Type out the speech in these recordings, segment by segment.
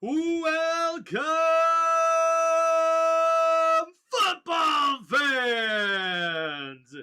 Welcome, football fans!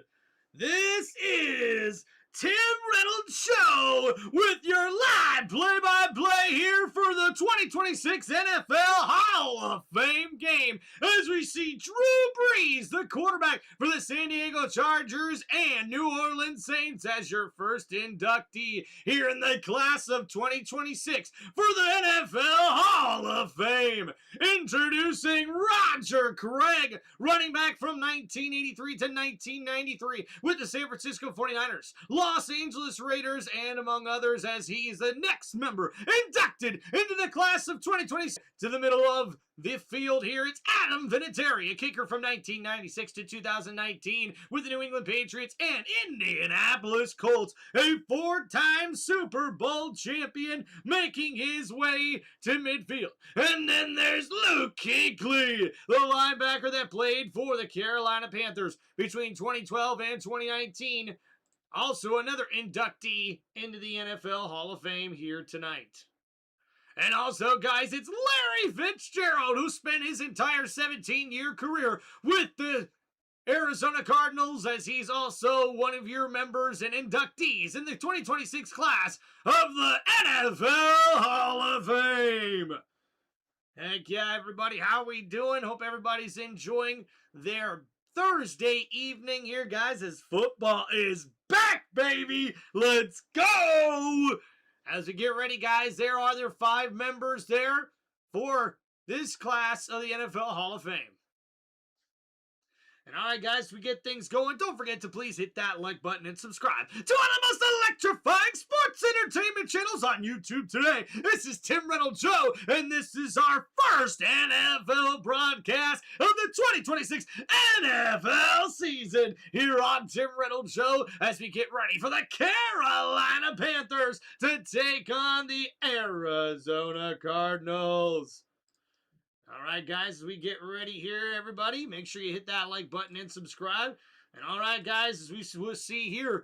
This is Tim Reynolds Show with your live play-by-play here for the 2026 NFL Hall of Fame game as we see Drew Brees, the quarterback for the San Diego Chargers and New Orleans Saints, as your first inductee here in the class of 2026 for the NFL Hall of Fame. Introducing Roger Craig, running back from 1983 to 1993 with the San Francisco 49ers, Los Angeles Raiders, and among others, as he's the next member inducted into the class of 2026. To the middle of the field here, it's Adam Vinatieri, a kicker from 1996 to 2019 with the New England Patriots and Indianapolis Colts, a four-time Super Bowl champion making his way to midfield. And then there's Luke Kuechly, the linebacker that played for the Carolina Panthers between 2012 and 2019. Also another inductee into the NFL Hall of Fame here tonight. And also, guys, it's Larry Fitzgerald, who spent his entire 17-year career with the Arizona Cardinals, as he's also one of your members and inductees in the 2026 class of the NFL Hall of Fame. Heck yeah, everybody. How we doing? Hope everybody's enjoying their Thursday evening here, guys, as football is back, baby. Let's go! As we get ready, guys, there are their 5 members there for this class of the NFL Hall of Fame. And all right, guys, we get things going. Don't forget to please hit that like button and subscribe to one of the most electrifying sports entertainment channels on YouTube today. This is Tim Reynolds Show, and this is our first NFL broadcast of the 2026 NFL season here on Tim Reynolds Show as we get ready for the Carolina Panthers to take on the Arizona Cardinals. All right, guys, as we get ready here, everybody, make sure you hit that like button and subscribe. And all right, guys, as we will see here,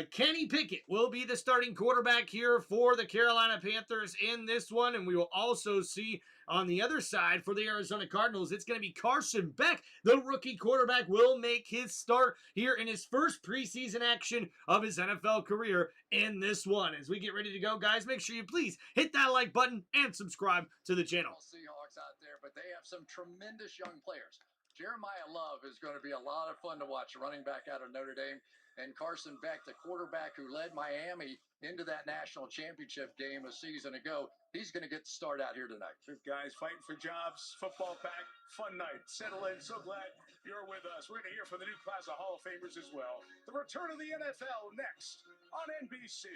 Kenny Pickett will be the starting quarterback here for the Carolina Panthers in this one. And we will also see on the other side for the Arizona Cardinals, it's going to be Carson Beck. The rookie quarterback will make his start here in his first preseason action of his NFL career in this one. As we get ready to go, guys, make sure you please hit that like button and subscribe to the channel. Seahawks out there, but they have some tremendous young players. Jeremiah Love is going to be a lot of fun to watch, running back out of Notre Dame. And Carson Beck, the quarterback who led Miami into that national championship game a season ago, he's going to get the start out here tonight. Guys fighting for jobs, football pack, fun night. Settle in. So glad you're with us. We're going to hear from the new class of Hall of Famers as well. The return of the NFL next on NBC.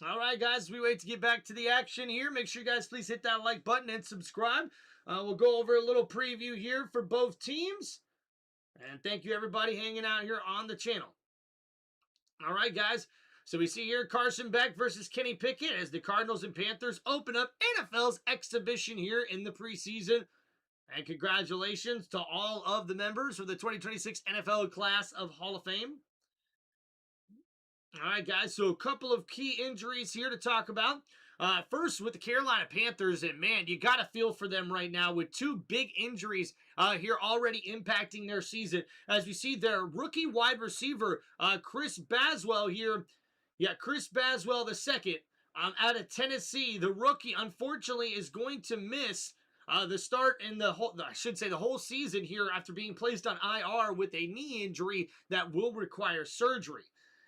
All right, guys, we wait to get back to the action here. Make sure you guys please hit that like button and subscribe. We'll go over a little preview here for both teams. And thank you, everybody, hanging out here on the channel. All right, guys. So we see here Carson Beck versus Kenny Pickett as the Cardinals and Panthers open up NFL's exhibition here in the preseason. And congratulations to all of the members of the 2026 NFL class of Hall of Fame. All right, guys, so a couple of key injuries here to talk about. First, with the Carolina Panthers, and man, you got to feel for them right now with 2 big injuries here already impacting their season. As we see their rookie wide receiver, Chris Baswell here. Yeah, Chris Baswell II out of Tennessee. The rookie, unfortunately, is going to miss the start in the whole season here after being placed on IR with a knee injury that will require surgery.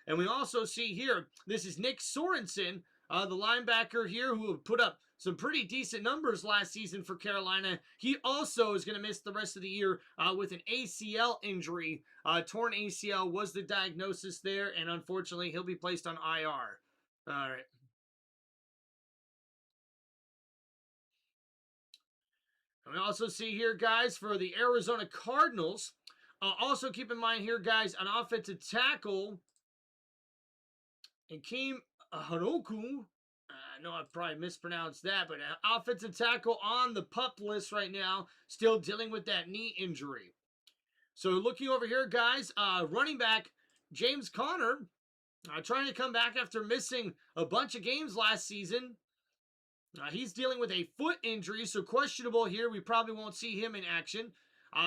And we also see here, this is Nick Sorensen, the linebacker here who put up some pretty decent numbers last season for Carolina. He also is going to miss the rest of the year with an ACL injury. Torn ACL was the diagnosis there, and unfortunately, he'll be placed on IR. All right. And we also see here, guys, for the Arizona Cardinals, also keep in mind here, guys, an offensive tackle, and Akeem Haroku, I know I probably mispronounced that, but offensive tackle on the PUP list right now, still dealing with that knee injury. So looking over here, guys, running back James Conner trying to come back after missing a bunch of games last season. He's dealing with a foot injury, so questionable here. We probably won't see him in action.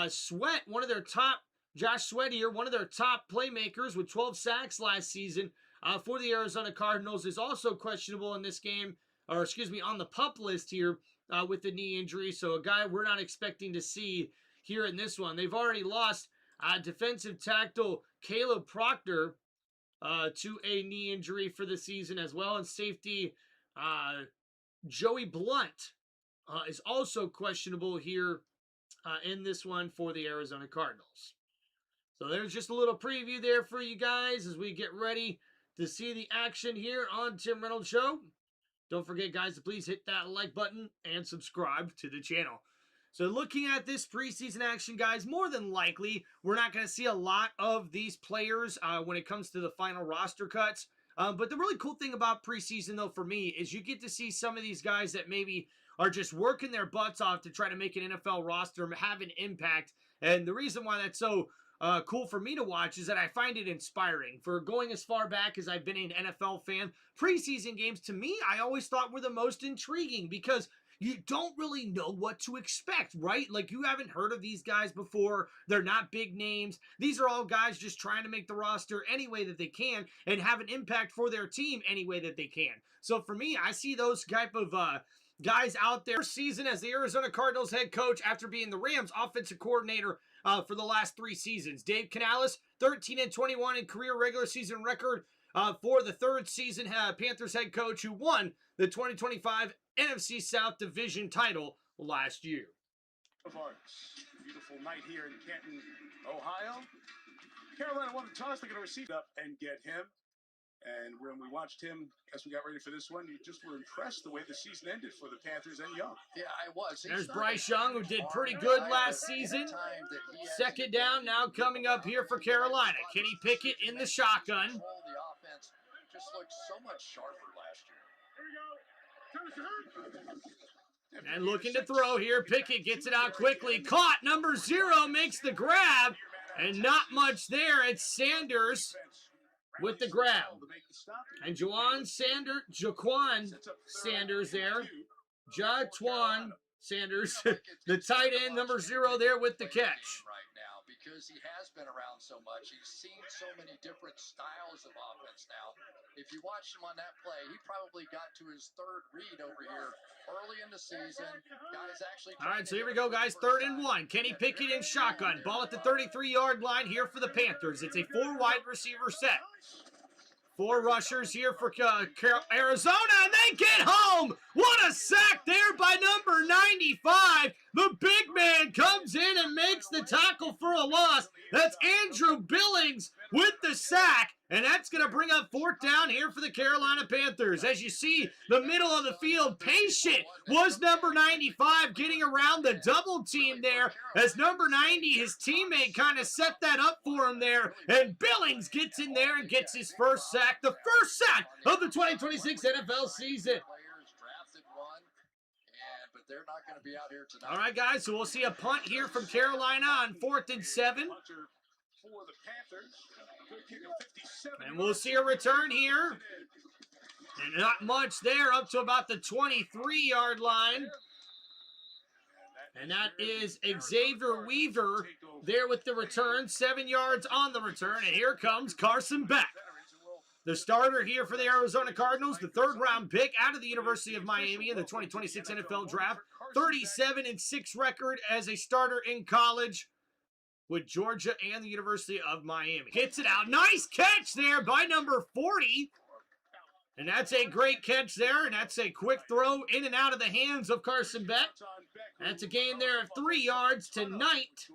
Sweat, Josh Sweat here, one of their top playmakers with 12 sacks last season for the Arizona Cardinals, is also questionable in this game, or excuse me, on the PUP list here with the knee injury. So a guy we're not expecting to see here in this one. They've already lost defensive tackle Caleb Proctor to a knee injury for the season as well, and safety Joey Blunt is also questionable here in this one for the Arizona Cardinals. So there's just a little preview there for you guys as we get ready to see the action here on Tim Reynolds Show. Don't forget, guys, to please hit that like button and subscribe to the channel. So looking at this preseason action, guys, more than likely, we're not going to see a lot of these players when it comes to the final roster cuts. But the really cool thing about preseason, though, for me, is you get to see some of these guys that maybe are just working their butts off to try to make an NFL roster, have an impact. And the reason why that's so cool for me to watch is that I find it inspiring. For going as far back as I've been an NFL fan, preseason games, to me, I always thought were the most intriguing because you don't really know what to expect, right? Like, you haven't heard of these guys before. They're not big names. These are all guys just trying to make the roster any way that they can and have an impact for their team any way that they can. So for me, I see those type of guys out there. Season as the Arizona Cardinals head coach after being the Rams offensive coordinator for the last 3 seasons. Dave Canales, 13-21 in career regular season record for the 3rd season Panthers head coach who won the 2025 NFC South Division title last year. Of Arts. Beautiful night here in Canton, Ohio. Carolina won the toss. They're going to receive up and get him. And when we watched him, as we got ready for this one, you just were impressed the way the season ended for the Panthers and Young. Yeah, I was. There's Bryce Young, who did pretty good last season. 2nd down now coming up here for Carolina. Kenny Pickett in the shotgun. The offense just looked so much sharper last year. And looking to throw here. Pickett gets it out quickly. Caught. Number 0 makes the grab. And not much there. It's Sanders with the grab. And Jaquan Sanders there. Jaquan Sanders, the tight end, number 0 there with the catch. Right now, because he has been around so much. He's seen so many different styles of offense now. If you watched him on that play, he probably got to his 3rd read over here early in the season. Guys actually. All right, so here we go, guys. 3rd and 1. Kenny Pickett in shotgun. Ball at the 33-yard line here for the Panthers. It's a 4 wide receiver set. 4 rushers here for Arizona, and they get home! What a sack there by number 95! The big man comes in and makes the tackle for a loss. That's Andrew Billings with the sack, and that's going to bring up 4th down here for the Carolina Panthers. As you see, the middle of the field, patient was number 95, getting around the double team there, as number 90, his teammate, kind of set that up for him there, and Billings gets in there and gets his first sack, the first sack of the 2026 NFL season. They're not going to be out here tonight. All right, guys, so we'll see a punt here from Carolina on 4th and 7. And we'll see a return here. And not much there, up to about the 23-yard line. And that is Xavier Weaver there with the return. 7 yards on the return. And here comes Carson Beck, the starter here for the Arizona Cardinals, the 3rd-round pick out of the University of Miami in the 2026 NFL Draft. 37-6 record as a starter in college with Georgia and the University of Miami. Hits it out. Nice catch there by number 40. And that's a great catch there, and that's a quick throw in and out of the hands of Carson Beck. That's a gain there of 3 yards to Knight.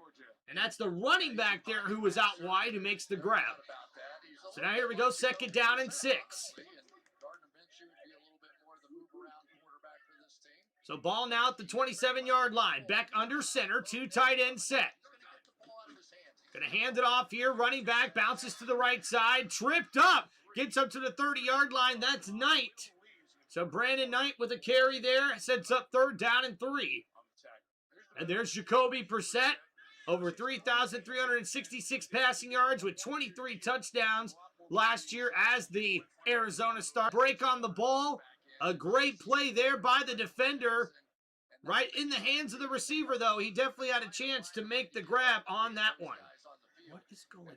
And that's the running back there who was out wide who makes the grab. So now here we go, 2nd down and 6. So ball now at the 27-yard line. Beck under center, 2 tight end set. Gonna hand it off here, running back, bounces to the right side, tripped up, gets up to the 30-yard line, that's Knight. So Brandon Knight with a carry there, sets up 3rd down and 3. And there's Jacoby Brissett, over 3,366 passing yards with 23 touchdowns last year as the Arizona star. Break on the ball. A great play there by the defender. Right in the hands of the receiver, though. He definitely had a chance to make the grab on that one. What is going on?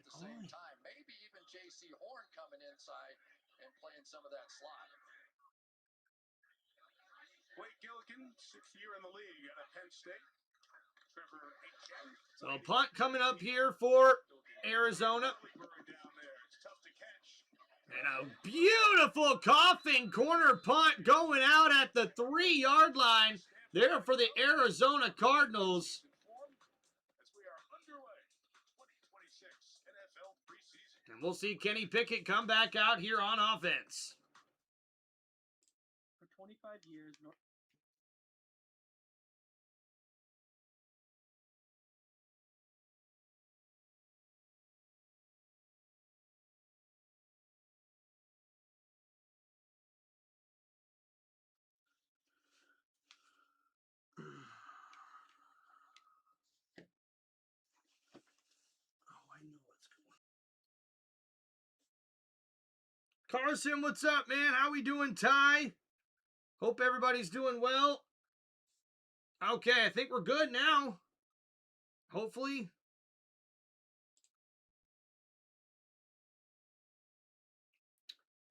Maybe even J.C. Horn coming inside and playing some of that slot. Blake Gilligan, 6th year in the league at Penn State. Trevor Etienne. So a punt coming up here for Arizona. And a beautiful coughing corner punt going out at the 3-yard line there for the Arizona Cardinals. And we'll see Kenny Pickett come back out here on offense. For 25 years, Carson, what's up, man? How we doing, Ty? Hope everybody's doing well. Okay, I think we're good now. Hopefully.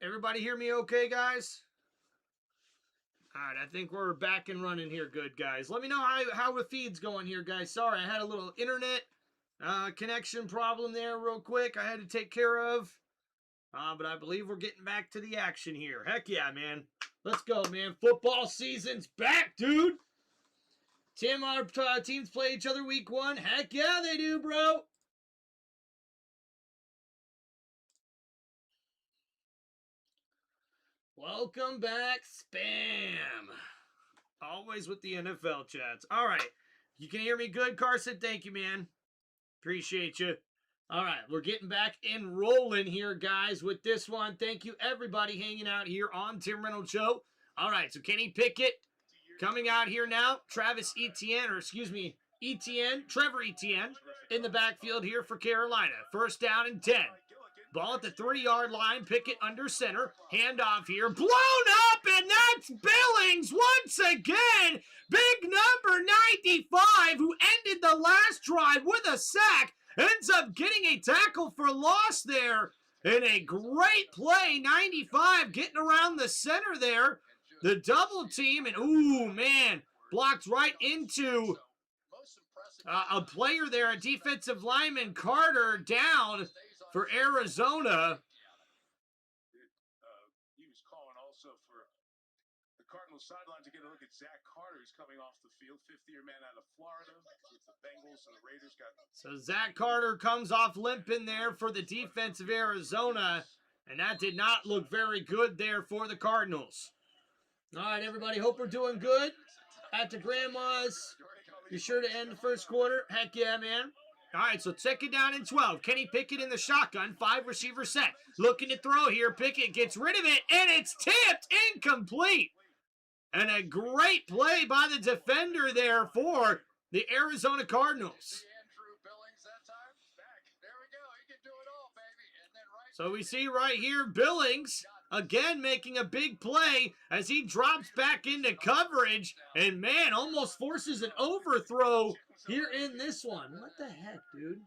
Everybody hear me okay, guys? All right, I think we're back and running here good, guys. Let me know how the feed's going here, guys. Sorry, I had a little internet connection problem there real quick I had to take care of. But I believe we're getting back to the action here. Heck yeah, man. Let's go, man. Football season's back, dude. Tim, our teams play each other week 1. Heck yeah, they do, bro. Welcome back, Spam. Always with the NFL chats. All right. You can hear me good, Carson? Thank you, man. Appreciate you. All right, we're getting back and rolling here, guys, with this one. Thank you, everybody, hanging out here on Tim Reynolds Show. All right, so Kenny Pickett coming out here now. Trevor Etienne in the backfield here for Carolina. 1st down and 10. Ball at the 3-yard line. Pickett under center. Handoff here. Blown up, and that's Billings once again. Big number 95, who ended the last drive with a sack. Ends up getting a tackle for loss there. And a great play. 95 getting around the center there. The double team. And, ooh, man. Blocked right into a player there. A defensive lineman, Carter, down for Arizona. He was calling also for the Cardinals sideline to get a look at Zach Carter, who's coming off the field. 5th-year man out of Florida with the Bengals, and the Raiders got. So Zach Carter comes off limping there for the defense of Arizona, and that did not look very good there for the Cardinals. All right, everybody, hope we're doing good at the grandma's. Be sure to end the first quarter. Heck yeah, man. All right, so 2nd down and 12. Kenny Pickett in the shotgun. 5-receiver set. Looking to throw here. Pickett gets rid of it, and it's tipped incomplete. And a great play by the defender there for the Arizona Cardinals. So we see right here Billings again making a big play as he drops back into coverage. And, man, almost forces an overthrow here in this one. What the heck, dude?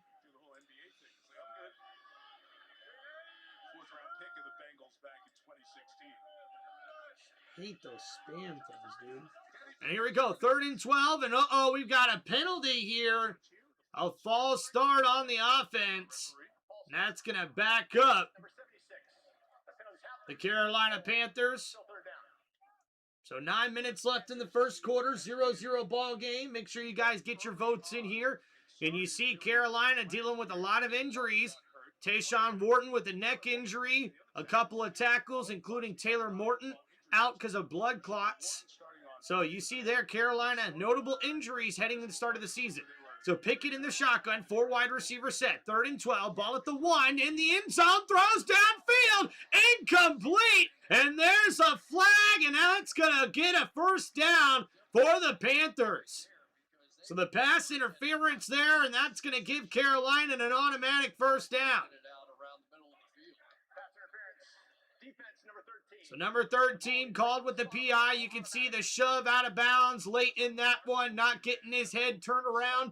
Hate those spam things, dude. And here we go. 3rd and 12. And, uh-oh, we've got a penalty here. A false start on the offense. And that's going to back up the Carolina Panthers. So 9 minutes left in the first quarter. 0-0 ball game. Make sure you guys get your votes in here. And you see Carolina dealing with a lot of injuries. Tayshawn Wharton with a neck injury. A couple of tackles, including Taylor Morton, out because of blood clots. So you see there, Carolina, notable injuries heading to the start of the season. So Pickett in the shotgun, 4-wide receiver set. 3rd and 12, ball at the 1, in the end zone, throws downfield, incomplete. And there's a flag, and that's going to get a 1st down for the Panthers. So the pass interference there, and that's going to give Carolina an automatic 1st down. So number 13 called with the PI. You can see the shove out of bounds late in that one, not getting his head turned around.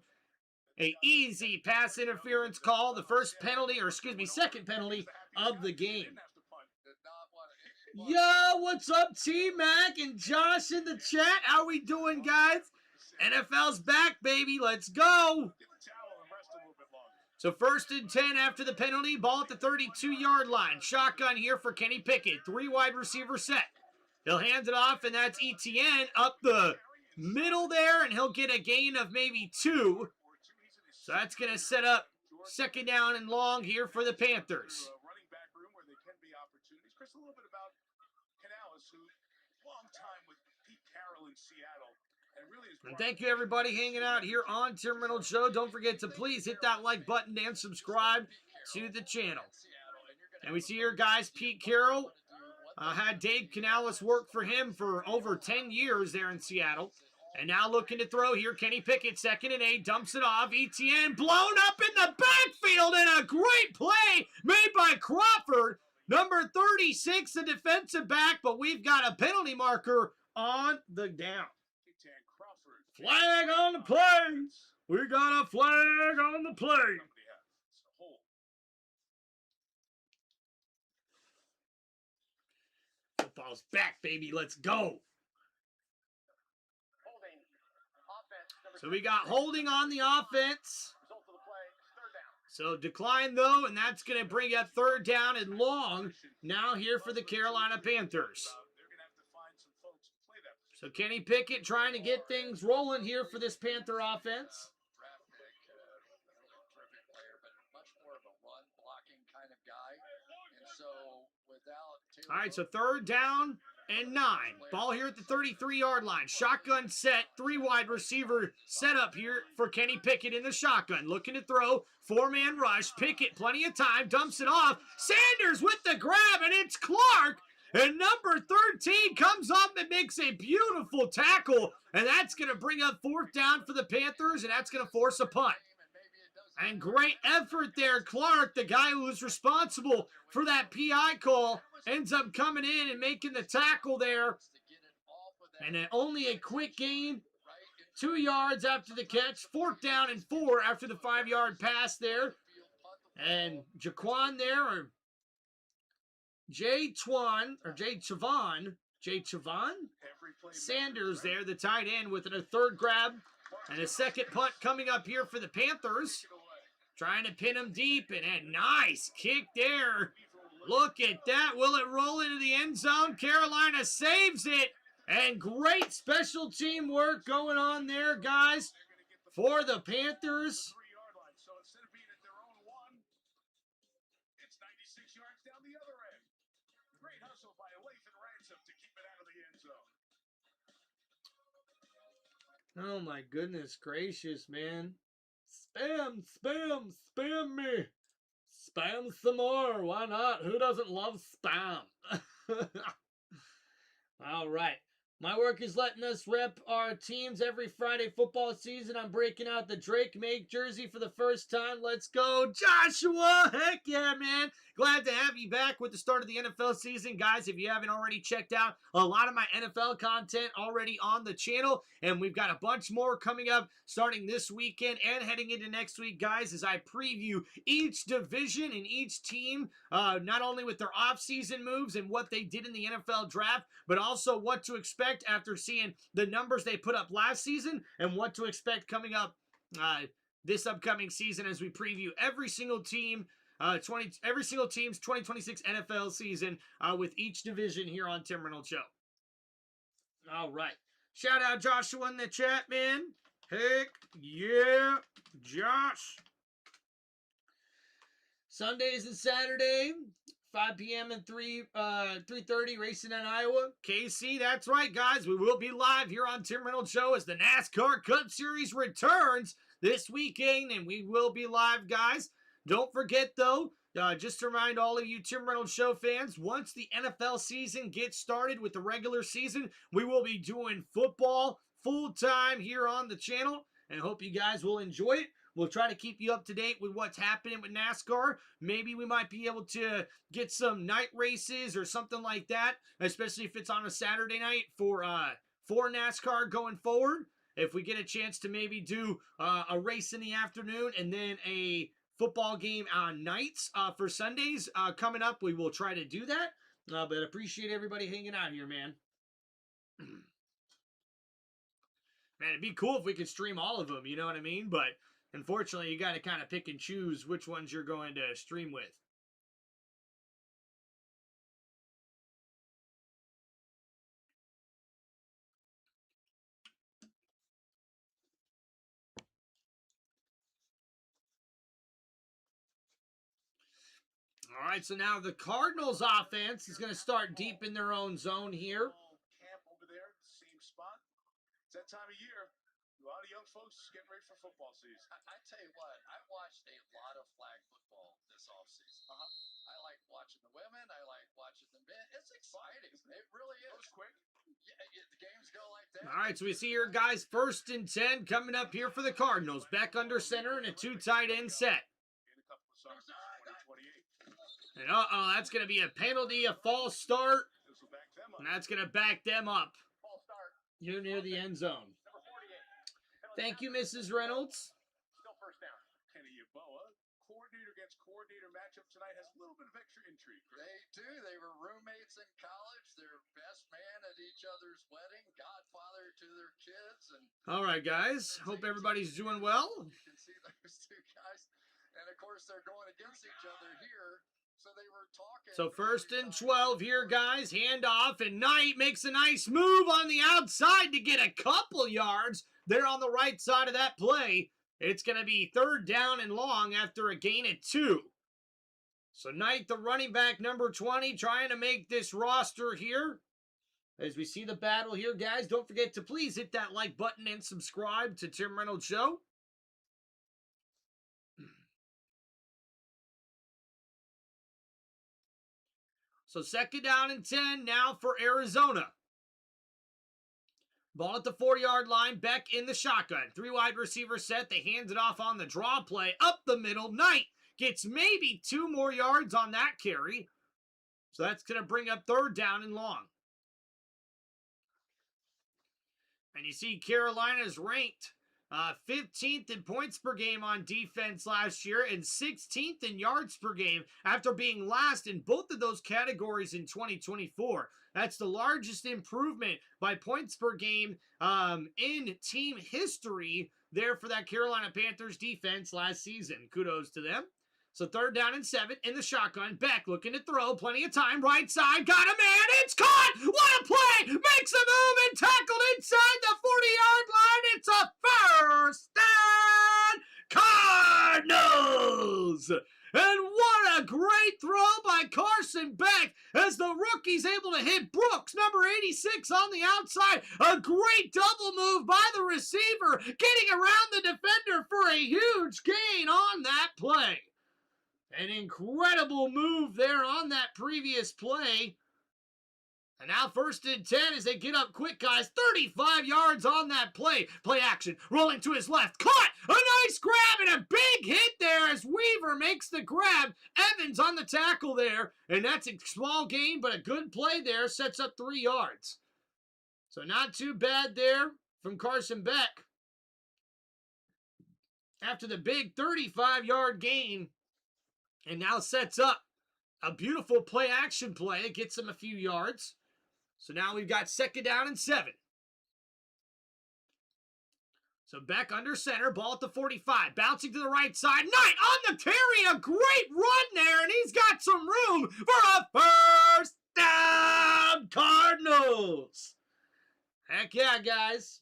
A easy pass interference call, the first penalty, or excuse me, second penalty of the game. Yo, what's up, T-Mac and Josh in the chat? How we doing, guys? NFL's back, baby. Let's go. So 1st and 10 after the penalty, ball at the 32-yard line. Shotgun here for Kenny Pickett. 3 wide receiver set. He'll hand it off, and that's Etienne up the middle there, and he'll get a gain of maybe 2. So that's going to set up 2nd down and long here for the Panthers. Running back room where there can be opportunities. Chris, a little bit about Canales, who long time with Pete Carroll in Seattle. And thank you, everybody, hanging out here on Tim Reynolds Show. Don't forget to please hit that like button and subscribe to the channel. And we see here, guys, Pete Carroll had Dave Canales work for him for over 10 years there in Seattle. And now looking to throw here, Kenny Pickett, 2nd and 8, dumps it off. Etienne blown up in the backfield, and a great play made by Crawford. Number 36, the defensive back, but we've got a penalty marker on the down. Flag on the play. We got a flag on the play. Football's back, baby. Let's go. So we got holding on the offense. So decline, though, and that's going to bring up 3rd down and long now here for the Carolina Panthers. So Kenny Pickett trying to get things rolling here for this Panther offense. All right, so 3rd down and 9. Ball here at the 33-yard line. Shotgun set, 3 wide receiver setup here for Kenny Pickett in the shotgun. Looking to throw, 4-man rush. Pickett, plenty of time, dumps it off. Sanders with the grab, and it's Clark. And number 13 comes up and makes a beautiful tackle. And that's going to bring up 4th down for the Panthers, and that's going to force a punt. And great effort there. Clark, the guy who was responsible for that PI call, ends up coming in and making the tackle there. And only a quick gain. 2 yards after the catch. 4th down and 4 after the 5-yard pass there. And Jaquan there, or Jay Chavon Sanders there, the tight end, with a 3rd grab. And a 2nd punt coming up here for the Panthers. Trying to pin him deep, and a nice kick there. Look at that. Will it roll into the end zone? Carolina saves it. And great special team work going on there, guys, for the Panthers. So instead of being at their own 1, it's 96 yards down the other end. Great hustle by Lathan Ransom to keep it out of the end zone. Oh, my goodness gracious, man. Spam, spam, spam me. Spam some more. Why not? Who doesn't love spam? All right. My work is letting us rep our teams every Friday football season. I'm breaking out the Drake Make jersey for the first time. Let's go, Joshua. Heck yeah, man. Glad to have you back with the start of the NFL season. Guys, if you haven't already checked out a lot of my NFL content already on the channel, and we've got a bunch more coming up starting this weekend and heading into next week, guys, as I preview each division and each team, not only with their offseason moves and what they did in the NFL draft, but also what to expect after seeing the numbers they put up last season and what to expect coming up this upcoming season as we preview every single team. Every single team's 2026 NFL season with each division here on Tim Reynolds Show. All right. Shout out Joshua in the chat, man. Heck yeah, Josh. Sundays and Saturday, 5 p.m. and 3:30, racing in Iowa. KC, that's right, guys. We will be live here on Tim Reynolds Show as the NASCAR Cup Series returns this weekend, and we will be live, guys. Don't forget, though, just to remind all of you Tim Reynolds Show fans, once the NFL season gets started with the regular season, we will be doing football full-time here on the channel, and hope you guys will enjoy it. We'll try to keep you up to date with what's happening with NASCAR. Maybe we might be able to get some night races or something like that, especially if it's on a Saturday night for NASCAR going forward. If we get a chance to maybe do a race in the afternoon and then a football game on nights for Sundays coming up, we will try to do that. But appreciate everybody hanging out here, man. Man, it'd be cool if we could stream all of them, you know what I mean? But unfortunately, you got to kind of pick and choose which ones you're going to stream with. All right, so now the Cardinals offense is going to start deep in their own zone here. Camp over there, same spot. It's that time of year. A lot of young folks getting ready for football season. I tell you what, I watched a lot of flag football this offseason. I like watching the women. I like watching the men. It's exciting. It really is. Goes quick. Yeah, the games go like that. All right, so we see here, guys, 1st and 10 coming up here for the Cardinals. Back under center and a 2 tight end set. In a couple of summers, 2028. And that's going to be a penalty, a false start. This will back them up. And that's going to back them up False start. here near the end zone. Number 48. Thank you, Mrs. Reynolds. Still first down. Kenny Yeboah, coordinator against coordinator matchup tonight has a little bit of extra intrigue. They do. They were roommates in college. They're best man at each other's wedding, godfather to their kids. And All right, guys. Hope everybody's doing well. you can see those two guys. And, of course, they're going against each other here. So they were talking. So 1st and 12 here, guys. Handoff, and Knight makes a nice move on the outside to get a couple yards there on the right side of that play. It's going to be 3rd down and long after a gain of 2. So Knight, the running back, number 20, trying to make this roster here. As we see the battle here, guys, don't forget to please hit that like button and subscribe to Tim Reynolds Show. So 2nd down and 10 now for Arizona. Ball at the 4-yard line, Beck in the shotgun. 3 wide receiver set. They hand it off on the draw play. Up the middle, Knight gets maybe 2 more yards on that carry. So that's going to bring up 3rd down and long. And you see Carolina's ranked 15th in points per game on defense last year and 16th in yards per game after being last in both of those categories in 2024. That's the largest improvement by points per game in team history there for that Carolina Panthers defense last season. Kudos to them. So 3rd down and 7 in the shotgun. Beck looking to throw. Plenty of time. Right side. Got a man. It's caught. What a play. Makes a move and tackled inside the 40-yard line. It's a 1st down. Cardinals. And what a great throw by Carson Beck as the rookie's able to hit Brooks, number 86 on the outside. A great double move by the receiver, getting around the defender for a huge gain on that play. An incredible move there on that previous play. And now 1st and 10 as they get up quick, guys. 35 yards on that play. Play action. Rolling to his left. Caught! A nice grab and a big hit there as Weaver makes the grab. Evans on the tackle there. And that's a small gain, but a good play there. Sets up 3 yards. So not too bad there from Carson Beck. After the big 35-yard gain. And now sets up a beautiful play action play. It gets him a few yards. So now we've got 2nd down and 7. So Beck under center, ball at the 45, bouncing to the right side. Knight on the carry, a great run there, and he's got some room for a 1st down, Cardinals. Heck yeah, guys.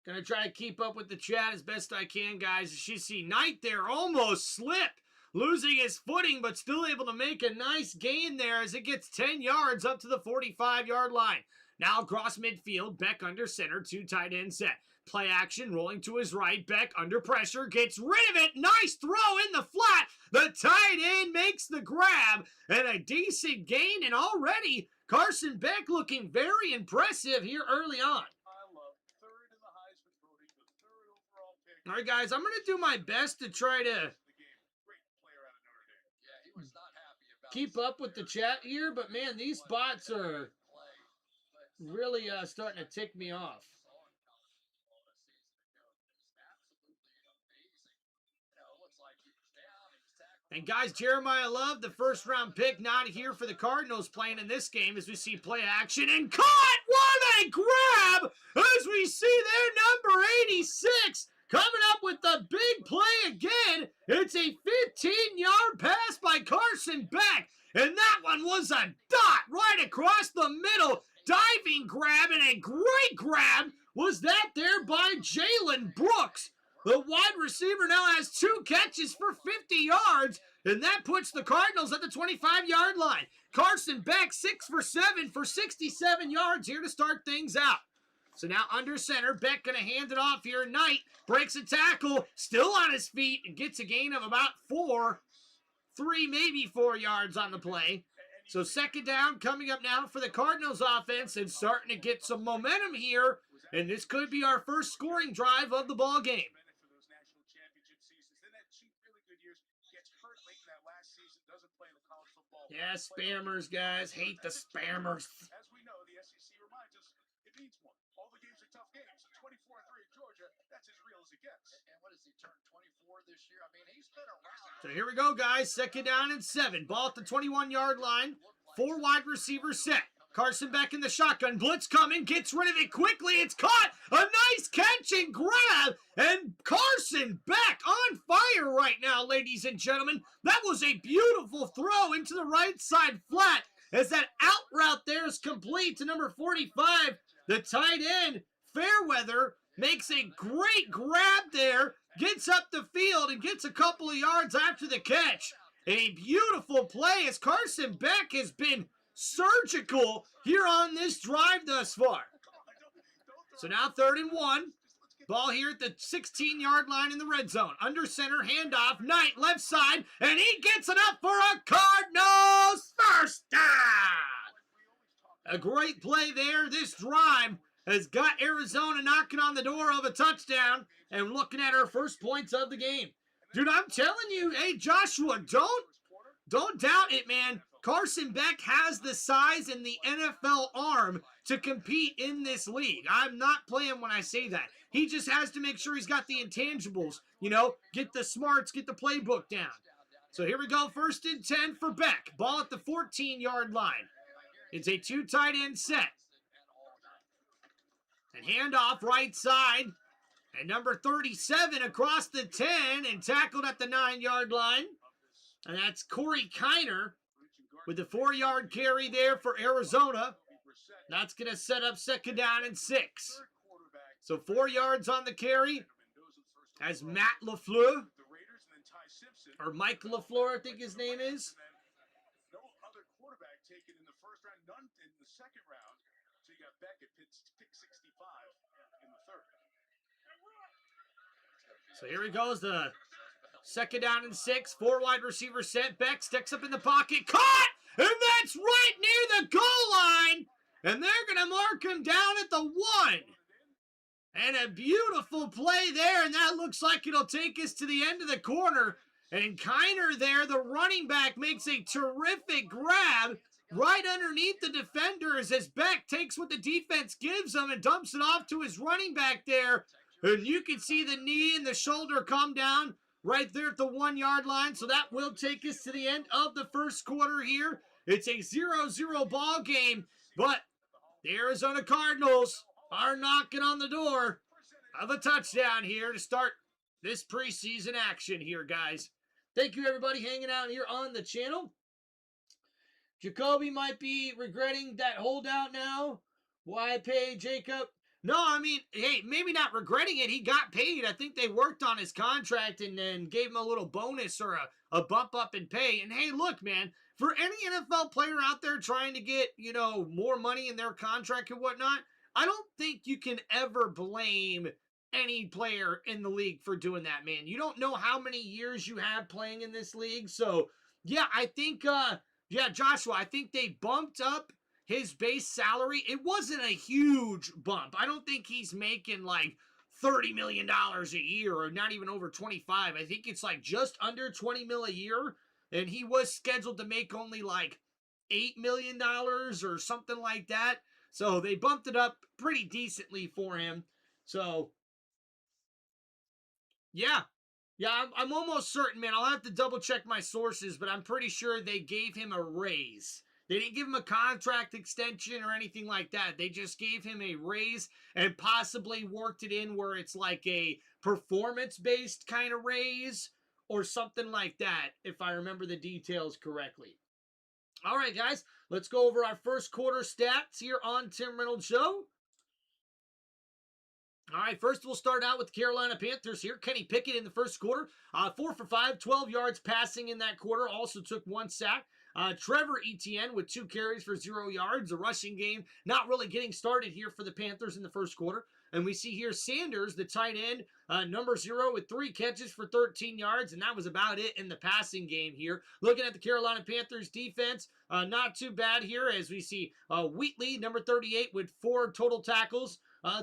Gonna try to keep up with the chat as best I can, guys. As you see, Knight there almost slipped, losing his footing, but still able to make a nice gain there as it gets 10 yards up to the 45-yard line. Now across midfield, Beck under center, 2 tight end set. Play action, rolling to his right. Beck under pressure, gets rid of it. Nice throw in the flat. The tight end makes the grab, and a decent gain. And already, Carson Beck looking very impressive here early on. All right, guys, I'm going to do my best to try to keep up with the chat here, but man, these bots are really starting to tick me off. And guys, Jeremiah Love, the first round pick, not here for the Cardinals, playing in this game as we see play action and caught! What a grab! As we see there, number 86 coming up with the big play again. It's a 15-yard pass by Carson Beck, and that one was a dot right across the middle. Diving grab, and a great grab was that there by Jalen Brooks. The wide receiver now has 2 catches for 50 yards, and that puts the Cardinals at the 25-yard line. Carson Beck, 6 for 7 for 67 yards here to start things out. So now under center, Beck going to hand it off here. Knight breaks a tackle, still on his feet, and gets a gain of about 3, maybe 4 yards on the play. So second down coming up now for the Cardinals offense, and starting to get some momentum here, and this could be our first scoring drive of the ball game. Yeah, spammers, guys. Hate the spammers. As we know, the SEC reminds us it means more. All the games are tough games. 24-3 in Georgia, that's as real as it gets. And what has he turned 24 this year? I mean, he's been around. So here we go, guys. Second down and 7. Ball at the 21-yard line. 4 wide receivers set. Carson Beck in the shotgun. Blitz coming. Gets rid of it quickly. It's caught. A nice catch and grab. And Carson Beck on fire right now, ladies and gentlemen. That was a beautiful throw into the right side flat. As that out route there is complete to number 45. The tight end, Fairweather, makes a great grab there. Gets up the field and gets a couple of yards after the catch. A beautiful play as Carson Beck has been surgical here on this drive thus far. So now 3rd and 1. Ball here at the 16-yard line in the red zone. Under center, handoff. Knight, left side, and he gets it up for a Cardinals first down. A great play there. This drive has got Arizona knocking on the door of a touchdown and looking at our first points of the game. Dude, I'm telling you, hey, Joshua, don't doubt it, man. Carson Beck has the size and the NFL arm to compete in this league. I'm not playing when I say that. He just has to make sure he's got the intangibles, get the smarts, get the playbook down. So here we go, 1st and 10 for Beck. Ball at the 14-yard line. It's a 2 tight end set. And handoff right side. And number 37 across the 10 and tackled at the 9-yard line. And that's Corey Kiner with the 4-yard carry there for Arizona. That's going to set up second down and 6. So 4 yards on the carry as Matt LaFleur, or Mike LaFleur, I think his name is. No other quarterback taken in the first round, none in the second round. So you got Beck at pick 65 in the 3rd. So here he goes, the second down and 6, 4 wide receiver set. Beck sticks up in the pocket, caught, and that's right near the goal line. And they're going to mark him down at the 1. And a beautiful play there, and that looks like it'll take us to the end of the corner. And Kiner there, the running back, makes a terrific grab right underneath the defenders as Beck takes what the defense gives him and dumps it off to his running back there. And you can see the knee and the shoulder come down right there at the 1-yard line. So that will take us to the end of the first quarter here. It's a 0-0 ball game, but the Arizona Cardinals are knocking on the door of a touchdown here to start this preseason action here, guys. Thank you, everybody, hanging out here on the channel. Jacoby might be regretting that holdout now. Why pay Jacob No, I mean, hey, maybe not regretting it. He got paid. I think they worked on his contract and then gave him a little bonus or a bump up in pay. And hey, look, man, for any NFL player out there trying to get, more money in their contract and whatnot, I don't think you can ever blame any player in the league for doing that, man. You don't know how many years you have playing in this league. So, yeah, I think, Joshua, I think they bumped up his base salary. It wasn't a huge bump. I don't think he's making like $30 million a year or not even over 25. I think it's like just under 20 mil a year. And he was scheduled to make only like $8 million or something like that. So they bumped it up pretty decently for him. So, yeah. Yeah, I'm almost certain, man. I'll have to double check my sources, but I'm pretty sure they gave him a raise. They didn't give him a contract extension or anything like that. They just gave him a raise and possibly worked it in where it's like a performance-based kind of raise or something like that, if I remember the details correctly. All right, guys, let's go over our first quarter stats here on Tim Reynolds Show. All right, first we'll start out with the Carolina Panthers here. Kenny Pickett in the first quarter, 4 for 5, 12 yards passing in that quarter, also took 1 sack. Trevor Etienne with 2 carries for 0 yards. The rushing game not really getting started here for the Panthers in the first quarter. And we see here Sanders, the tight end, number 0 with 3 catches for 13 yards. And that was about it in the passing game here. Looking at the Carolina Panthers defense, not too bad here as we see Wheatley, number 38, with 4 total tackles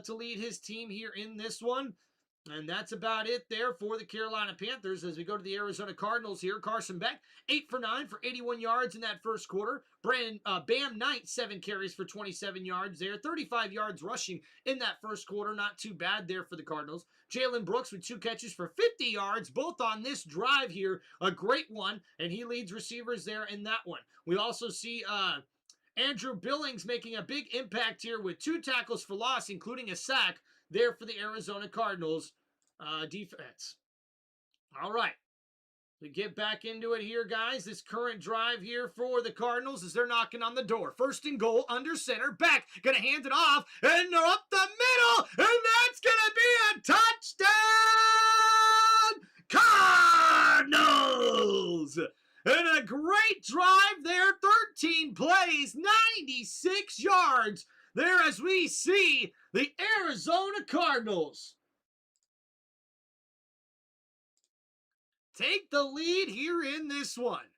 to lead his team here in this one. And that's about it there for the Carolina Panthers. As we go to the Arizona Cardinals here, Carson Beck, 8 for 9 for 81 yards in that first quarter. Bam Knight, 7 carries for 27 yards there. 35 yards rushing in that first quarter. Not too bad there for the Cardinals. Jalen Brooks with 2 catches for 50 yards, both on this drive here. A great one, and he leads receivers there in that one. We also see Andrew Billings making a big impact here with 2 tackles for loss, including a sack there for the Arizona Cardinals defense. All right. We get back into it here, guys. This current drive here for the Cardinals as they're knocking on the door. First and goal, under center. Beck gonna hand it off, and they're up the middle, and that's gonna be a touchdown! Cardinals! And a great drive there. 13 plays, 96 yards there as we see the Arizona Cardinals take the lead here in this one.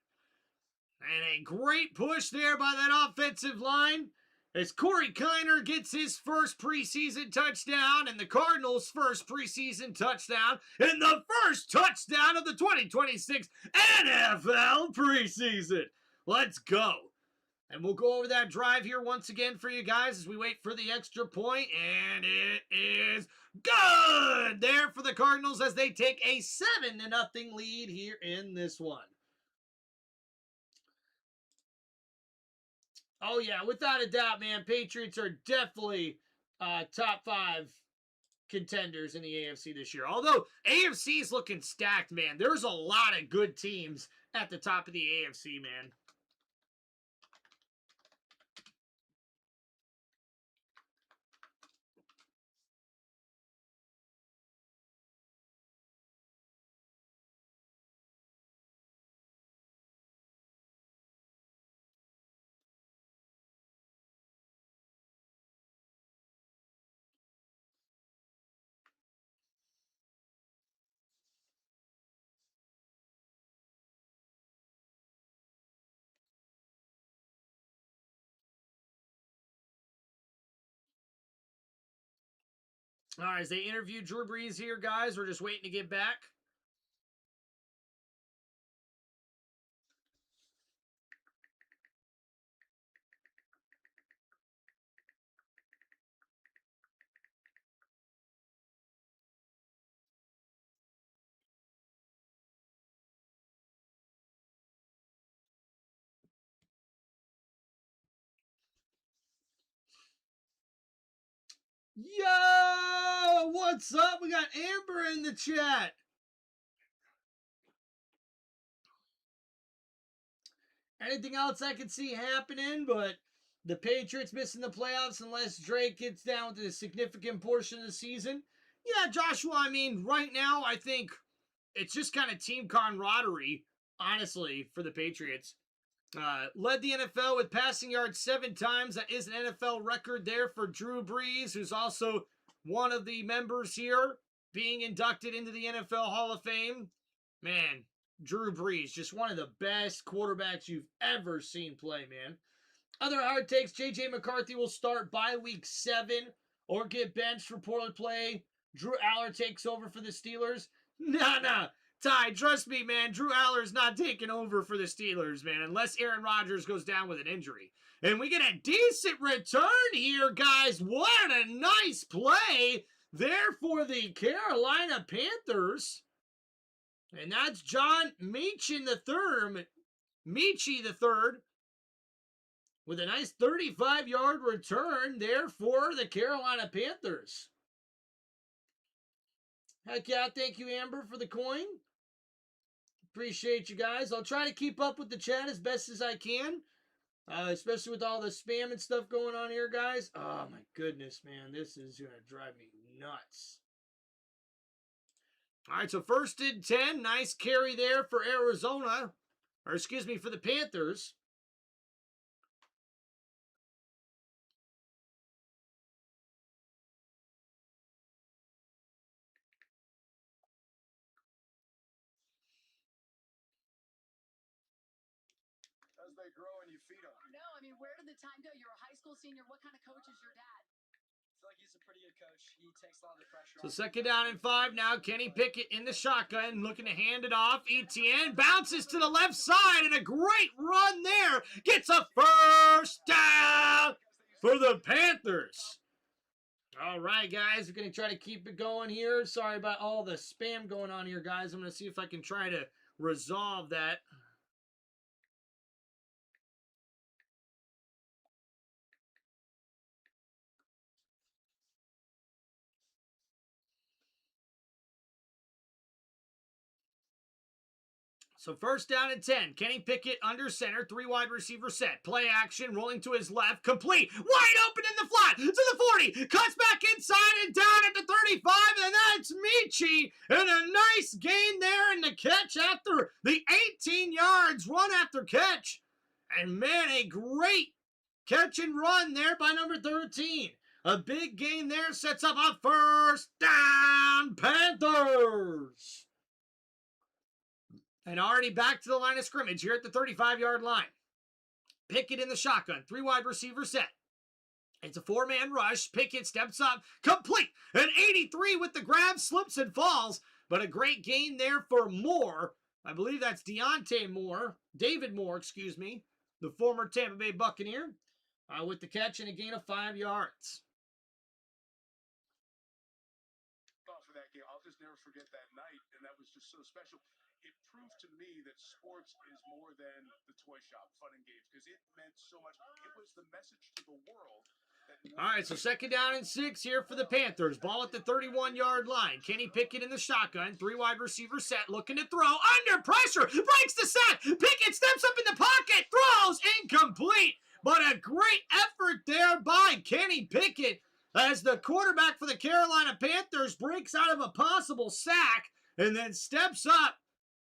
And a great push there by that offensive line as Corey Kiner gets his first preseason touchdown and the Cardinals' first preseason touchdown and the first touchdown of the 2026 NFL preseason. Let's go. And we'll go over that drive here once again for you guys as we wait for the extra point, and it is good there for the Cardinals as they take a 7-0 lead here in this one. Oh, yeah, without a doubt, man, Patriots are definitely top 5 contenders in the AFC this year. Although AFC is looking stacked, man. There's a lot of good teams at the top of the AFC, man. All right, as they interview Drew Brees here, guys, we're just waiting to get back. Yo, what's up? We got Amber in the chat. Anything else I can see happening, but The Patriots missing the playoffs unless Drake gets down to a significant portion of the season. Yeah, Joshua, I mean, right now, I think it's just kind of team camaraderie, honestly, for the Patriots. Led the NFL with passing yards 7 times. That is an NFL record there for Drew Brees, who's also one of the members here being inducted into the NFL Hall of Fame. Man, Drew Brees, just one of the best quarterbacks you've ever seen play, man. Other hard takes, J.J. McCarthy will start by week 7 or get benched for poor play. Drew Aller takes over for the Steelers. Nah. Ty, trust me, man. Drew Aller's not taking over for the Steelers, man, unless Aaron Rodgers goes down with an injury. And we get a decent return here, guys. What a nice play there for the Carolina Panthers. And that's John Mechie III, with a nice 35-yard return there for the Carolina Panthers. Heck yeah, thank you, Amber, for the coin. Appreciate you guys. I'll try to keep up with the chat as best as I can, especially with all the spam and stuff going on here, guys. Oh, my goodness, man. This is going to drive me nuts. All right, so 1st and 10. Nice carry there for Arizona. Or, excuse me, for the Panthers. As they grow and you feed them. No, I mean, where did the time go? You're a high school senior. What kind of coach is your dad? I feel like he's a pretty good coach. He takes a lot of the pressure So off. 2nd down and 5 now. Kenny Pickett in the shotgun, looking to hand it off. Etienne bounces to the left side, and a great run there. Gets a 1st down for the Panthers. All right, guys, we're going to try to keep it going here. Sorry about all the spam going on here, guys. I'm going to see if I can try to resolve that. So 1st down and 10. Kenny Pickett under center, 3 wide receiver set. Play action, rolling to his left, complete. Wide open in the flat, to the 40. Cuts back inside and down at the 35, and that's Mechie. And a nice gain there in the catch after the 18 yards run after catch. And man, a great catch and run there by number 13. A big gain there sets up a 1st down, Panthers. And already back to the line of scrimmage here at the 35-yard line. Pickett in the shotgun. 3 wide receiver set. It's a 4-man rush. Pickett steps up. Complete. An 83 with the grab. Slips and falls. But a great gain there for Moore. I believe that's David Moore, excuse me. The former Tampa Bay Buccaneer. With the catch and a gain of 5 yards. For that game, I'll just never forget that night, and that was just so special. It proved to me that sports is more than the toy shop, fun and games, because it meant so much. It was the message to the world. All right, so 2nd down and 6 here for the Panthers. Ball at the 31-yard line. Kenny Pickett in the shotgun. 3 wide receiver set, looking to throw. Under pressure, breaks the sack. Pickett steps up in the pocket, throws, incomplete. But a great effort there by Kenny Pickett as the quarterback for the Carolina Panthers breaks out of a possible sack and then steps up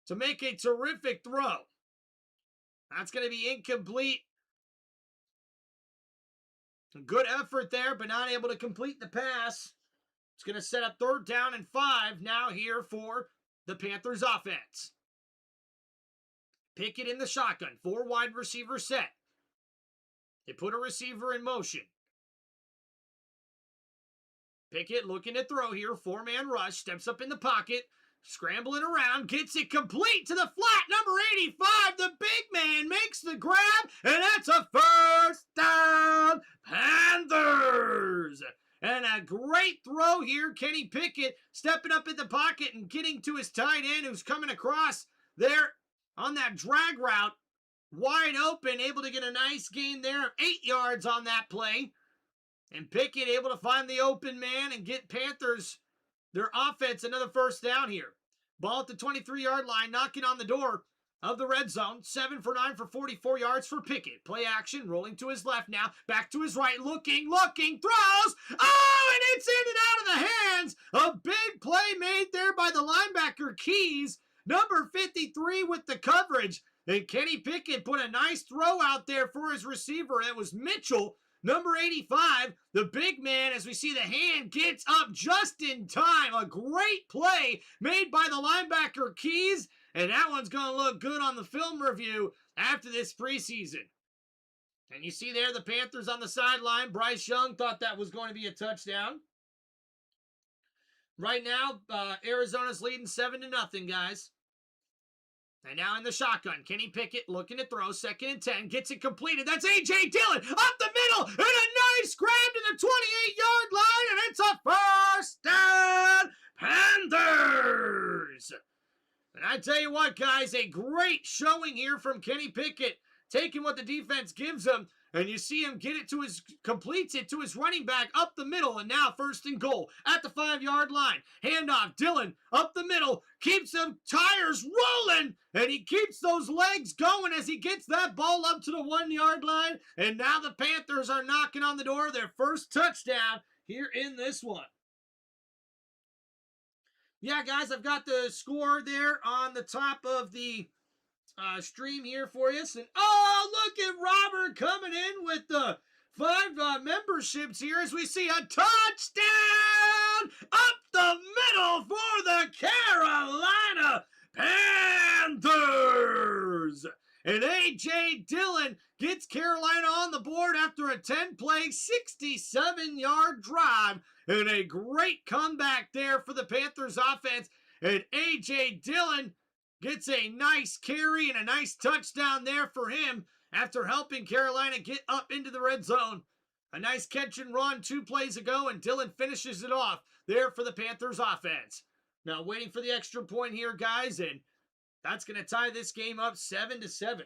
to make a terrific throw. That's going to be incomplete. A good effort there, but not able to complete the pass. It's going to set up 3rd down and 5 now here for the Panthers offense. Pickett in the shotgun. 4 wide receiver set. They put a receiver in motion. Pickett looking to throw here. 4-man rush. Steps up in the pocket. Scrambling around. Gets it complete to the flat. Number 85. The big man makes the grab. And that's a 1st down. Panthers. And a great throw here. Kenny Pickett stepping up in the pocket and getting to his tight end who's coming across there on that drag route. Wide open. Able to get a nice gain there of 8 yards on that play. And Pickett able to find the open man and get Panthers, their offense, another 1st down here. Ball at the 23-yard line, knocking on the door. of the red zone. 7 for 9 for 44 yards for Pickett. Play action, rolling to his left now. Back to his right, looking, throws. Oh, and it's in and out of the hands. A big play made there by the linebacker Keys. Number 53 with the coverage. And Kenny Pickett put a nice throw out there for his receiver. It was Mitchell. Number 85, the big man, as we see the hand, gets up just in time. A great play made by the linebacker Keys. And that one's going to look good on the film review after this preseason. And you see there the Panthers on the sideline. Bryce Young thought that was going to be a touchdown. Right now, Arizona's leading 7-0, guys. And now in the shotgun, Kenny Pickett looking to throw, 2nd and 10, gets it completed. That's A.J. Dillon up the middle, and a nice grab to the 28-yard line, and it's a first down, Panthers. And I tell you what, guys, a great showing here from Kenny Pickett, taking what the defense gives him, and you see him completes it to his running back up the middle, and now 1st and goal at the 5-yard line. Handoff, Dillon up the middle, keeps them tires rolling, and he keeps those legs going as he gets that ball up to the 1-yard line, and now the Panthers are knocking on the door of their first touchdown here in this one. Yeah, guys, I've got the score there on the top of the stream here for you. And, oh, look at Robert coming in with the 5 memberships here as we see a touchdown up the middle for the Carolina Panthers. And A.J. Dillon gets Carolina on the board after a 10-play, 67-yard drive. And a great comeback there for the Panthers offense. And A.J. Dillon gets a nice carry and a nice touchdown there for him after helping Carolina get up into the red zone. A nice catch and run 2 plays ago, and Dillon finishes it off there for the Panthers offense. Now waiting for the extra point here, guys, and that's going to tie this game up 7-7.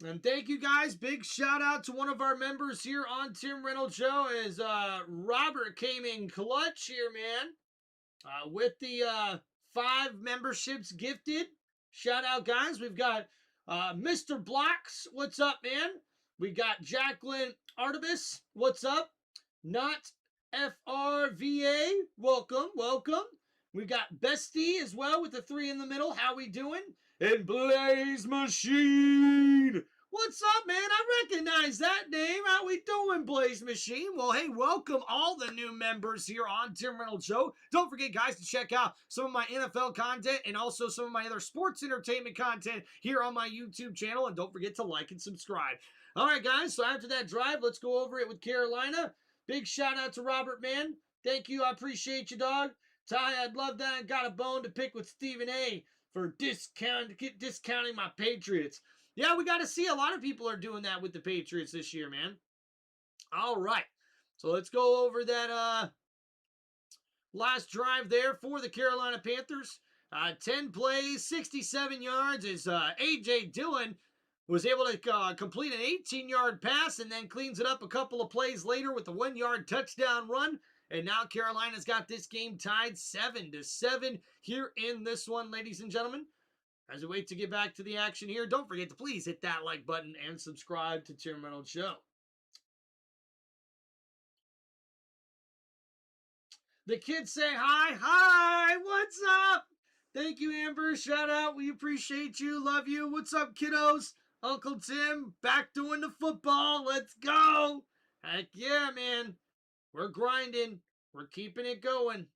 And thank you guys. Big shout out to one of our members here on Tim Reynolds Show as Robert came in clutch here, man. With the 5 memberships gifted. Shout out, guys. We've got Mr. Blocks. What's up, man? We got Jacqueline Artemis. What's up? Not FRVA. Welcome, welcome. We got Bestie as well with the 3 in the middle. How we doing? And Blaze Machine. What's up, man? I recognize that name. How we doing, Blaze Machine? Well, hey, welcome all the new members here on Tim Reynolds Show. Don't forget, guys, to check out some of my NFL content and also some of my other sports entertainment content here on my YouTube channel. And don't forget to like and subscribe. All right, guys, so after that drive, let's go over it with Carolina. Big shout out to Robert, man. Thank you. I appreciate you, dog. Ty, I'd love that. I got a bone to pick with Stephen A. for discounting my Patriots. Yeah, we got to see. A lot of people are doing that with the Patriots this year, man. All right. So let's go over that last drive there for the Carolina Panthers. 10 plays, 67 yards as A.J. Dillon was able to complete an 18-yard pass and then cleans it up a couple of plays later with a 1-yard touchdown run. And now Carolina's got this game tied 7-7 here in this one, ladies and gentlemen. As we wait to get back to the action here, don't forget to please hit that like button and subscribe to Tim Reynolds Show. The kids say hi. Hi, what's up? Thank you, Amber. Shout out. We appreciate you. Love you. What's up, kiddos? Uncle Tim, back doing the football. Let's go. Heck yeah, man. We're grinding. We're keeping it going.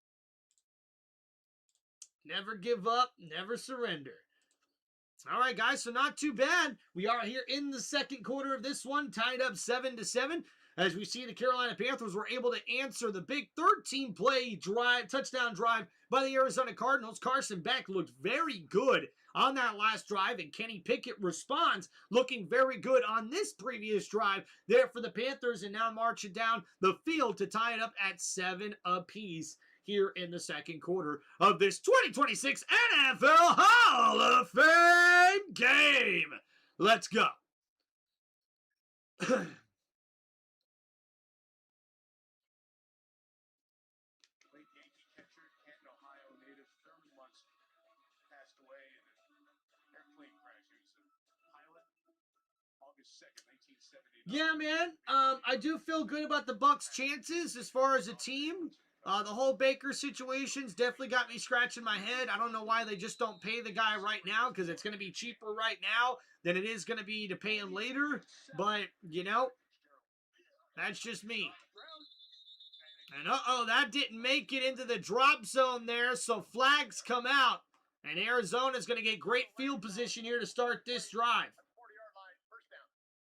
Never give up. Never surrender. All right, guys, so not too bad. We are here in the second quarter of this one, tied up 7-7. As we see, the Carolina Panthers were able to answer the big 13-play touchdown drive by the Arizona Cardinals. Carson Beck looked very good on that last drive, and Kenny Pickett responds, looking very good on this previous drive there for the Panthers, and now marching down the field to tie it up at 7 apiece here in the second quarter of this 2026 NFL Hall of Fame game. Let's go. Late Yankee catcher, Canton, Ohio native, 30 months passed away in an airplane crash. He was a pilot, August 2nd, 1979. Yeah, man. I do feel good about the Bucs' chances as far as a team. The whole Baker situation's definitely got me scratching my head. I don't know why they just don't pay the guy right now, because it's going to be cheaper right now than it is going to be to pay him later. But, you know, that's just me. And that didn't make it into the drop zone there, so flags come out. And Arizona's going to get great field position here to start this drive.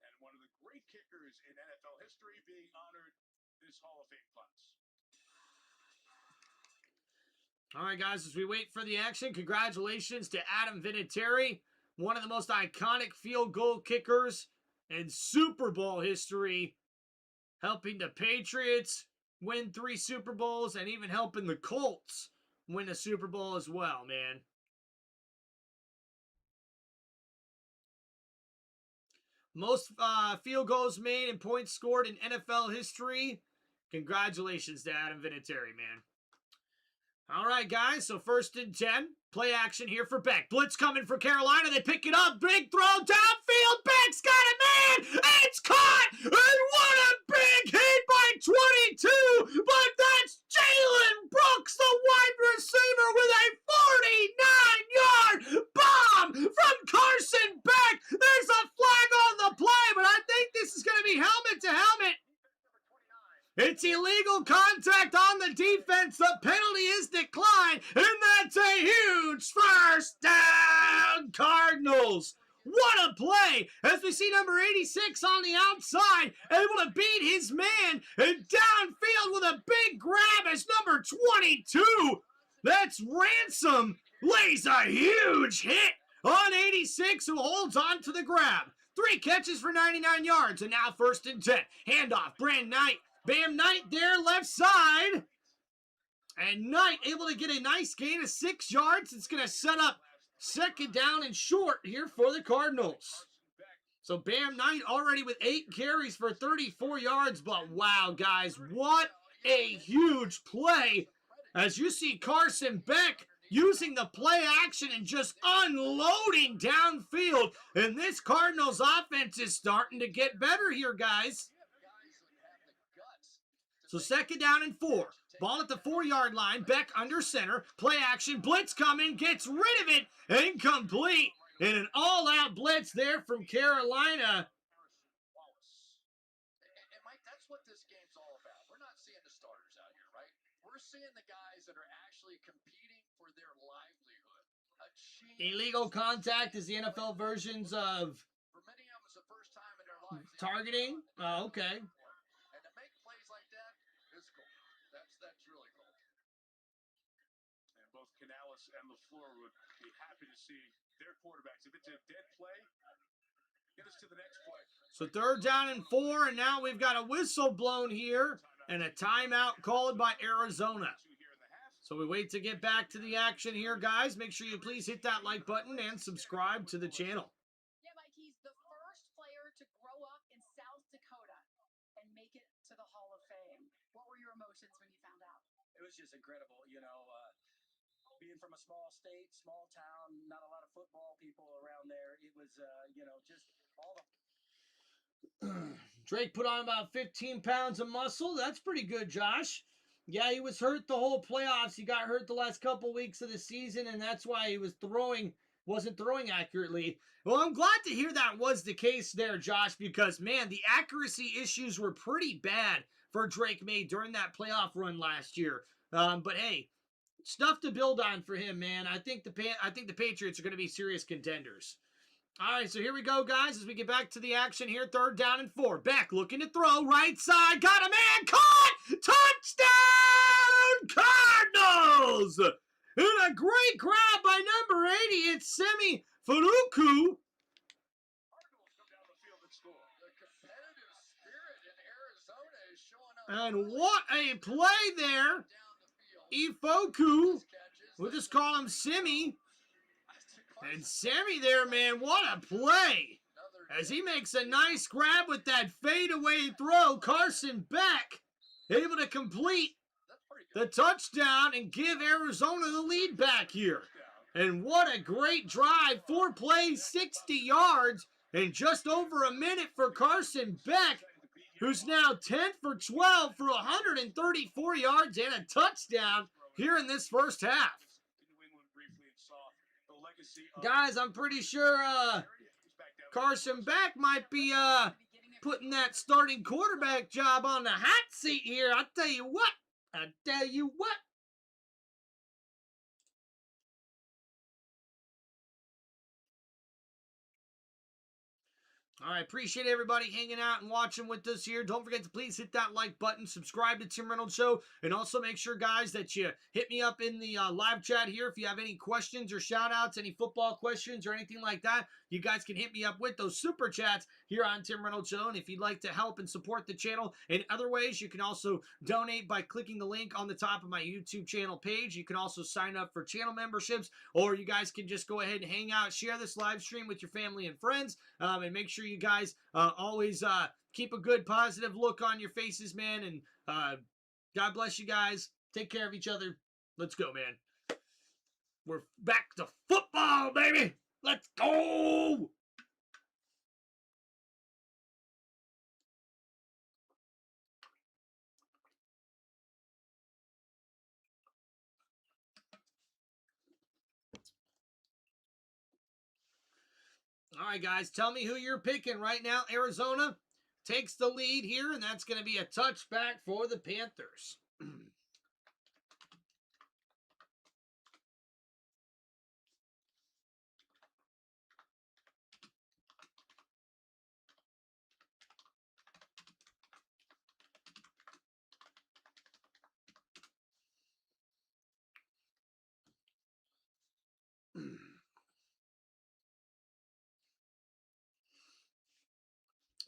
And one of the great kickers in NFL history being honored this Hall of Fame class. All right, guys, as we wait for the action, congratulations to Adam Vinatieri, one of the most iconic field goal kickers in Super Bowl history, helping the Patriots win 3 Super Bowls and even helping the Colts win a Super Bowl as well, man. Most field goals made and points scored in NFL history. Congratulations to Adam Vinatieri, man. All right, guys, so 1st and 10. Play action here for Beck. Blitz coming for Carolina. They pick it up. Big throw downfield. Beck's got it, man. It's caught. And what a big hit by 22. But that's Jalen Brooks, the wide receiver, with a 49-yard bomb from Carson Beck. There's a flag on the play, but I think this is going to be helmet to helmet. It's illegal contact on the defense. The penalty is declined, and that's a huge first down, Cardinals. What a play, as we see number 86 on the outside, able to beat his man, and downfield with a big grab as number 22. That's Ransom, lays a huge hit on 86, who holds on to the grab. 3 catches for 99 yards, and now 1st and 10. Handoff, Brand Knight. Bam Knight there, left side. And Knight able to get a nice gain of 6 yards. It's going to set up 2nd down and short here for the Cardinals. So Bam Knight already with 8 carries for 34 yards. But wow, guys, what a huge play. As you see Carson Beck using the play action and just unloading downfield. And this Cardinals offense is starting to get better here, guys. So 2nd down and 4. Ball at the 4-yard line. Beck under center. Play action. Blitz coming. Gets rid of it. Incomplete. And an all-out blitz there from Carolina. And Mike, that's what this game's all about. We're not seeing the starters out here, right? We're seeing the guys that are actually competing for their livelihood. Illegal contact is the NFL versions of For many of them, it's the first time in their lives. targeting. Oh, okay. That's really cool. And both Canales and LaFleur would be happy to see their quarterbacks. If it's a dead play, get us to the next play. So 3rd down and 4, and now we've got a whistle blown here and a timeout called by Arizona. So we wait to get back to the action here, guys. Make sure you please hit that like button and subscribe to the channel. Yeah, Mike, he's the first player to grow up in South Dakota and make it to the Hall of Fame. What were your emotions when you found out? It was just incredible, being from a small state, small town, not a lot of football people around there. It was, just all the Drake put on about 15 pounds of muscle. That's pretty good, Josh. Yeah, he was hurt the whole playoffs. He got hurt the last couple weeks of the season, and that's why he wasn't throwing accurately. Well, I'm glad to hear that was the case there, Josh, because, man, the accuracy issues were pretty bad for Drake May during that playoff run last year. But, hey, stuff to build on for him, man. I think the Patriots are going to be serious contenders. All right, so here we go, guys, as we get back to the action here. 3rd down and 4. Beck looking to throw. Right side. Got a man. Caught. Touchdown, Cardinals. And a great grab by number 80. It's Semi Faruku. Cardinals come down the field and score. The competitive spirit in Arizona is showing up. And what a play there. Ifoku. We'll just call him Simi. And Sammy there, man, what a play. As he makes a nice grab with that fadeaway throw, Carson Beck able to complete the touchdown and give Arizona the lead back here. And what a great drive. 4 plays, 60 yards, and just over a minute for Carson Beck, who's now 10 for 12 for 134 yards and a touchdown here in this first half. Guys, I'm pretty sure Carson Beck might be putting that starting quarterback job on the hot seat here. I tell you what. All right, appreciate everybody hanging out and watching with us here. Don't forget to please hit that like button, subscribe to Tim Reynolds Show, and also make sure, guys, that you hit me up in the live chat here if you have any questions or shout-outs, any football questions or anything like that. You guys can hit me up with those super chats here on Tim Reynolds Show, and if you'd like to help and support the channel in other ways, you can also donate by clicking the link on the top of my YouTube channel page. You can also sign up for channel memberships, or you guys can just go ahead and hang out, share this live stream with your family and friends, and make sure you guys always keep a good positive look on your faces, man, and God bless you guys. Take care of each other. Let's go, man. We're back to football, baby. Let's go. All right, guys, tell me who you're picking right now. Arizona takes the lead here, and that's going to be a touchback for the Panthers.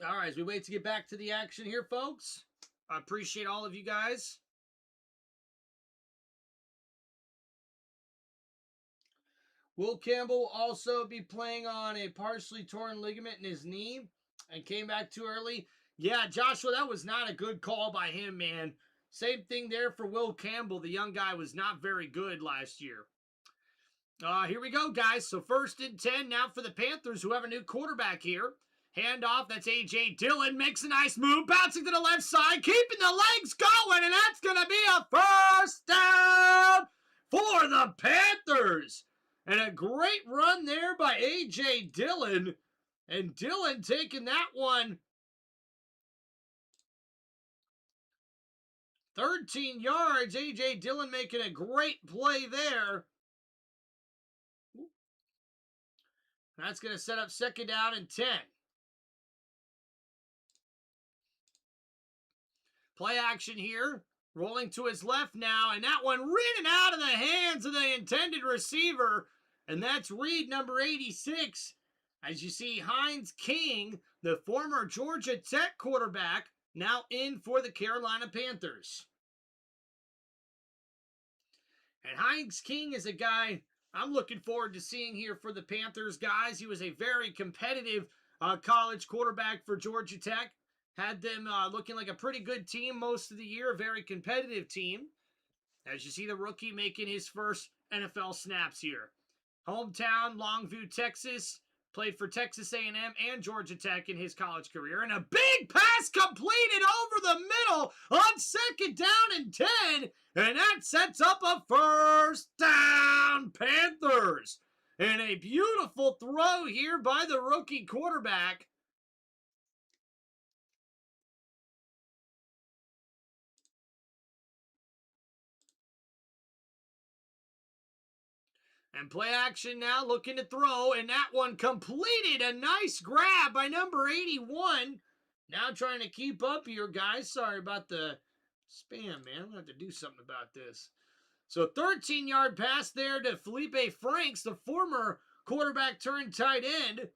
All right, as we wait to get back to the action here, folks, I appreciate all of you guys. Will Campbell will also be playing on a partially torn ligament in his knee and came back too early. Yeah, Joshua, that was not a good call by him, man. Same thing there for Will Campbell. The young guy was not very good last year. Here we go, guys. So 1st and 10 now for the Panthers, who have a new quarterback here. Handoff, that's A.J. Dillon, makes a nice move, bouncing to the left side, keeping the legs going, and that's going to be a first down for the Panthers. And a great run there by A.J. Dillon, and Dillon taking that one 13 yards. A.J. Dillon making a great play there. That's going to set up 2nd down and 10. Play action here. Rolling to his left now. And that one ridden out of the hands of the intended receiver. And that's Reed, number 86. As you see, Hines King, the former Georgia Tech quarterback, now in for the Carolina Panthers. And Hines King is a guy I'm looking forward to seeing here for the Panthers, guys. He was a very competitive college quarterback for Georgia Tech. Had them looking like a pretty good team most of the year, a very competitive team. As you see the rookie making his first NFL snaps here. Hometown, Longview, Texas. Played for Texas A&M and Georgia Tech in his college career. And a big pass completed over the middle on 2nd down and 10. And that sets up a first down, Panthers. And a beautiful throw here by the rookie quarterback. And play action now, looking to throw, and that one completed. A nice grab by number 81. Now trying to keep up here, guys. Sorry about the spam, man. I'm going to have to do something about this. So 13-yard pass there to Felipe Franks, the former quarterback turned tight end.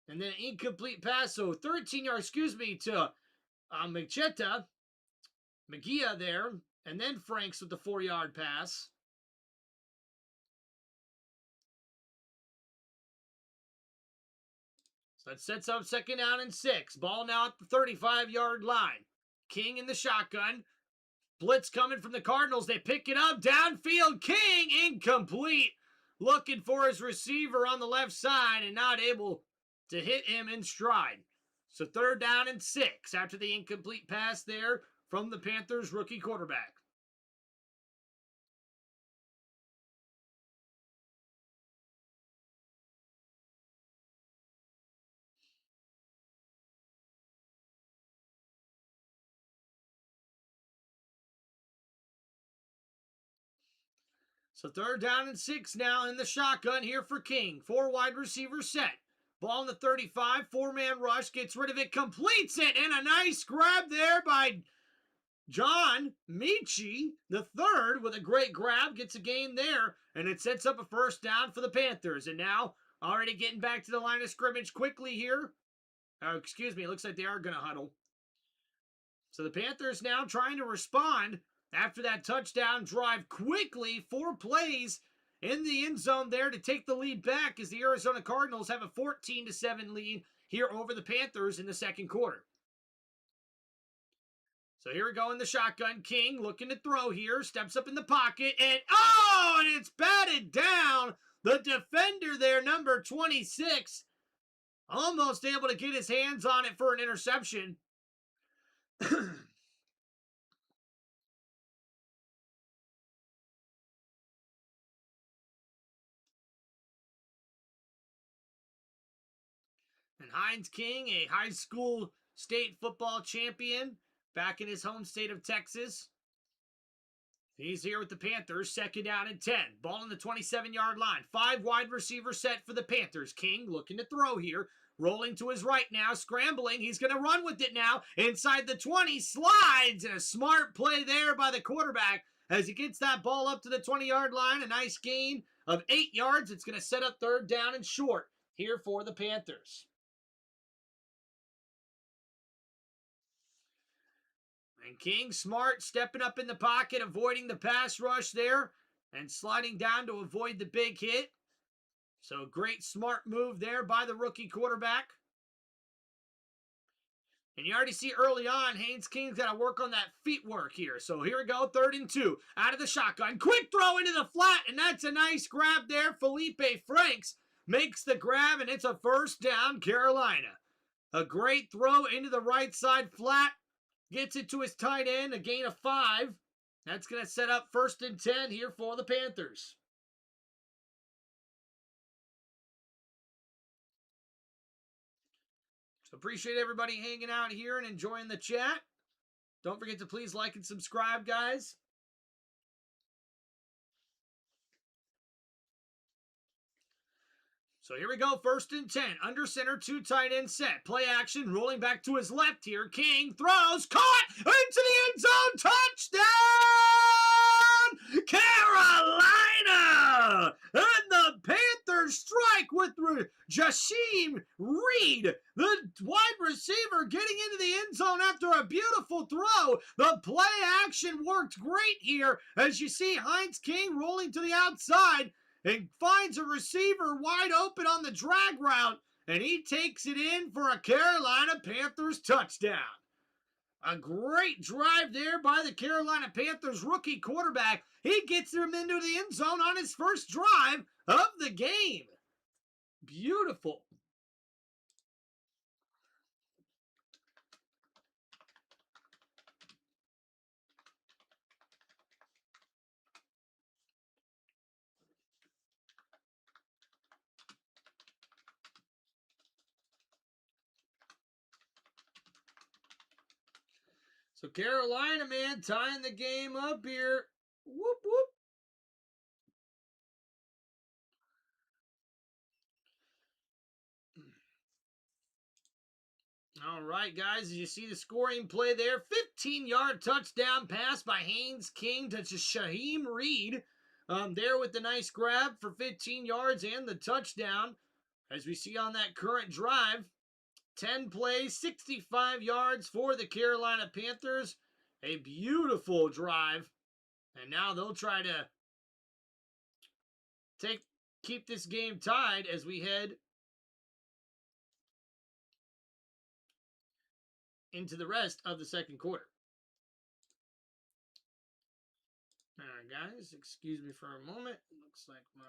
And then an incomplete pass, so 13-yard, to Mejia there. And then Franks with the 4-yard pass. So that sets up 2nd down and 6. Ball now at the 35-yard line. King in the shotgun. Blitz coming from the Cardinals. They pick it up. Downfield. King incomplete. Looking for his receiver on the left side and not able to hit him in stride. So 3rd down and 6 after the incomplete pass there from the Panthers rookie quarterback. So 3rd down and 6 now in the shotgun here for King. 4 wide receivers set. Ball in the 35, 4-man rush, gets rid of it, completes it, and a nice grab there by John Michi, the 3rd, with a great grab, gets a gain there, and it sets up a 1st down for the Panthers. And now, already getting back to the line of scrimmage quickly here. Excuse me, it looks like they are going to huddle. So the Panthers now trying to respond after that touchdown drive quickly. 4 plays in the end zone there to take the lead back as the Arizona Cardinals have a 14-7 lead here over the Panthers in the 2nd quarter. So here we go in the shotgun. King looking to throw here. Steps up in the pocket. And it's batted down. The defender there, number 26, almost able to get his hands on it for an interception. And Heinz King, a high school state football champion back in his home state of Texas. He's here with the Panthers, 2nd down and 10. Ball on the 27-yard line. 5 wide receivers set for the Panthers. King looking to throw here. Rolling to his right now, scrambling. He's going to run with it now. Inside the 20, slides, and a smart play there by the quarterback as he gets that ball up to the 20-yard line. A nice gain of 8 yards. It's going to set up 3rd down and short here for the Panthers. And King, smart, stepping up in the pocket, avoiding the pass rush there, and sliding down to avoid the big hit. So great, smart move there by the rookie quarterback. And you already see early on, Haynes King's got to work on that feet work here. So here we go, 3rd and 2. Out of the shotgun. Quick throw into the flat, and that's a nice grab there. Felipe Franks makes the grab, and it's a 1st down, Carolina. A great throw into the right side flat. Gets it to his tight end, a gain of 5. That's going to set up 1st and 10 here for the Panthers. So appreciate everybody hanging out here and enjoying the chat. Don't forget to please like and subscribe, guys. So here we go, 1st and 10. Under center, 2 tight end set. Play action, rolling back to his left here. King throws, caught, into the end zone, touchdown, Carolina! And the Panthers strike with Jasheem Reed, the wide receiver, getting into the end zone after a beautiful throw. The play action worked great here as you see Heinz King rolling to the outside and finds a receiver wide open on the drag route, and he takes it in for a Carolina Panthers touchdown. A great drive there by the Carolina Panthers rookie quarterback. He gets them into the end zone on his 1st drive of the game. Beautiful. So Carolina, man, tying the game up here. Whoop, whoop. All right, guys, as you see the scoring play there, 15-yard touchdown pass by Haynes King to Jasheem Reed. There with the nice grab for 15 yards and the touchdown. As we see on that current drive, 10 plays, 65 yards for the Carolina Panthers. A beautiful drive. And now they'll try to keep this game tied as we head into the rest of the second quarter. All right, guys, excuse me for a moment. Looks like my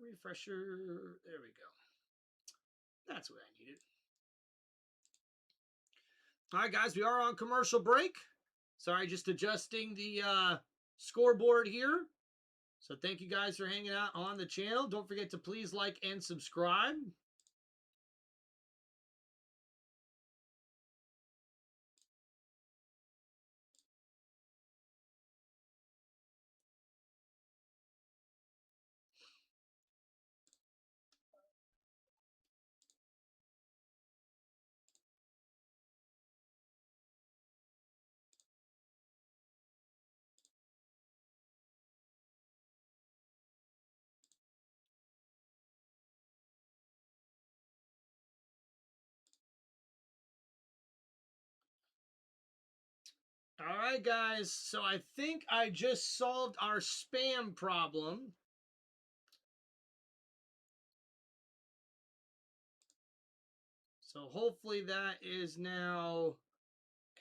refresher, there we go. That's what I needed. All right, guys, we are on commercial break. Sorry, just adjusting the scoreboard here. So thank you guys for hanging out on the channel. Don't forget to please like and subscribe. All right, guys. So I think I just solved our spam problem. So hopefully that is now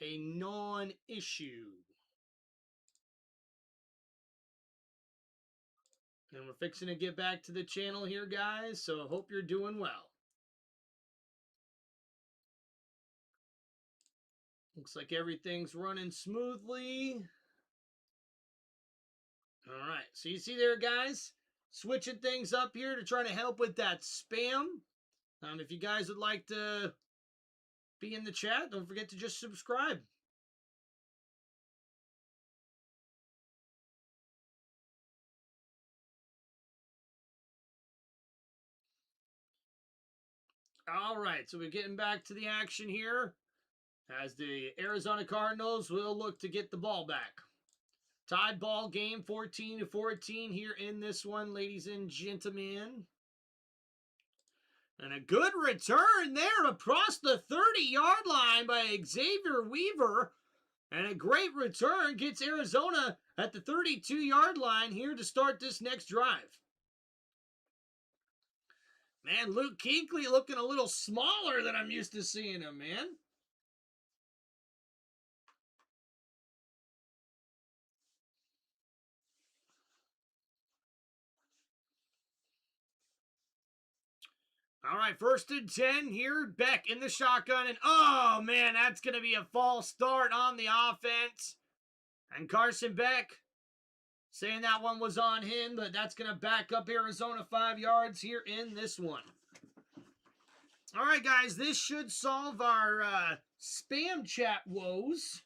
a non-issue. And we're fixing to get back to the channel here, guys. So I hope you're doing well. Looks like everything's running smoothly. All right. So you see there, guys, switching things up here to try to help with that spam. If you guys would like to be in the chat, don't forget to just subscribe. All right. So we're getting back to the action here, as the Arizona Cardinals will look to get the ball back. Tied ball game, 14-14 here in this one, ladies and gentlemen. And a good return there across the 30-yard line by Xavier Weaver. And a great return gets Arizona at the 32-yard line here to start this next drive. Man, Luke Kuechly looking a little smaller than I'm used to seeing him, man. All right, 1st and 10 here. Beck in the shotgun. And, oh, man, that's going to be a false start on the offense. And Carson Beck saying that one was on him, but that's going to back up Arizona 5 yards here in this one. All right, guys, this should solve our spam chat woes.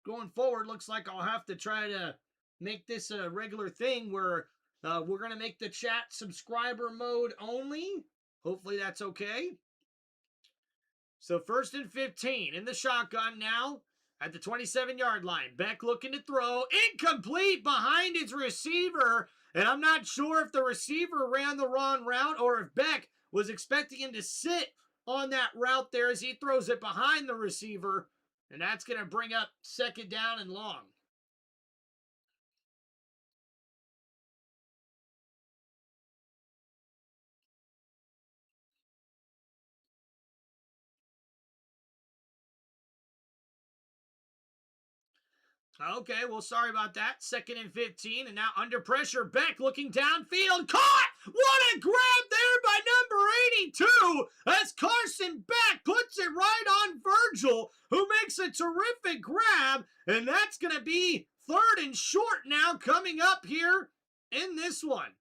Going forward, looks like I'll have to try to make this a regular thing where we're going to make the chat subscriber mode only. Hopefully that's okay. So 1st and 15 in the shotgun now at the 27-yard line. Beck looking to throw. Incomplete behind his receiver. And I'm not sure if the receiver ran the wrong route or if Beck was expecting him to sit on that route there as he throws it behind the receiver. And that's going to bring up 2nd down and long. Okay, well, sorry about that. 2nd and 15, and now under pressure, Beck looking downfield. Caught! What a grab there by number 82 as Carson Beck puts it right on Virgil, who makes a terrific grab, and that's going to be 3rd and short now coming up here in this one.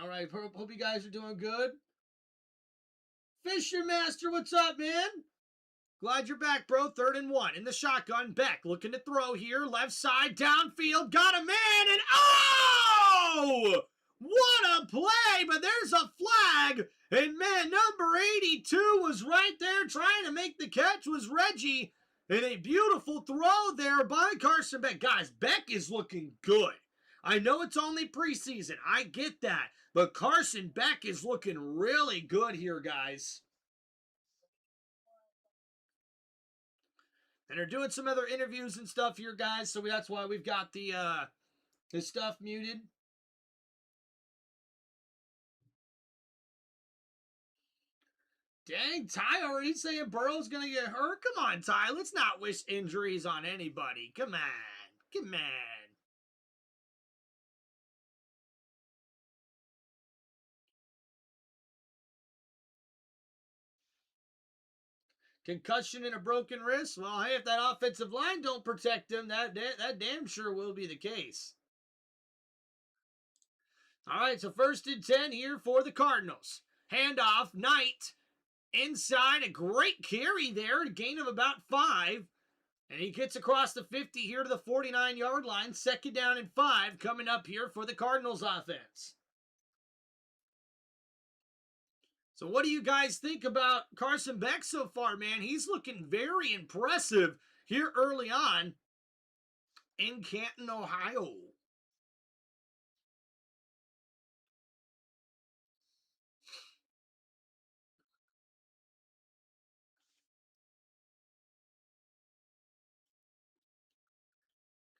All right, hope you guys are doing good. Fisher Master, what's up, man? Glad you're back, bro. 3rd and 1 in the shotgun. Beck looking to throw here. Left side, downfield. Got a man, and oh! What a play, but there's a flag. And man, number 82 was right there trying to make the catch, was Reggie. And a beautiful throw there by Carson Beck. Guys, Beck is looking good. I know it's only preseason. I get that. But Carson Beck is looking really good here, guys. And they're doing some other interviews and stuff here, guys. So that's why we've got the stuff muted. Dang, Ty already saying Burrow's going to get hurt? Come on, Ty. Let's not wish injuries on anybody. Come on. Come on. Concussion and a broken wrist? Well, hey, if that offensive line don't protect him, that damn sure will be the case. All right, so 1st and 10 here for the Cardinals. Handoff, Knight. Inside, a great carry there, a gain of about 5. And he gets across the 50 here to the 49-yard line. 2nd down and 5 coming up here for the Cardinals offense. So what do you guys think about Carson Beck so far, man? He's looking very impressive here early on in Canton, Ohio.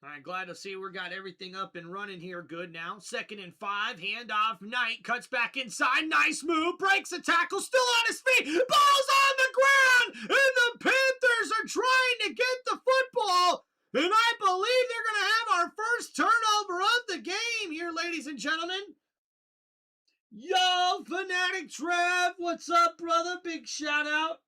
All right, glad to see we got everything up and running here good now. 2nd and 5, handoff, Knight cuts back inside, nice move, breaks a tackle, still on his feet, ball's on the ground, and the Panthers are trying to get the football, and I believe they're going to have our first turnover of the game here, ladies and gentlemen. Yo, Fanatic Trev, what's up, brother? Big shout out.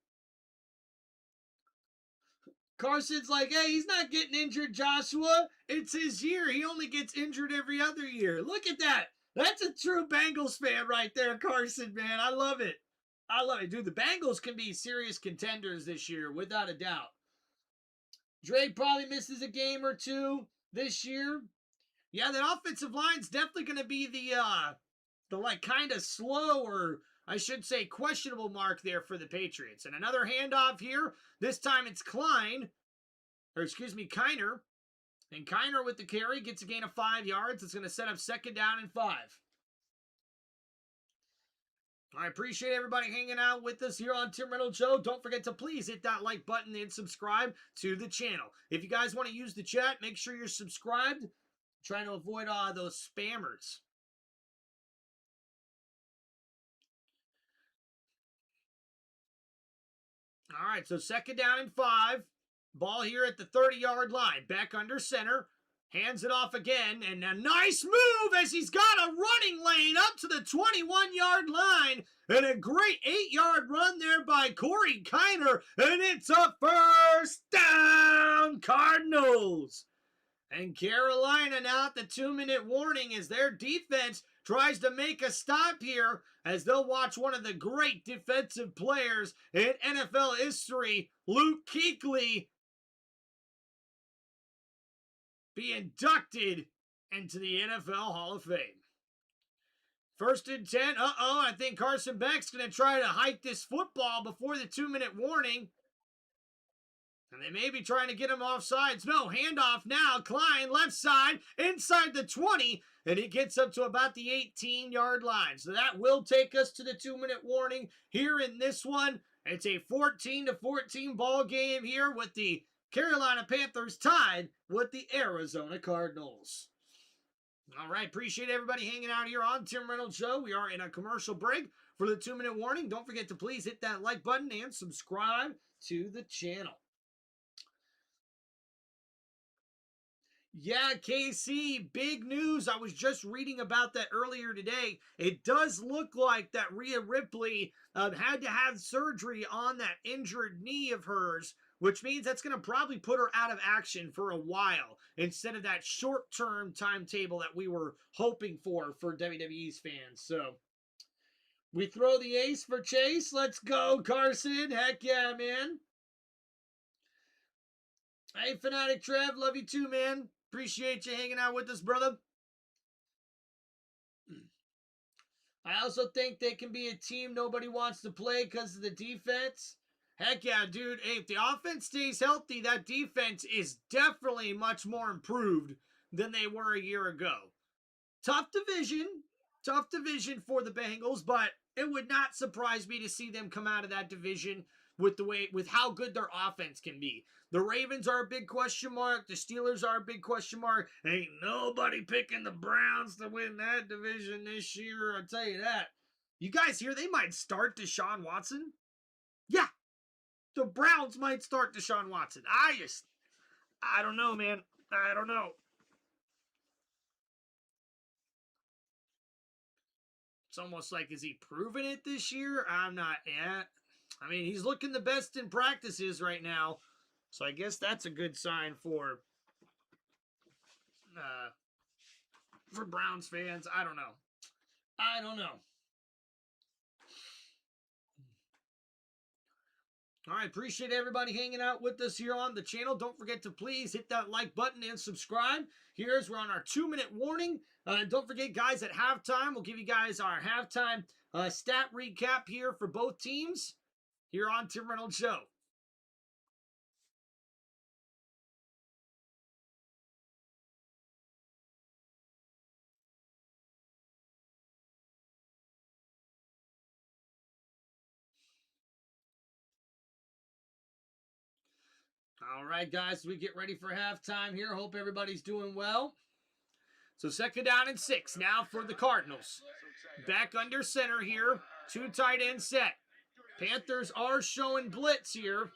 Carson's like, hey, he's not getting injured, Joshua. It's his year. He only gets injured every other year. Look at that. That's a true Bengals fan right there, Carson, man. I love it. I love it. Dude, the Bengals can be serious contenders this year, without a doubt. Drake probably misses a game or two this year. Yeah, that offensive line's definitely going to be the like kind of slow, or I should say questionable mark there for the Patriots. And another handoff here. This time it's Kiner. And Kiner with the carry gets a gain of 5 yards. It's going to set up 2nd down and 5. I appreciate everybody hanging out with us here on Tim Reynolds Show. Don't forget to please hit that like button and subscribe to the channel. If you guys want to use the chat, make sure you're subscribed. I'm trying to avoid those spammers. All right, so 2nd down and 5. Ball here at the 30-yard line. Back under center. Hands it off again. And a nice move as he's got a running lane up to the 21-yard line. And a great 8-yard run there by Corey Kiner. And it's a 1st down, Cardinals. And Carolina now at the 2-minute warning as their defense tries to make a stop here as they'll watch one of the great defensive players in NFL history, Luke Kuechly, be inducted into the NFL Hall of Fame. 1st and 10. I think Carson Beck's going to try to hike this football before the 2-minute warning. And they may be trying to get him off sides. No, handoff now. Klein, left side, inside the 20. And he gets up to about the 18-yard line. So that will take us to the 2-minute warning here in this one. It's a 14-14 ball game here with the Carolina Panthers tied with the Arizona Cardinals. All right, appreciate everybody hanging out here on Tim Reynolds Show. We are in a commercial break for the 2-minute warning. Don't forget to please hit that like button and subscribe to the channel. Yeah, KC, big news. I was just reading about that earlier today. It does look like that Rhea Ripley had to have surgery on that injured knee of hers, which means that's going to probably put her out of action for a while instead of that short-term timetable that we were hoping for WWE's fans. So we throw the ace for Chase. Let's go, Carson. Heck yeah, man. Hey, Fanatic Trev, love you too, man. Appreciate you hanging out with us, brother. I also think they can be a team nobody wants to play because of the defense. Heck yeah, dude. Hey, if the offense stays healthy, that defense is definitely much more improved than they were a year ago. Tough division for the Bengals, but it would not surprise me to see them come out of that division with how good their offense can be. The Ravens are a big question mark. The Steelers are a big question mark. Ain't nobody picking the Browns to win that division this year, I'll tell you that. You guys hear they might start Deshaun Watson? Yeah, the Browns might start Deshaun Watson. I don't know, man. I don't know. It's almost like, is he proving it this year? I'm not yet. I mean, he's looking the best in practices right now. So I guess that's a good sign for Browns fans. I don't know. All right, appreciate everybody hanging out with us here on the channel. Don't forget to please hit that like button and subscribe. Here's we're on our 2-minute warning. Don't forget, guys, at halftime, we'll give you guys our halftime stat recap here for both teams here on Tim Reynolds Show. All right, guys, we get ready for halftime here. Hope everybody's doing well. So 2nd down and 6 now for the Cardinals. Back under center here. 2 tight end set. Panthers are showing blitz here.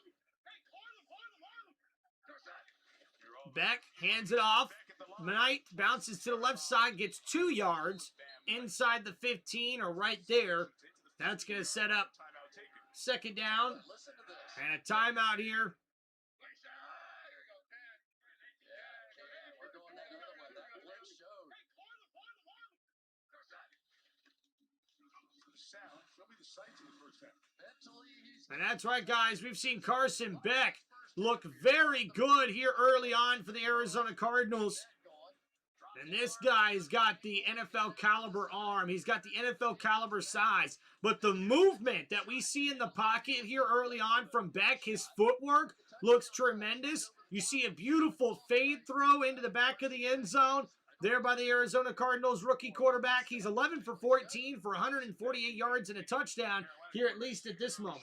Beck hands it off. Knight bounces to the left side, gets 2 yards inside the 15 or right there. That's going to set up 2nd down and a timeout here. And that's right, guys. We've seen Carson Beck look very good here early on for the Arizona Cardinals. And this guy's got the NFL caliber arm. He's got the NFL caliber size. But the movement that we see in the pocket here early on from Beck, his footwork looks tremendous. You see a beautiful fade throw into the back of the end zone there by the Arizona Cardinals rookie quarterback. He's 11 for 14 for 148 yards and a touchdown here, at least at this moment.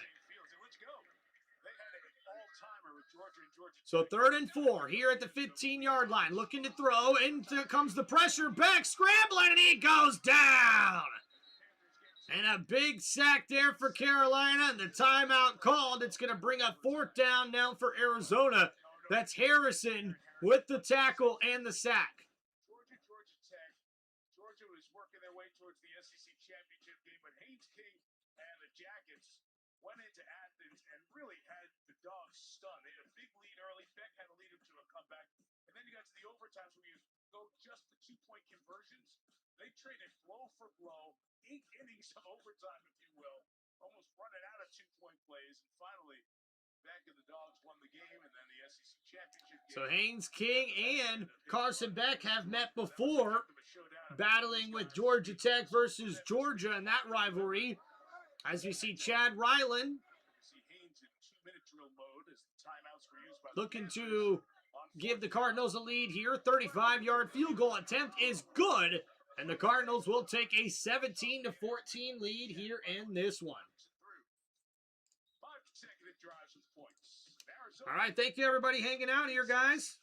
So 3rd and 4 here at the 15-yard line. Looking to throw. Into comes the pressure. Back scrambling, and he goes down. And a big sack there for Carolina. And the timeout called. It's going to bring up 4th down now for Arizona. That's Harrison with the tackle and the sack. Georgia was working their way towards the SEC championship game, but Haynes King and the Jackets went into Athens and really had the Dogs stunned. They had a big lead early. Beck had to lead them to a comeback. And then you got to the overtimes where you go just the 2-point conversions. They traded blow for blow, 8 innings of overtime, if you will, almost running out of 2-point plays. And finally, Beck and the Dogs won the game, and then the SEC championship game. So Haynes King and Carson Beck have met before, battling with Georgia Tech versus Georgia in that rivalry. As we see Chad Ryland looking to give the Cardinals a lead here. 35-yard field goal attempt is good, and the Cardinals will take a 17-14 lead here in this one. All right, thank you, everybody, hanging out here, guys.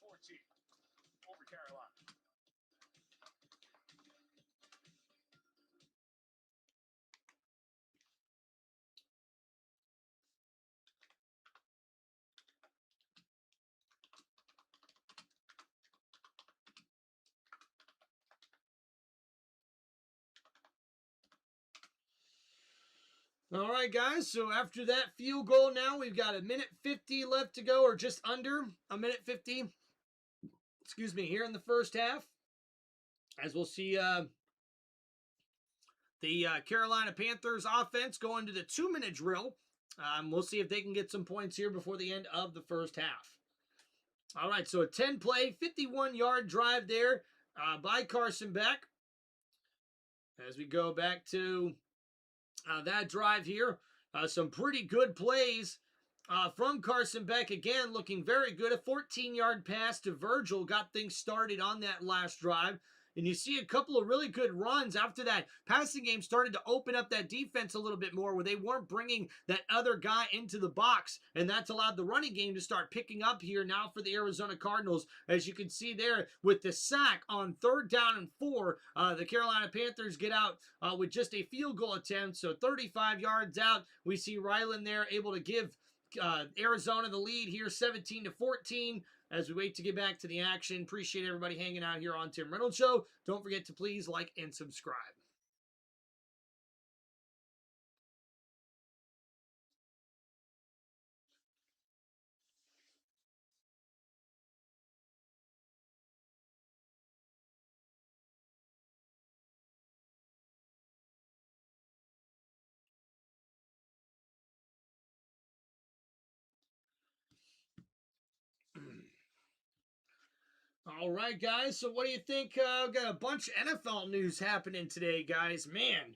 All right, guys, so after that field goal now, we've got 1:50 left to go, or just under 1:50, excuse me, here in the first half. As we'll see the Carolina Panthers offense go into the 2-minute drill. We'll see if they can get some points here before the end of the first half. All right, so a 10-play, 51-yard drive there by Carson Beck. As we go back to that drive here, some pretty good plays from Carson Beck. Again, looking very good. A 14-yard pass to Virgil got things started on that last drive. And you see a couple of really good runs after that passing game started to open up that defense a little bit more, where they weren't bringing that other guy into the box. And that's allowed the running game to start picking up here now for the Arizona Cardinals. As you can see there with the sack on 3rd down and 4, the Carolina Panthers get out with just a field goal attempt. So 35 yards out. We see Ryland there able to give Arizona the lead here, 17-14. As we wait to get back to the action. Appreciate everybody hanging out here on Tim Reynolds Show. Don't forget to please like and subscribe. All right, guys. So what do you think? We've got a bunch of NFL news happening today, guys. Man,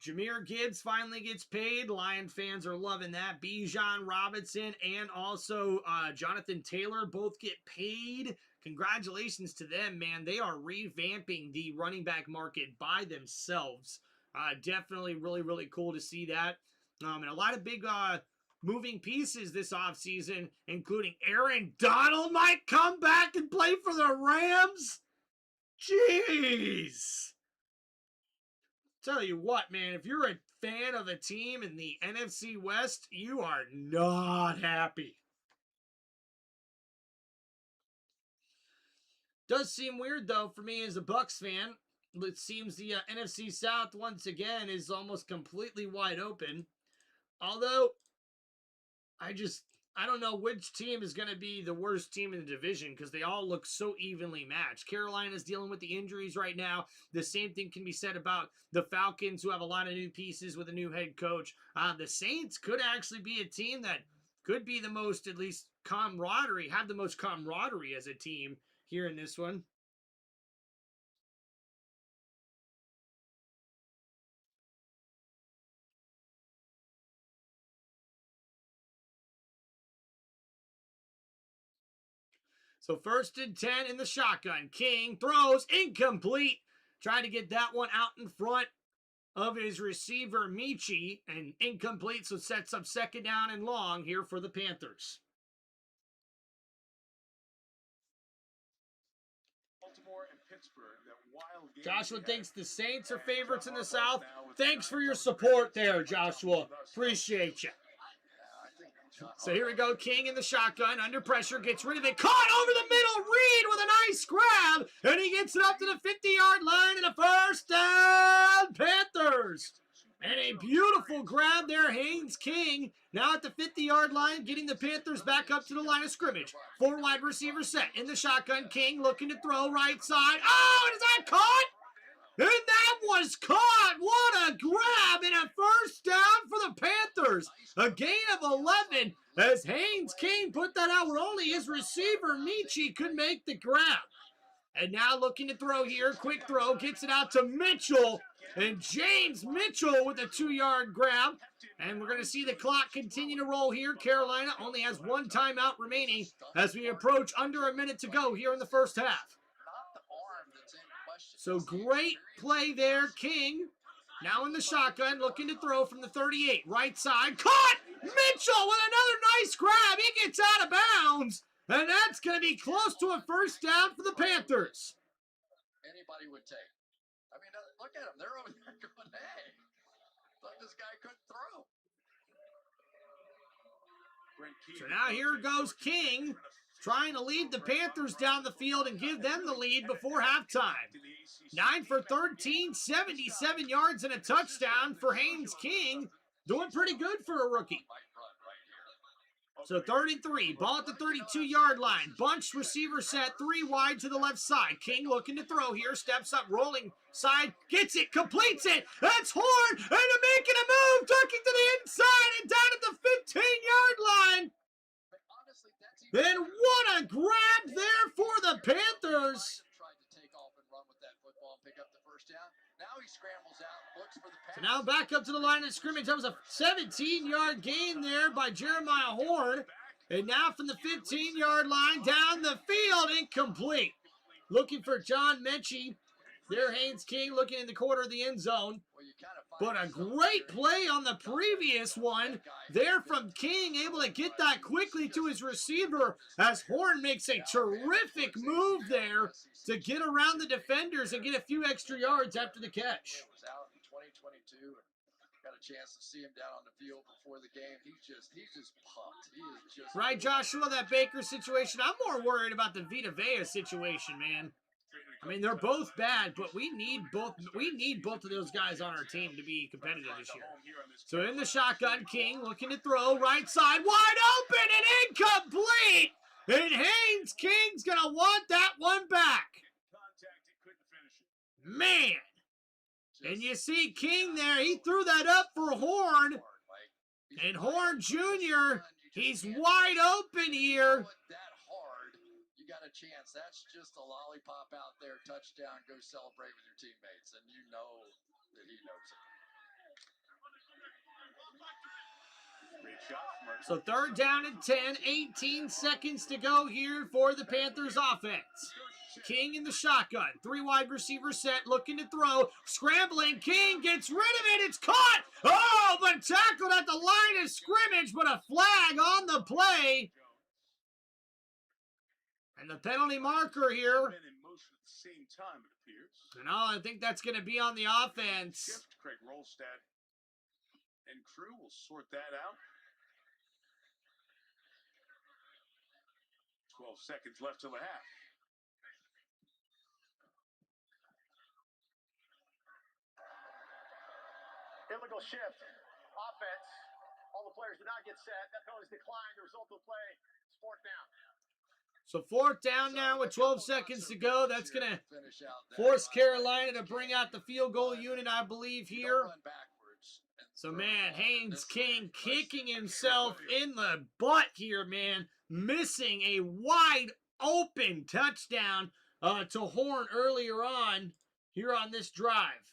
Jahmyr Gibbs finally gets paid. Lion fans are loving that. Bijan Robinson and also Jonathan Taylor both get paid. Congratulations to them, man. They are revamping the running back market by themselves. Definitely really, really cool to see that. And a lot of big moving pieces this offseason, including Aaron Donald might come back and play for the Rams. Jeez. Tell you what, man, if you're a fan of a team in the NFC West, you are not happy. Does seem weird, though, for me as a Bucs fan. It seems the NFC South, once again, is almost completely wide open. Although, I don't know which team is going to be the worst team in the division because they all look so evenly matched. Carolina's dealing with the injuries right now. The same thing can be said about the Falcons, who have a lot of new pieces with a new head coach. The Saints could actually be a team that could be the most, at least, camaraderie, have the most camaraderie as a team here in this one. So 1st and 10 in the shotgun. King throws incomplete. Trying to get that one out in front of his receiver, Michi, and incomplete, so sets up 2nd down and long here for the Panthers. Baltimore and Pittsburgh, that wild game. Joshua thinks the Saints are favorites in the South. Thanks for your support there, Joshua. Appreciate you. So here we go. King in the shotgun, under pressure, gets rid of it. Caught over the middle. Reed with a nice grab. And he gets it up to the 50-yard line and a 1st down. Panthers. And a beautiful grab there. Haynes King now at the 50-yard line, getting the Panthers back up to the line of scrimmage. 4 wide receivers set in the shotgun. King looking to throw right side. Oh, and is that caught? And that was caught. What a grab and a 1st down for the Panthers. A gain of 11 as Haynes King put that out where only his receiver, Michi, could make the grab. And now looking to throw here. Quick throw. Gets it out to Mitchell. And James Mitchell with a 2-yard grab. And we're going to see the clock continue to roll here. Carolina only has 1 timeout remaining as we approach under a minute to go here in the first half. So great play there, King. Now in the shotgun, looking to throw from the 38. Right side. Caught! Mitchell with another nice grab. He gets out of bounds. And that's going to be close to a 1st down for the Panthers. Anybody would take. I mean, look at them. They're over there going, hey, thought this guy couldn't throw. So now here goes King, trying to lead the Panthers down the field and give them the lead before halftime. 9 for 13, 77 yards and a touchdown for Haynes King. Doing pretty good for a rookie. So 33, ball at the 32-yard line. Bunched receiver set, 3 wide to the left side. King looking to throw here, steps up, rolling side, gets it, completes it. That's Horn, and they're making a move, tucking to the inside and down at the 15-yard line. Then what a grab there for the Panthers. Tried to take off and run with that football and pick up the 1st down. Now he scrambles out, looks for the pass. So now back up to the line of scrimmage. That was a 17-yard gain there by Jeremiah Horn. And now from the 15-yard line down the field, incomplete. Looking for John Mechie. There, Haynes King looking in the corner of the end zone. But a great play on the previous one. There from King, able to get that quickly to his receiver as Horn makes a terrific move there to get around the defenders and get a few extra yards after the catch. Was out in 2022 and got a chance to see him down on the field before the game. He's just pumped. He is just Right, Joshua, that Baker situation. I'm more worried about the Vita Vea situation, man. I mean, they're both bad, but we need both of those guys on our team to be competitive this year. So in the shotgun, King looking to throw, right side, wide open and incomplete. And Haynes King's going to want that one back. Man. And you see King there, he threw that up for Horn. And Horn Jr., he's wide open here. You got a chance. That's just a lollipop out there, touchdown, go celebrate with your teammates, and you know that he knows it. So third down and 10, 18 seconds to go here for the Panthers offense. King in the shotgun, 3 wide receivers set, looking to throw, scrambling, King gets rid of it, it's caught! Oh, but tackled at the line of scrimmage, but a flag on the play. And the penalty marker here. And I think that's going to be on the offense. Craig Rolstad and crew will sort that out. 12 seconds left till the half. Illegal shift. Offense. All the players did not get set. That penalty is declined. The result of the play is fourth down. So fourth down now with 12 seconds to go. That's going to force Carolina to bring out the field goal unit, I believe, here. So, man, Haynes King kicking himself in the butt here, man. Missing a wide open touchdown to Horn earlier on here on this drive.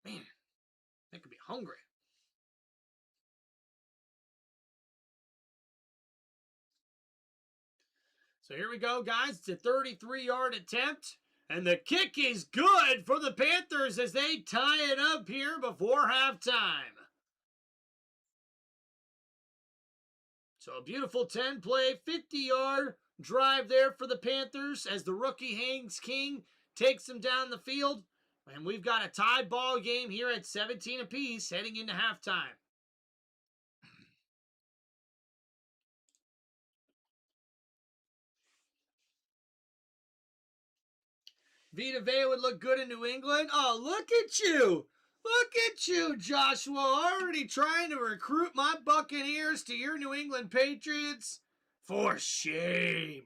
Man, that could be hungry. So here we go, guys. It's a 33-yard attempt. And the kick is good for the Panthers as they tie it up here before halftime. So a beautiful 10-play, 50-yard drive there for the Panthers as the rookie Haynes King takes them down the field. And we've got a tied ball game here at 17 apiece heading into halftime. Vita Vea would look good in New England. Oh, look at you. Look at you, Joshua. Already trying to recruit my Buccaneers to your New England Patriots. For shame.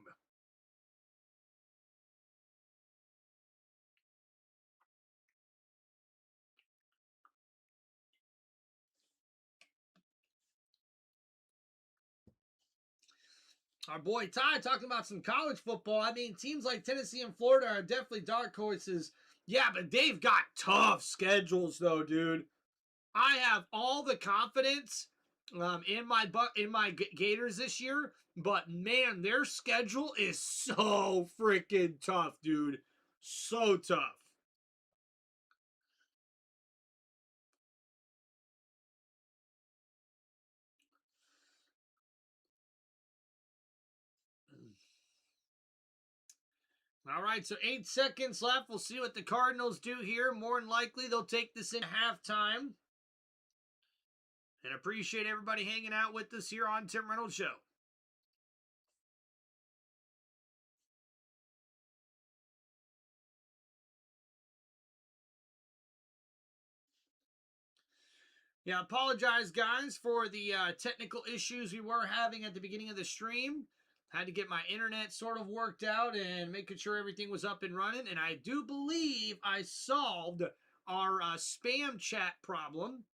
Our boy Ty talking about some college football. I mean, teams like Tennessee and Florida are definitely dark horses. Yeah, but they've got tough schedules, though, dude. I have all the confidence in my Gators this year, but man, their schedule is so freaking tough, dude. So tough. All right, so 8 seconds left. We'll see what the Cardinals do here. More than likely, they'll take this in halftime. And appreciate everybody hanging out with us here on Tim Reynolds Show. Yeah, apologize, guys, for the technical issues we were having at the beginning of the stream. Had to get my internet sort of worked out and making sure everything was up and running. And I do believe I solved our spam chat problem.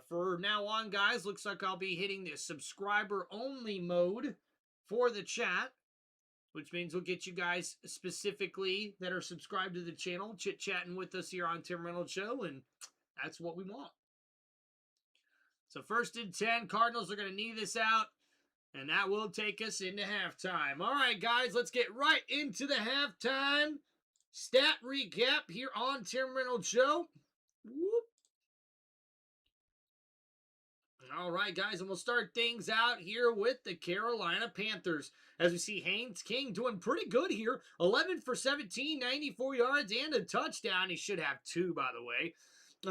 For now on, guys, looks like I'll be hitting the subscriber-only mode for the chat. which means we'll get you guys specifically that are subscribed to the channel chit-chatting with us here on Tim Reynolds Show, and that's what we want. So 1st and 10, Cardinals are going to knee this out, and that will take us into halftime. All right, guys, let's get right into the halftime stat recap here on Tim Reynolds Show. Whoop. All right, guys, and we'll start things out here with the Carolina Panthers. As we see Haynes King doing pretty good here. 11 for 17, 94 yards, and a touchdown. He should have 2, by the way.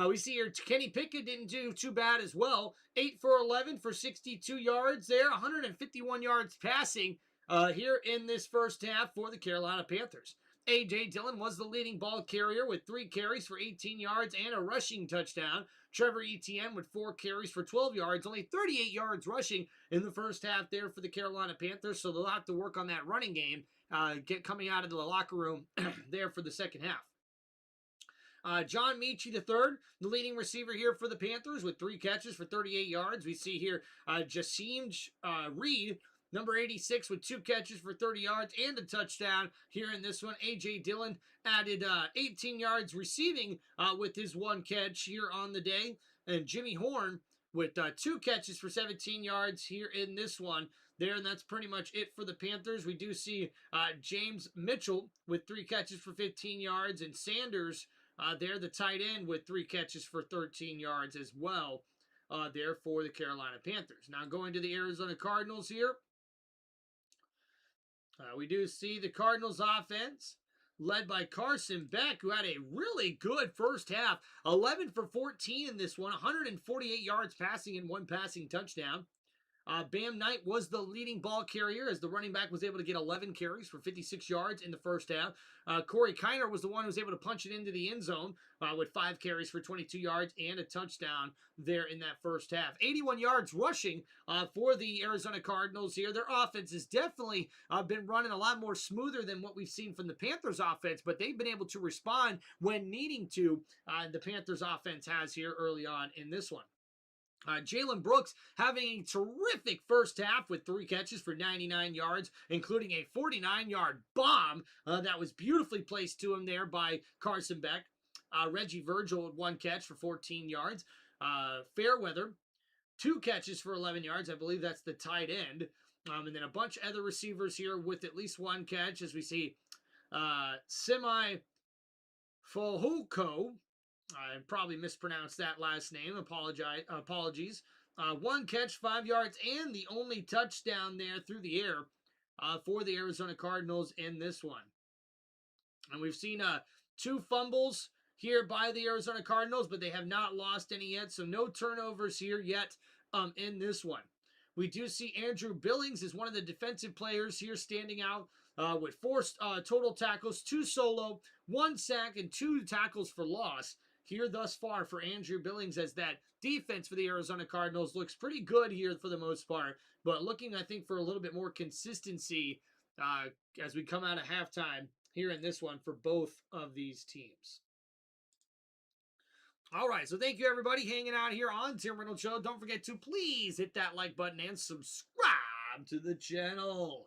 We see here Kenny Pickett didn't do too bad as well. 8 for 11 for 62 yards there. 151 yards passing here in this first half for the Carolina Panthers. A.J. Dillon was the leading ball carrier with 3 carries for 18 yards and a rushing touchdown. Trevor Etienne with 4 carries for 12 yards, only 38 yards rushing in the first half there for the Carolina Panthers, so they'll have to work on that running game coming out of the locker room there for the second half. John Mechie III, the leading receiver here for the Panthers with 3 catches for 38 yards. We see here Jasim Reed, number 86, with 2 catches for 30 yards and a touchdown here in this one. A.J. Dillon added 18 yards receiving with his 1 catch here on the day. And Jimmy Horn with 2 catches for 17 yards here in this one. There, and that's pretty much it for the Panthers. We do see James Mitchell with 3 catches for 15 yards, and Sanders there, the tight end, with 3 catches for 13 yards as well there for the Carolina Panthers. Now going to the Arizona Cardinals here. We do see the Cardinals offense led by Carson Beck, who had a really good first half. 11 for 14 in this one, 148 yards passing and 1 passing touchdown. Bam Knight was the leading ball carrier as the running back was able to get 11 carries for 56 yards in the first half. Corey Kiner was the one who was able to punch it into the end zone with 5 carries for 22 yards and a touchdown there in that first half. 81 yards rushing for the Arizona Cardinals here. Their offense has definitely been running a lot more smoother than what we've seen from the Panthers offense, but they've been able to respond when needing to. The Panthers offense has here early on in this one. Jalen Brooks having a terrific first half with 3 catches for 99 yards, including a 49-yard bomb that was beautifully placed to him there by Carson Beck. Reggie Virgil with 1 catch for 14 yards. Fairweather, 2 catches for 11 yards. I believe that's the tight end. And then a bunch of other receivers here with at least 1 catch, as we see Semi Fohuko. I probably mispronounced that last name. Apologies. 1 catch, 5 yards, and the only touchdown there through the air for the Arizona Cardinals in this one. And we've seen 2 fumbles here by the Arizona Cardinals, but they have not lost any yet, so no turnovers here yet in this one. We do see Andrew Billings as one of the defensive players here standing out with 4 total tackles, 2 solo, 1 sack, and 2 tackles for loss here thus far for Andrew Billings, as that defense for the Arizona Cardinals looks pretty good here for the most part, but looking, I think, for a little bit more consistency as we come out of halftime here in this one for both of these teams. All right, so thank you, everybody, hanging out here on Tim Reynolds Show. Don't forget to please hit that like button and subscribe to the channel.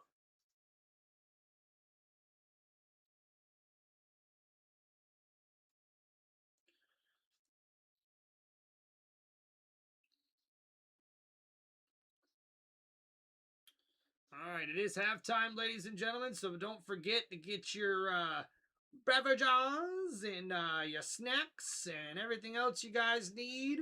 All right, it is halftime, ladies and gentlemen, so don't forget to get your beverages and your snacks and everything else you guys need.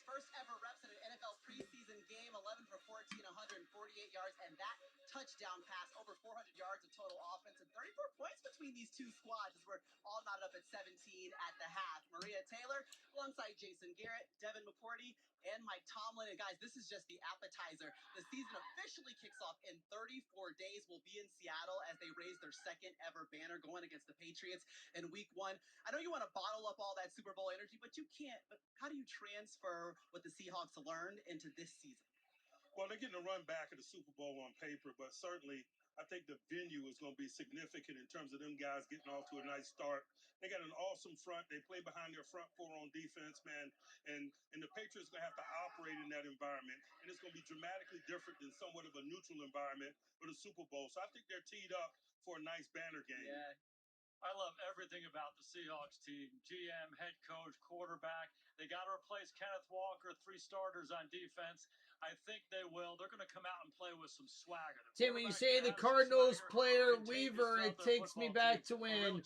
First ever reps in an NFL preseason game, 11 for 14, 148 yards, and that touchdown pass, over 400 yards of total offense, and 34 points between these 2 squads as we're all knotted up at 17 at the half. Maria Taylor alongside Jason Garrett, Devin McCourty, and Mike Tomlin. And guys, this is just the appetizer. The season officially kicks off in 34 days. We'll be in Seattle as they raise their 2nd ever banner going against the Patriots in week 1. I know you want to bottle up all that Super Bowl energy, but you can't. But how do you transfer what the Seahawks learned into this season? Well, they're getting a run back of the Super Bowl on paper, but certainly I think the venue is going to be significant in terms of them guys getting off to a nice start. They got an awesome front. They play behind their front four on defense, man. And the Patriots are going to have to operate in that environment. And it's going to be dramatically different than somewhat of a neutral environment for the Super Bowl. So I think they're teed up for a nice banner game. Yeah. I love everything about the Seahawks team. GM, head coach, quarterback. They got to replace Kenneth Walker, 3 starters on defense. I think they will. They're going to come out and play with some swagger. Tim, when you say the Cardinals player Weaver, it takes me back to when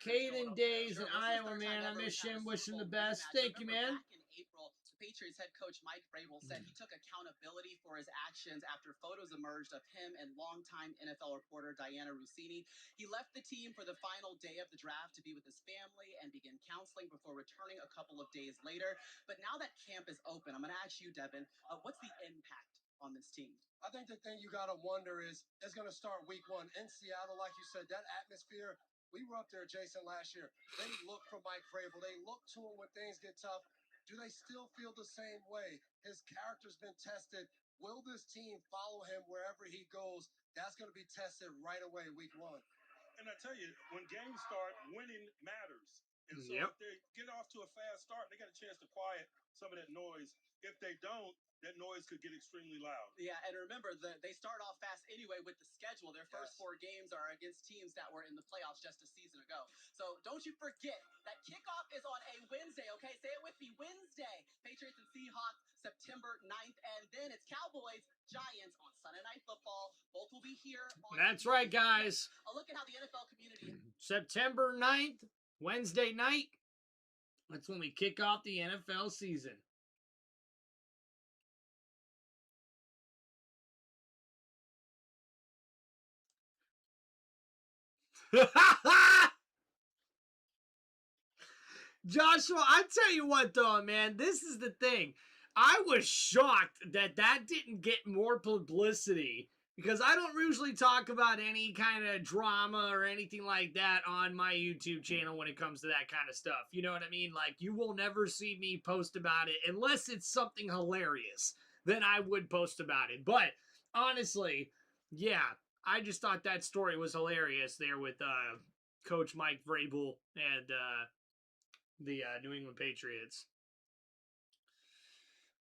Caden Days in Iowa, man. I miss him. Wish him the best. Thank you, man. Back in April, the Patriots head coach Mike Vrabel said he took accountability for his actions after photos emerged of him and longtime NFL reporter Diana Rossini. He left the team for the final day of the draft to be with his family and begin counseling before returning a couple of days later. But now that camp is open, I'm going to ask you, Devin, what's the impact on this team? I think the thing you got to wonder is it's going to start week 1 in Seattle. Like you said, that atmosphere, we were up there, Jason, last year. They look for Mike Vrabel. They look to him when things get tough. Do they still feel the same way? His character's been tested. Will this team follow him wherever he goes? That's going to be tested right away, week 1. And I tell you, when games start, winning matters. And so if they get off to a fast start, they got a chance to quiet some of that noise. If they don't, that noise could get extremely loud. Yeah, and remember, they start off fast anyway with the schedule. Their first 4 games are against teams that were in the playoffs just a season ago. So don't you forget that kickoff is on a Wednesday, okay? Say it with me, Wednesday. Patriots and Seahawks, September 9th. And then it's Cowboys, Giants on Sunday Night Football. Both will be here on That's right, guys. A look at how the NFL community... September 9th, Wednesday night. That's when we kick off the NFL season. Joshua, I tell you what though, man, this is the thing. I was shocked that didn't get more publicity because I don't usually talk about any kind of drama or anything like that on my YouTube channel when it comes to that kind of stuff. You know what I mean? Like, you will never see me post about it unless it's something hilarious. Then I would post about it. But honestly, yeah, I just thought that story was hilarious there with Coach Mike Vrabel and the New England Patriots.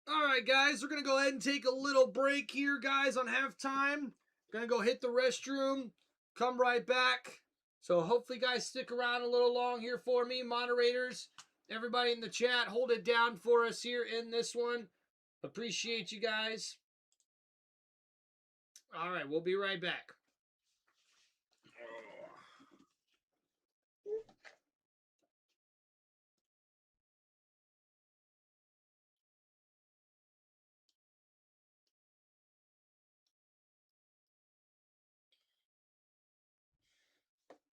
All right, guys, we're going to go ahead and take a little break here, guys, on halftime. Going to go hit the restroom, come right back. So hopefully, guys, stick around a little long here for me. Moderators, everybody in the chat, hold it down for us here in this one. Appreciate you guys. All right, we'll be right back.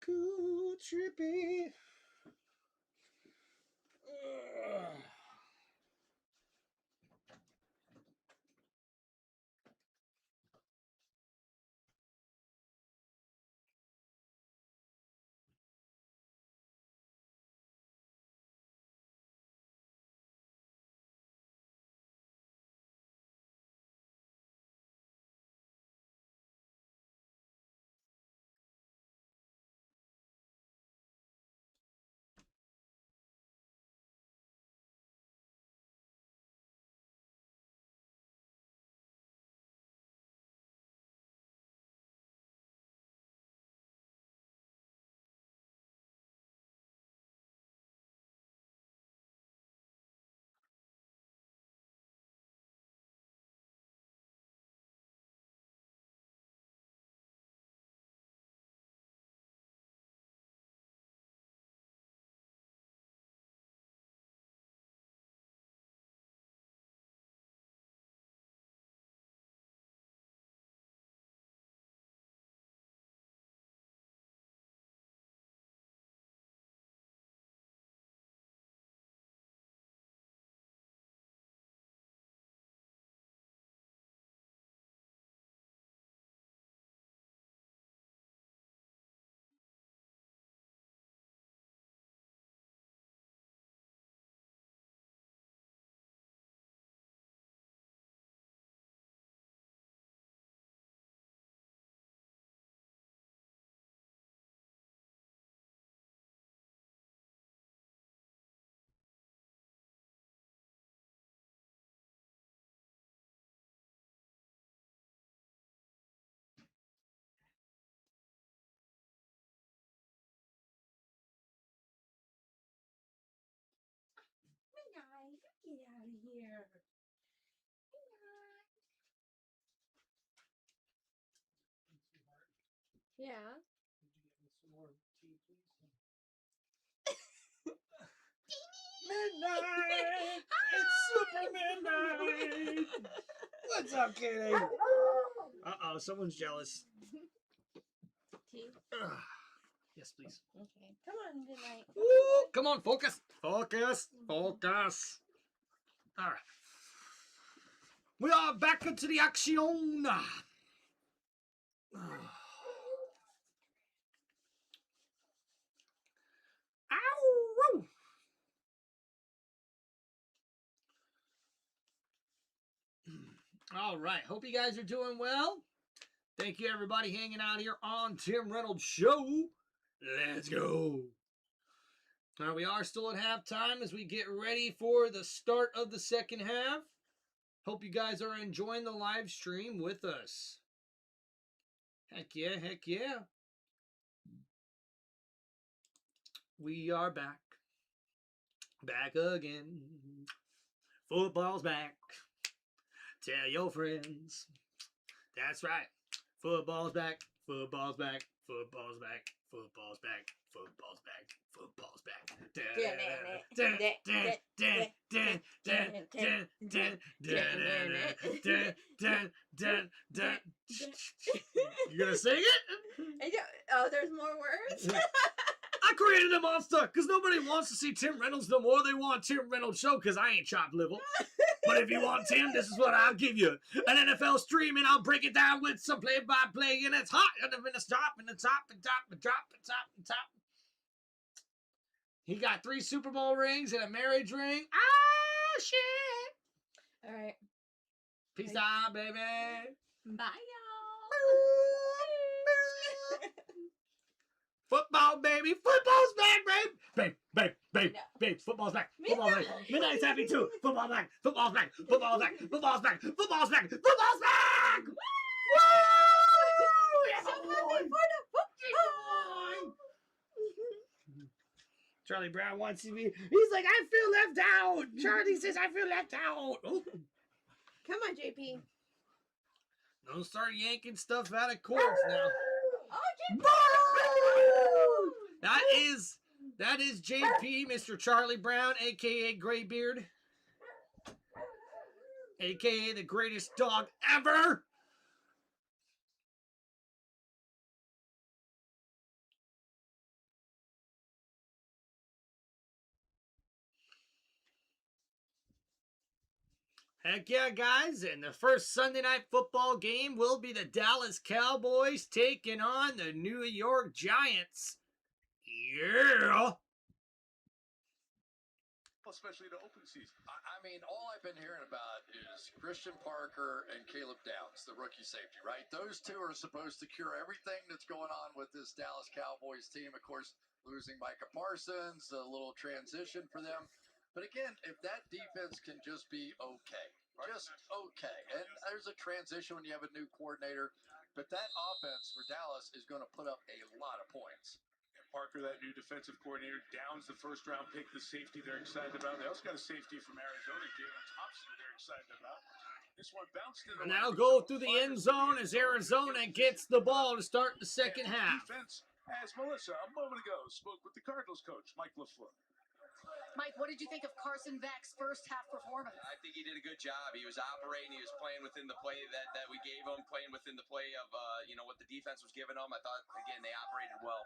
Cool trippy. here. Yeah. Midnight! It's super midnight! What's up, kitty? Uh-oh, someone's jealous. Tea? Yes, please. Okay. Come on, Midnight. Woo! Come on, focus. Focus. Focus. All right. We are back into the action. Ow! All right. Hope you guys are doing well. Thank you, everybody, hanging out here on Tim Reynolds Show. Let's go. Now, we are still at halftime as we get ready for the start of the second half. Hope you guys are enjoying the live stream with us. Heck yeah, heck yeah. We are back. Back again. Football's back. Tell your friends. That's right. Football's back. Football's back. Football's back. Football's back. Football's back. Football's back. You gonna sing it? Oh, there's more words? I created a monster because nobody wants to see Tim Reynolds no more. They want Tim Reynolds Show because I ain't chopped liver. But if you want Tim, this is what I'll give you. An NFL stream, and I'll break it down with some play-by-play, and it's hot, and it's top, and the top, and top, and drop, and top, and top. He got 3 Super Bowl rings and a marriage ring. Ah, shit. All right. Peace out, baby. Bye, y'all. Football, baby. Football's back, babe. Babe. Football's back. Football's back. Midnight's happy, too. Football's back. Football's back. Football's back. Football's back. Football's back. Football's back. Woo! So happy for the football. Charlie Brown wants to be. He's like, I feel left out. Charlie says, I feel left out. Oh. Come on, JP. Don't start yanking stuff out of cords now. Oh, JP! That is JP, Mr. Charlie Brown, a.k.a. Graybeard, a.k.a. the greatest dog ever. Heck yeah, guys. And the first Sunday night football game will be the Dallas Cowboys taking on the New York Giants. Yeah. Especially the open season. I mean, all I've been hearing about is Christian Parker and Caleb Downs, the rookie safety, right? Those two are supposed to cure everything that's going on with this Dallas Cowboys team. Of course, losing Micah Parsons, a little transition for them. But again, if that defense can just be okay, just okay. And there's a transition when you have a new coordinator. But that offense for Dallas is going to put up a lot of points. Parker, that new defensive coordinator, Downs, the first-round pick, the safety they're excited about. They also got a safety from Arizona, Jalen Thompson, they're excited about. This one bounced in. And that'll go through the end zone as Arizona gets the ball to start the second half. Defense, as Melissa a moment ago spoke with the Cardinals coach, Mike LaFleur. Mike, what did you think of Carson Beck's first half performance? I think he did a good job. He was operating. He was playing within the play that we gave him, playing within the play of what the defense was giving him. I thought, again, they operated well.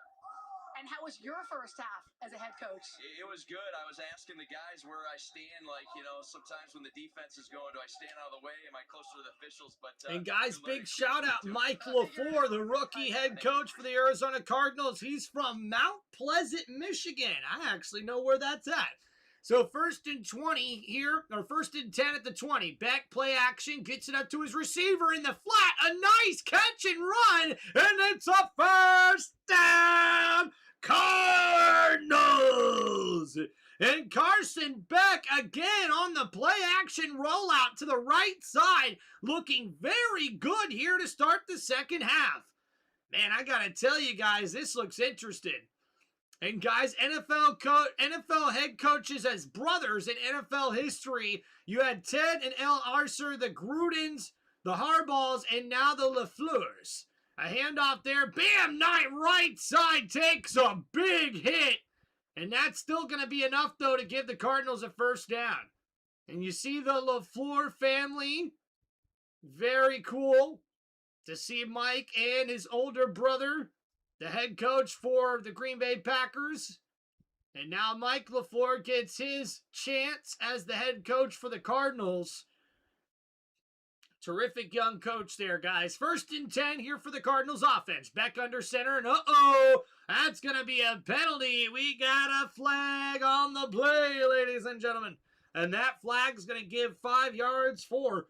And how was your first half as a head coach? It was good. I was asking the guys where I stand. Like, sometimes when the defense is going, do I stand out of the way? Am I closer to the officials? But and guys, big shout out Mike LaFleur, the rookie head coach for the Arizona Cardinals. He's from Mount Pleasant, Michigan. I actually know where that's at. So 1st and 20 here, or 1st and 10 at the 20. Beck play action, gets it up to his receiver in the flat. A nice catch and run, and it's a first down. Cardinals! And Carson Beck again on the play action rollout to the right side, looking very good here to start the second half. Man, I gotta tell you guys, this looks interesting. And guys, NFL head coaches as brothers in NFL history. You had Ted and L. Arcer, the Grudens, the Harbaughs, and now the LaFleurs. A handoff there. Bam! Knight right side takes a big hit. And that's still going to be enough, though, to give the Cardinals a first down. And you see the LaFleur family. Very cool to see Mike and his older brother, the head coach for the Green Bay Packers. And now Mike LaFleur gets his chance as the head coach for the Cardinals. Terrific young coach there, guys. 1st and 10 here for the Cardinals offense. Beck under center, and that's going to be a penalty. We got a flag on the play, ladies and gentlemen. And that flag's going to give 5 yards for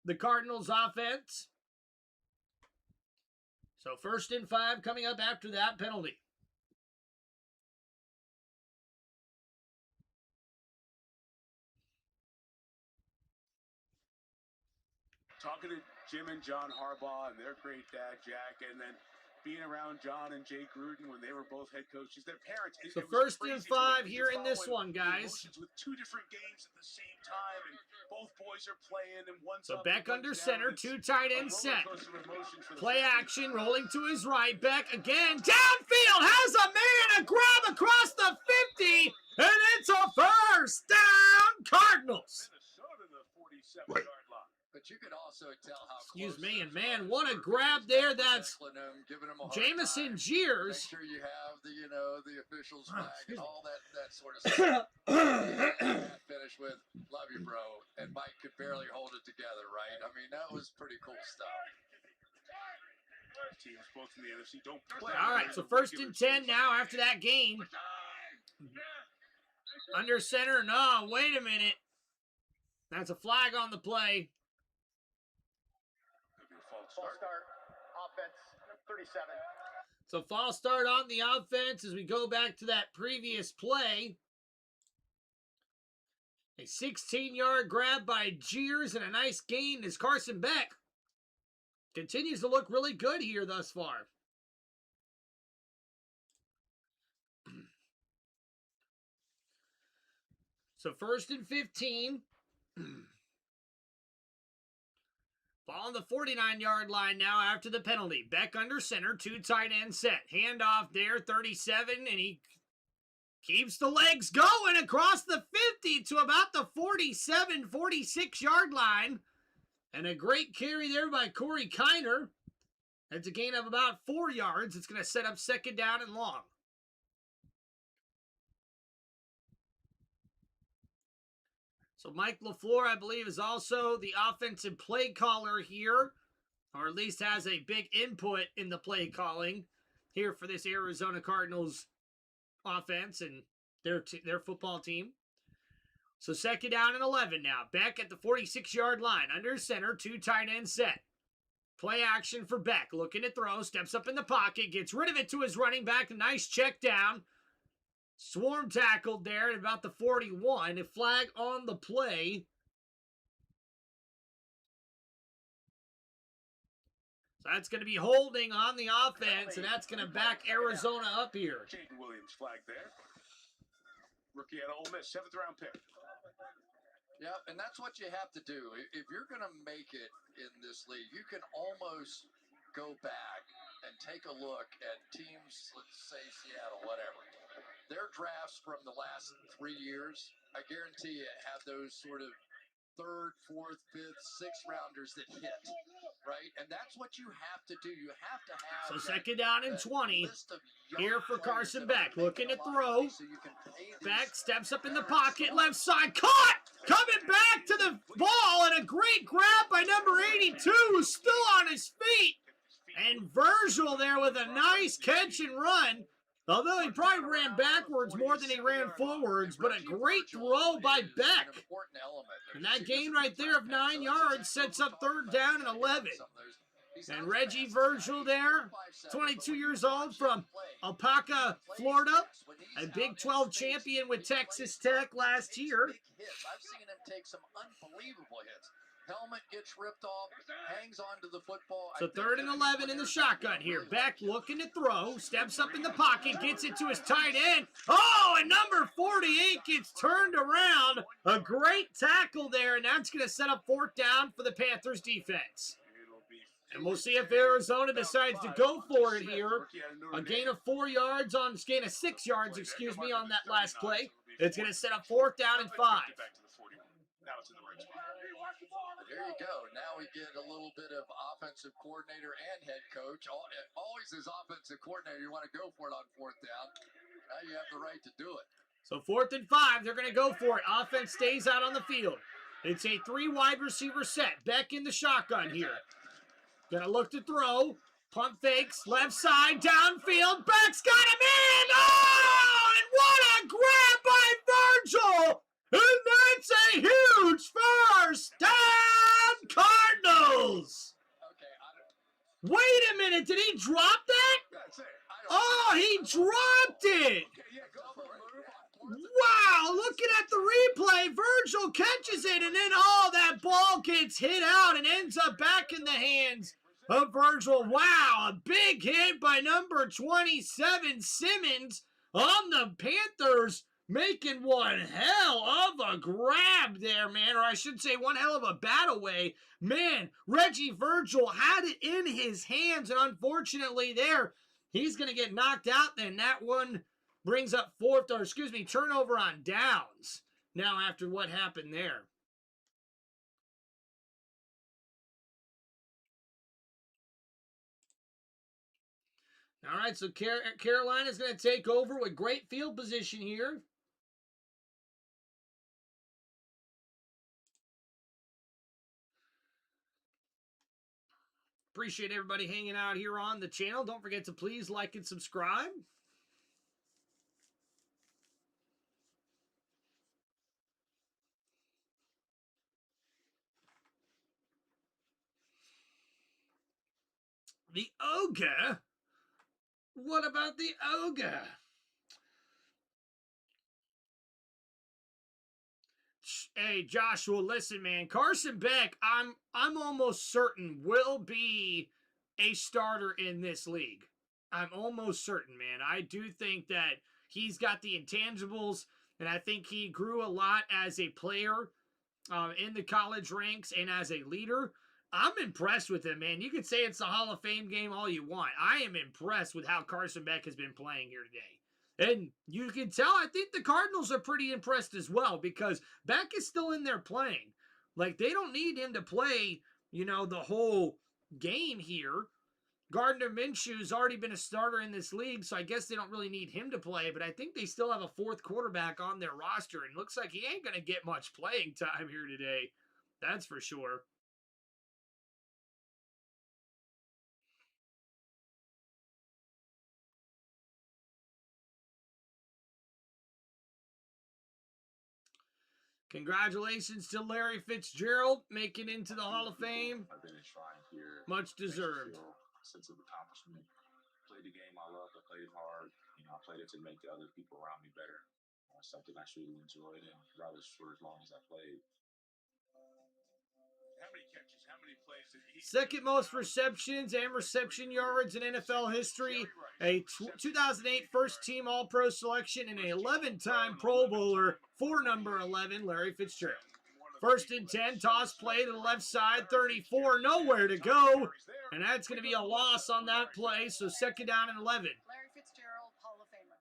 the Cardinals offense. So 1st and 5 coming up after that penalty. Talking to Jim and John Harbaugh and their great dad, Jack, and then being around John and Jay Gruden when they were both head coaches, their parents. So 1st and 5 here in this one, guys. With 2 different games at the same time, and both boys are playing, and one's So up Beck and under one's center, down. 2 tight end set. Play Play action, rolling to his right. Beck again, downfield, has a man, a grab across the 50, and it's a first down, Cardinals. Minnesota, the 47-yard line. But you could also tell how Excuse close me, and those man, runners what a were, grab because there. Beck was That's heckling him, giving him a hard Jamison time. Jeers. Make sure you have the, the official's flag excuse and me. all that sort of stuff. Finish with "Love you, bro," and Mike could barely hold it together, right? I mean, that was pretty cool stuff. Teams both in the NFC don't play. All right, so 1st and 10 now after that gain. Under center, no, wait a minute. That's a flag on the play. False start. Offense, 37. So false start on the offense as we go back to that previous play. A 16-yard grab by Jeers and a nice gain as Carson Beck continues to look really good here thus far. So 1st and 15. Ball on the 49-yard line now after the penalty. Beck under center, 2 tight end set. Handoff there, 37, and he keeps the legs going across the 50 to about the 47, 46-yard line. And a great carry there by Corey Kiner. That's a gain of about 4 yards. It's going to set up 2nd down and long. So Mike LaFleur, I believe, is also the offensive play caller here, or at least has a big input in the play calling here for this Arizona Cardinals offense and their football team. So 2nd down and 11 now. Beck at the 46-yard line. Under center, 2 tight end set. Play action for Beck. Looking to throw. Steps up in the pocket. Gets rid of it to his running back. A nice check down. Swarm tackled there at about the 41. A flag on the play. So that's going to be holding on the offense, and that's going to back Arizona up here. Jaden Williams flag there. Rookie out of Ole Miss, 7th round pick. Yeah, and that's what you have to do. If you're going to make it in this league, you can almost go back and take a look at teams, let's say Seattle, whatever. Their drafts from the last 3 years, I guarantee you have those sort of 3rd, 4th, 5th, 6th rounders that hit, right? And that's what you have to do. You have to have So 2nd down and 20 here for Carson Beck. Looking to throw. Beck steps up in the pocket, left side, caught! Coming back to the ball, and a great grab by number 82, who's still on his feet. And Virgil there with a nice catch and run. Although he probably ran backwards more than he ran forwards, but a great throw by Beck. And that gain right there of 9 yards sets up 3rd down and 11. And Reggie Virgil there, 22 years old from Alpaca, Florida. A Big 12 champion with Texas Tech last year. I've seen him take some unbelievable hits. Helmet gets ripped off, hangs onto the football. So 3rd and 11 in the shotgun here. Beck looking to throw, steps up in the pocket, gets it to his tight end. Oh, and number 48 gets turned around. A great tackle there, and that's going to set up 4th down for the Panthers defense. And we'll see if Arizona decides to go for it here. A gain of 4 yards on, gain of 6 yards, excuse me, on that last play. It's going to set up 4th down and 5. There you go. Now we get a little bit of offensive coordinator and head coach. Always as offensive coordinator, you want to go for it on 4th down. Now you have the right to do it. So 4th and 5, they're going to go for it. Offense stays out on the field. It's a 3 wide receiver set. Beck in the shotgun here. Going to look to throw. Pump fakes. Left side. Downfield. Beck's got him in. Oh! And what a grab by Virgil! And that's a huge first down, Cardinals! Wait a minute, did he drop that? Oh, he dropped it! Wow, looking at the replay, Virgil catches it, and then, oh, that ball gets hit out and ends up back in the hands of Virgil. Wow, a big hit by number 27, Simmons, on the Panthers. Making one hell of a grab there, man. Or I should say one hell of a bat away. Man, Reggie Virgil had it in his hands. And unfortunately there, he's going to get knocked out. Then that one brings up turnover on downs. Now after what happened there. All right, so Carolina's going to take over with great field position here. Appreciate everybody hanging out here on the channel. Don't forget to please like and subscribe. The Ogre? What about the Ogre? Hey, Joshua, listen, man. Carson Beck, I'm almost certain will be a starter in this league. I'm almost certain, man. I do think that he's got the intangibles, and I think he grew a lot as a player in the college ranks and as a leader. I'm impressed with him, man. You can say it's a Hall of Fame game all you want. I am impressed with how Carson Beck has been playing here today. And you can tell, I think the Cardinals are pretty impressed as well because Beck is still in there playing. Like, they don't need him to play, you know, the whole game here. Gardner Minshew's already been a starter in this league, so I guess they don't really need him to play, but I think they still have a 4th quarterback on their roster, and looks like he ain't going to get much playing time here today. That's for sure. Congratulations to Larry Fitzgerald making into the Hall of Fame. I've been enshrined here. Much deserved. Sense of accomplishment. Played the game I loved. I played it hard. You know, I played it to make the other people around me better. Something I truly enjoyed, and regardless for as long as I played. How many catches? How many plays did he? Second most receptions and reception yards in NFL history. A 2008 first-team All-Pro selection and an 11-time Pro Bowler for number 11, Larry Fitzgerald. 1st and 10, toss play to the left side, 34, nowhere to go. And that's going to be a loss on that play, so 2nd down and 11. Larry Fitzgerald, Hall of Famer.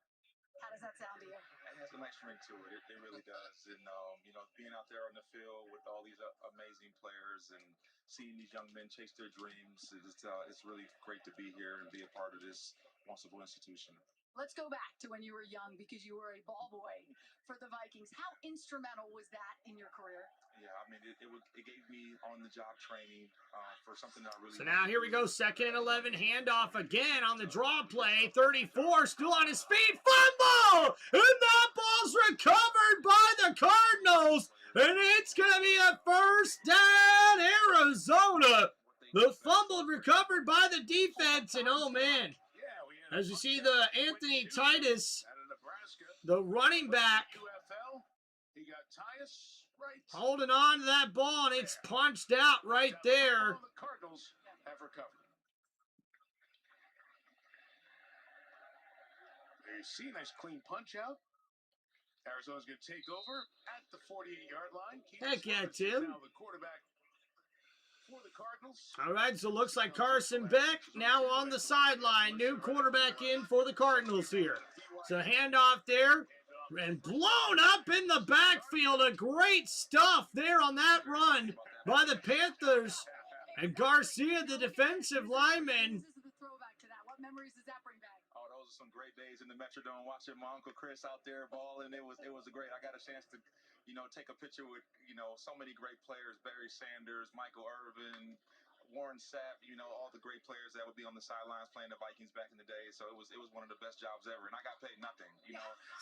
How does that sound to you? It has a nice ring to it. It really does. And, you know, being out there on the field with all these amazing players and seeing these young men chase their dreams, it's really great to be here and be a part of this wonderful institution. Let's go back to when you were young because you were a ball boy for the Vikings. How instrumental was that in your career? Yeah, I mean, it gave me on-the-job training for something that I really... So now here we go, 2nd and 11, handoff again on the draw play. 34, still on his feet, fumble! And that ball's recovered by the Cardinals, and it's going to be a 1st down, Arizona. The fumble recovered by the defense, and oh, man. As you see the Anthony Titus, the running back, right. Holding on to that ball, and it's punched out right there. The Cardinals have recovered. There you see, nice clean punch out. Arizona's going to take over at the 48-yard line. Heck yeah, Tim. Now the quarterback for the Cardinals. All right, so looks like Carson Beck now on the sideline. New quarterback in for the Cardinals here. So handoff there. And blown up in the backfield. A great stuff there on that run by the Panthers. And Garcia, the defensive lineman. This is the throwback to that. What memories does that bring back? Oh, those are some great days in the Metrodome watching my Uncle Chris out there balling. It was a great. I got a chance to, take a picture with, so many great players: Barry Sanders, Michael Irvin, Warren Sapp, all the great players that would be on the sidelines playing the Vikings back in the day. So it was one of the best jobs ever, and I got paid nothing.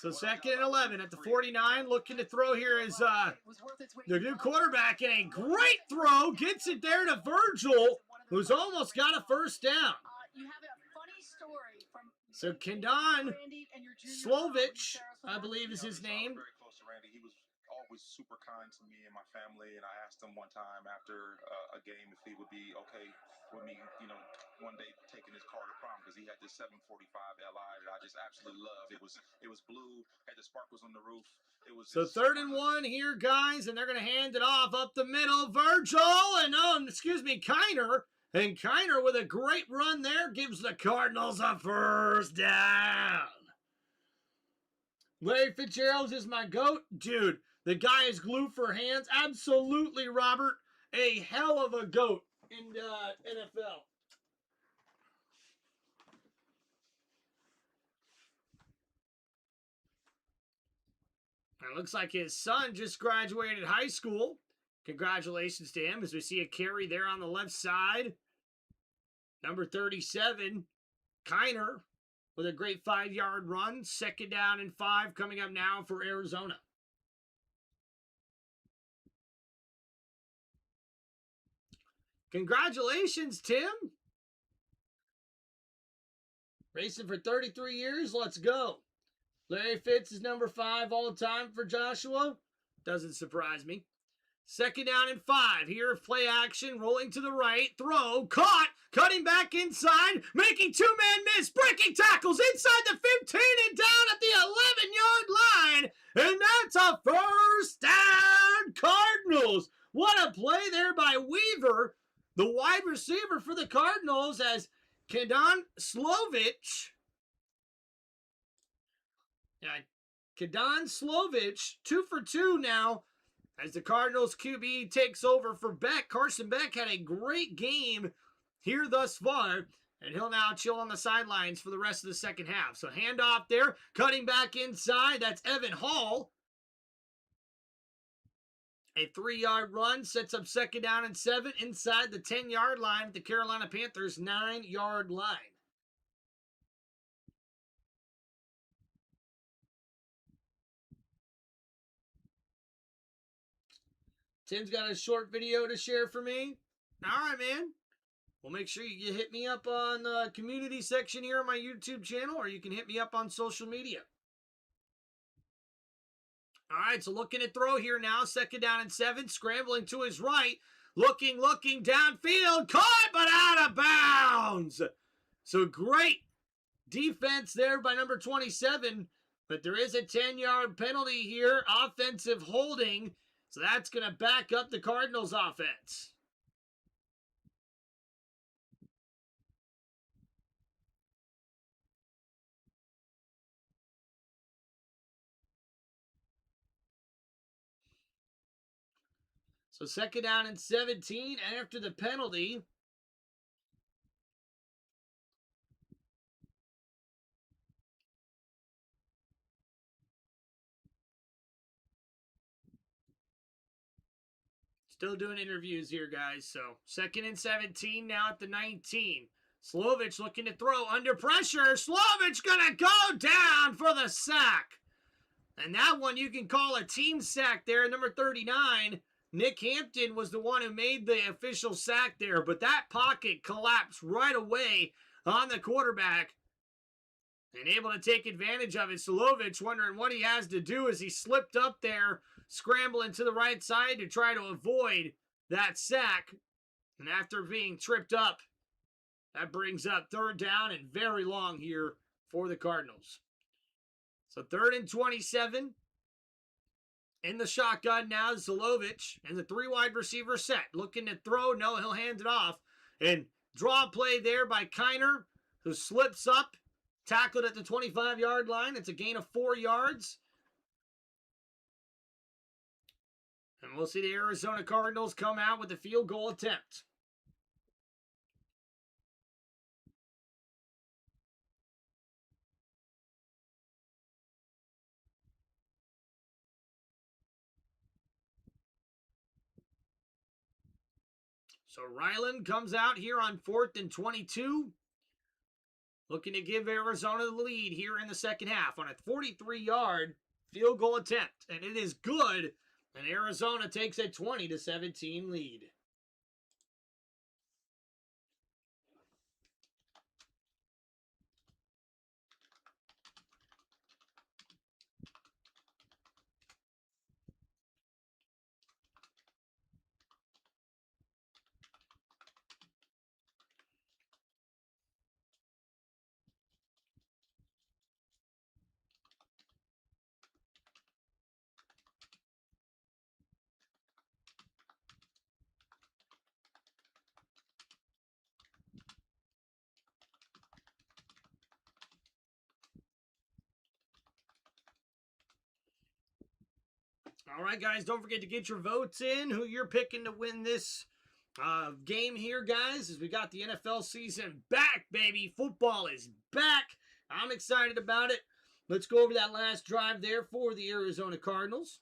So second and 11 at the 49, looking to throw here is the new quarterback, and a great throw gets it there to Virgil, who's almost got a first down. You have a funny story from So Kendon Randy and your junior Slovich, I believe is his name. Very close to Randy. He was always super kind to me and my family, and I asked him one time after a game if he would be okay with me, one day taking his car to prom, because he had this 745 Li that I just absolutely love. It was blue, had the sparkles on the roof. It was So third and 1 here, guys, and they're going to hand it off up the middle. Virgil and Kiner. And Kiner with a great run there gives the Cardinals a first down. Larry Fitzgerald is my GOAT. Dude, the guy is glued for hands. Absolutely, Robert. A hell of a GOAT in the NFL. It looks like his son just graduated high school. Congratulations to him as we see a carry there on the left side. Number 37, Kiner, with a great 5-yard run. Second down and 5 coming up now for Arizona. Congratulations, Tim. Racing for 33 years. Let's go. Larry Fitz is number 5 all time for Joshua. Doesn't surprise me. Second down and 5. Here, play action, rolling to the right. Throw, caught, cutting back inside, making two-man miss, breaking tackles inside the 15 and down at the 11-yard line. And that's a first down, Cardinals. What a play there by Weaver, the wide receiver for the Cardinals, as Kendon Slovich. Kendon Slovich, 2 for 2 now, as the Cardinals QB takes over for Beck. Carson Beck had a great game here thus far, and he'll now chill on the sidelines for the rest of the second half. So handoff there, cutting back inside. That's Evan Hall. A 3-yard run sets up second down and 7 inside the 10-yard line at the Carolina Panthers' 9-yard line. Tim's got a short video to share for me. All right, man. Well, make sure you hit me up on the community section here on my YouTube channel, or you can hit me up on social media. All right, so looking at throw here now. Second down and 7, scrambling to his right. Looking downfield. Caught, but out of bounds. So great defense there by number 27. But there is a 10-yard penalty here. Offensive holding. So that's going to back up the Cardinals' offense. So second down and 17 after the penalty. Still doing interviews here, guys. So second and 17 now at the 19. Slovich looking to throw under pressure. Slovich gonna go down for the sack. And that one you can call a team sack there. Number 39, Nick Hampton was the one who made the official sack there. But that pocket collapsed right away on the quarterback. and able to take advantage of it. Solovic wondering what he has to do as he slipped up there, scrambling to the right side to try to avoid that sack. And after being tripped up, that brings up 3rd down and very long here for the Cardinals. So 3rd and 27. In the shotgun now, Zolovic and the 3 wide receiver set. Looking to throw. No, he'll hand it off. And draw play there by Kiner, who slips up. Tackled at the 25-yard line. It's a gain of 4 yards. And we'll see the Arizona Cardinals come out with a field goal attempt. So Ryland comes out here on 4th and 22. Looking to give Arizona the lead here in the second half on a 43-yard field goal attempt. And it is good. And Arizona takes a 20-17 lead. All right, guys, don't forget to get your votes in. Who you're picking to win this game here, guys, as we got the NFL season back, baby. Football is back. I'm excited about it. Let's go over that last drive there for the Arizona Cardinals.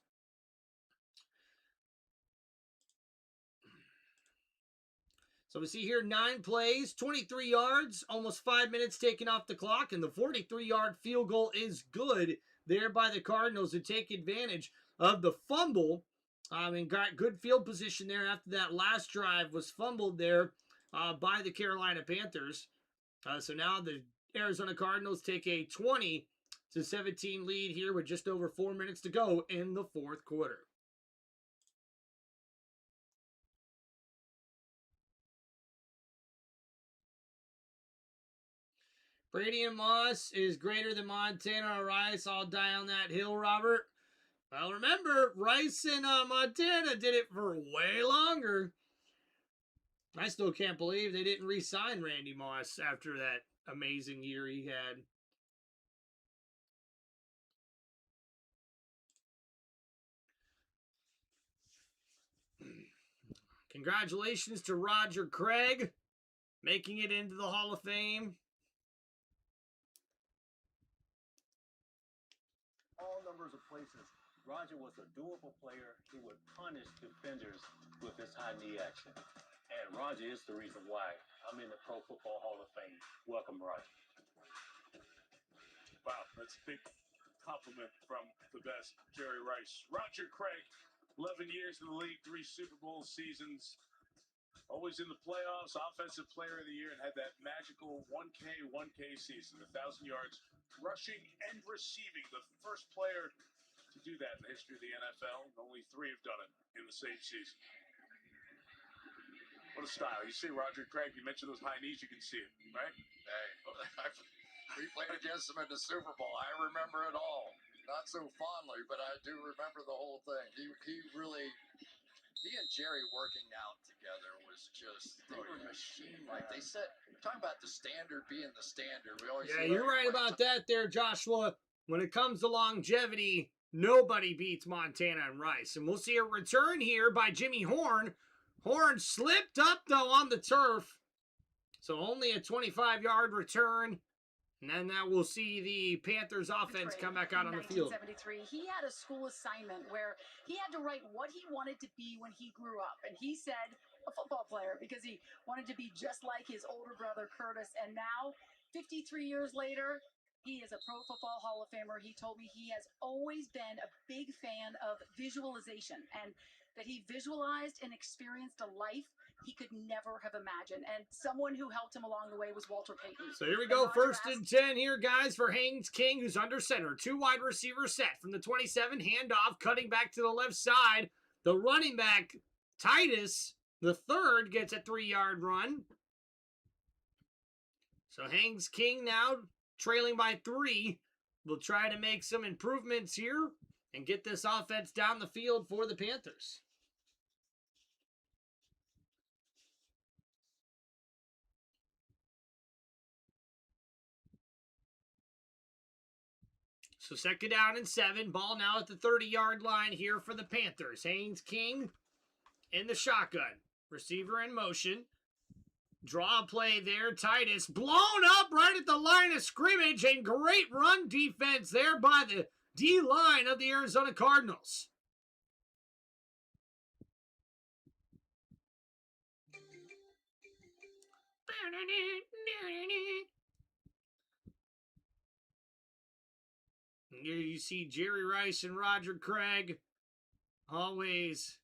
So we see here 9 plays, 23 yards, almost 5 minutes taken off the clock, and the 43-yard field goal is good there by the Cardinals to take advantage of the fumble. And got good field position there after that last drive was fumbled there by the Carolina Panthers. So now the Arizona Cardinals take a 20-17 lead here with just over 4 minutes to go in the 4th quarter. Brady and Moss is greater than Montana or Rice. I'll die on that hill, Robert. Well, remember, Rice and Montana did it for way longer. I still can't believe they didn't re-sign Randy Moss after that amazing year he had. Congratulations to Roger Craig, making it into the Hall of Fame. All numbers of places. Roger was a doable player. He would punish defenders with his high knee action. And Roger is the reason why I'm in the Pro Football Hall of Fame. Welcome, Roger. Wow, that's a big compliment from the best, Jerry Rice. Roger Craig, 11 years in the league, 3 Super Bowl seasons. Always in the playoffs, Offensive Player of the Year, and had that magical 1K season, 1,000 yards rushing and receiving. The first player to do that in the history of the NFL. Only 3 have done it in the same season. What a style. You see Roger Craig, you mentioned those high knees, you can see it, right? Hey, we played against him in the Super Bowl. I remember it all. Not so fondly, but I do remember the whole thing. He and Jerry working out together was just, they were machine-like. They said, talking about the standard being the standard. We always you're right about that there, Joshua. When it comes to longevity, nobody beats Montana and Rice. And we'll see a return here by Jimmy Horn. Horn slipped up, though, on the turf. So only a 25-yard return. And then that we'll see the Panthers offense come back out on the field. In 1973, he had a school assignment where he had to write what he wanted to be when he grew up. And he said a football player because he wanted to be just like his older brother, Curtis. And now, 53 years later, he is a Pro Football Hall of Famer. He told me he has always been a big fan of visualization. And that he visualized and experienced a life he could never have imagined. And someone who helped him along the way was Walter Payton. So here we go, first and 10 here, guys, for Haynes King, who's under center. 2 wide receivers set from the 27, handoff, cutting back to the left side. The running back, Titus, the third, gets a 3-yard run. So Haynes King now trailing by 3. We'll try to make some improvements here and get this offense down the field for the Panthers. So second down and 7. Ball now at the 30-yard line here for the Panthers. Haynes King in the shotgun. Receiver in motion. Draw play there. Titus blown up right at the line of scrimmage, and great run defense there by the D-line of the Arizona Cardinals. Here you see Jerry Rice and Roger Craig always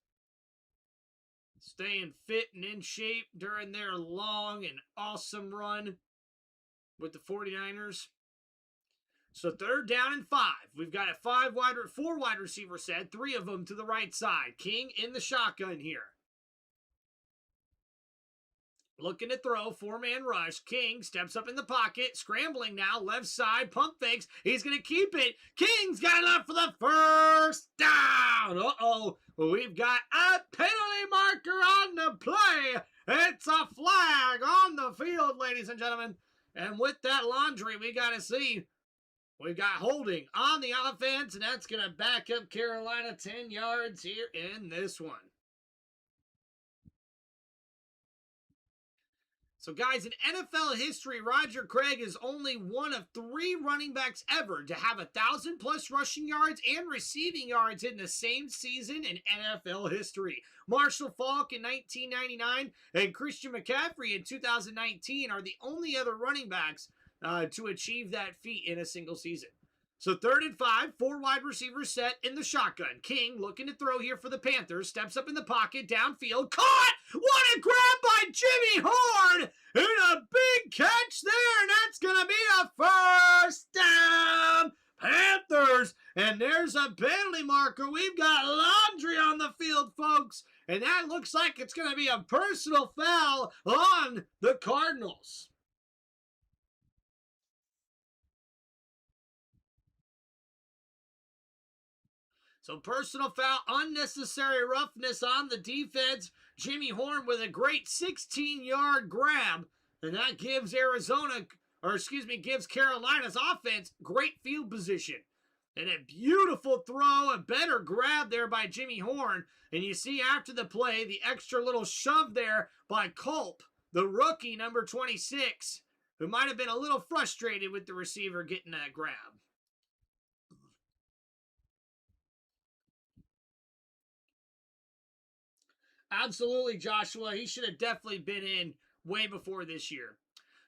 staying fit and in shape during their long and awesome run with the 49ers. So third down and 5. We've got a 4 wide receiver set, 3 of them to the right side. King in the shotgun here. Looking to throw, 4-man rush. King steps up in the pocket, scrambling now, left side, pump fakes. He's going to keep it. King's got enough for the first down. Uh-oh. Well, we've got a penalty marker on the play. It's a flag on the field, ladies and gentlemen. And with that laundry, we got to see. We've got holding on the offense, and that's going to back up Carolina 10 yards here in this one. So, guys, in NFL history, Roger Craig is only one of 3 running backs ever to have 1,000-plus rushing yards and receiving yards in the same season in NFL history. Marshall Faulk in 1999 and Christian McCaffrey in 2019 are the only other running backs to achieve that feat in a single season. So third and 5, 4 wide receivers set in the shotgun. King looking to throw here for the Panthers. Steps up in the pocket, downfield. Caught! What a grab by Jimmy Horn! And a big catch there, and that's going to be a first down. Panthers! And there's a penalty marker. We've got laundry on the field, folks. And that looks like it's going to be a personal foul on the Cardinals. So personal foul, unnecessary roughness on the defense. Jimmy Horn with a great 16-yard grab. And that gives gives Carolina's offense great field position. And a beautiful throw, a better grab there by Jimmy Horn. And you see after the play, the extra little shove there by Culp, the rookie, number 26, who might have been a little frustrated with the receiver getting that grab. Absolutely, Joshua. He should have definitely been in way before this year.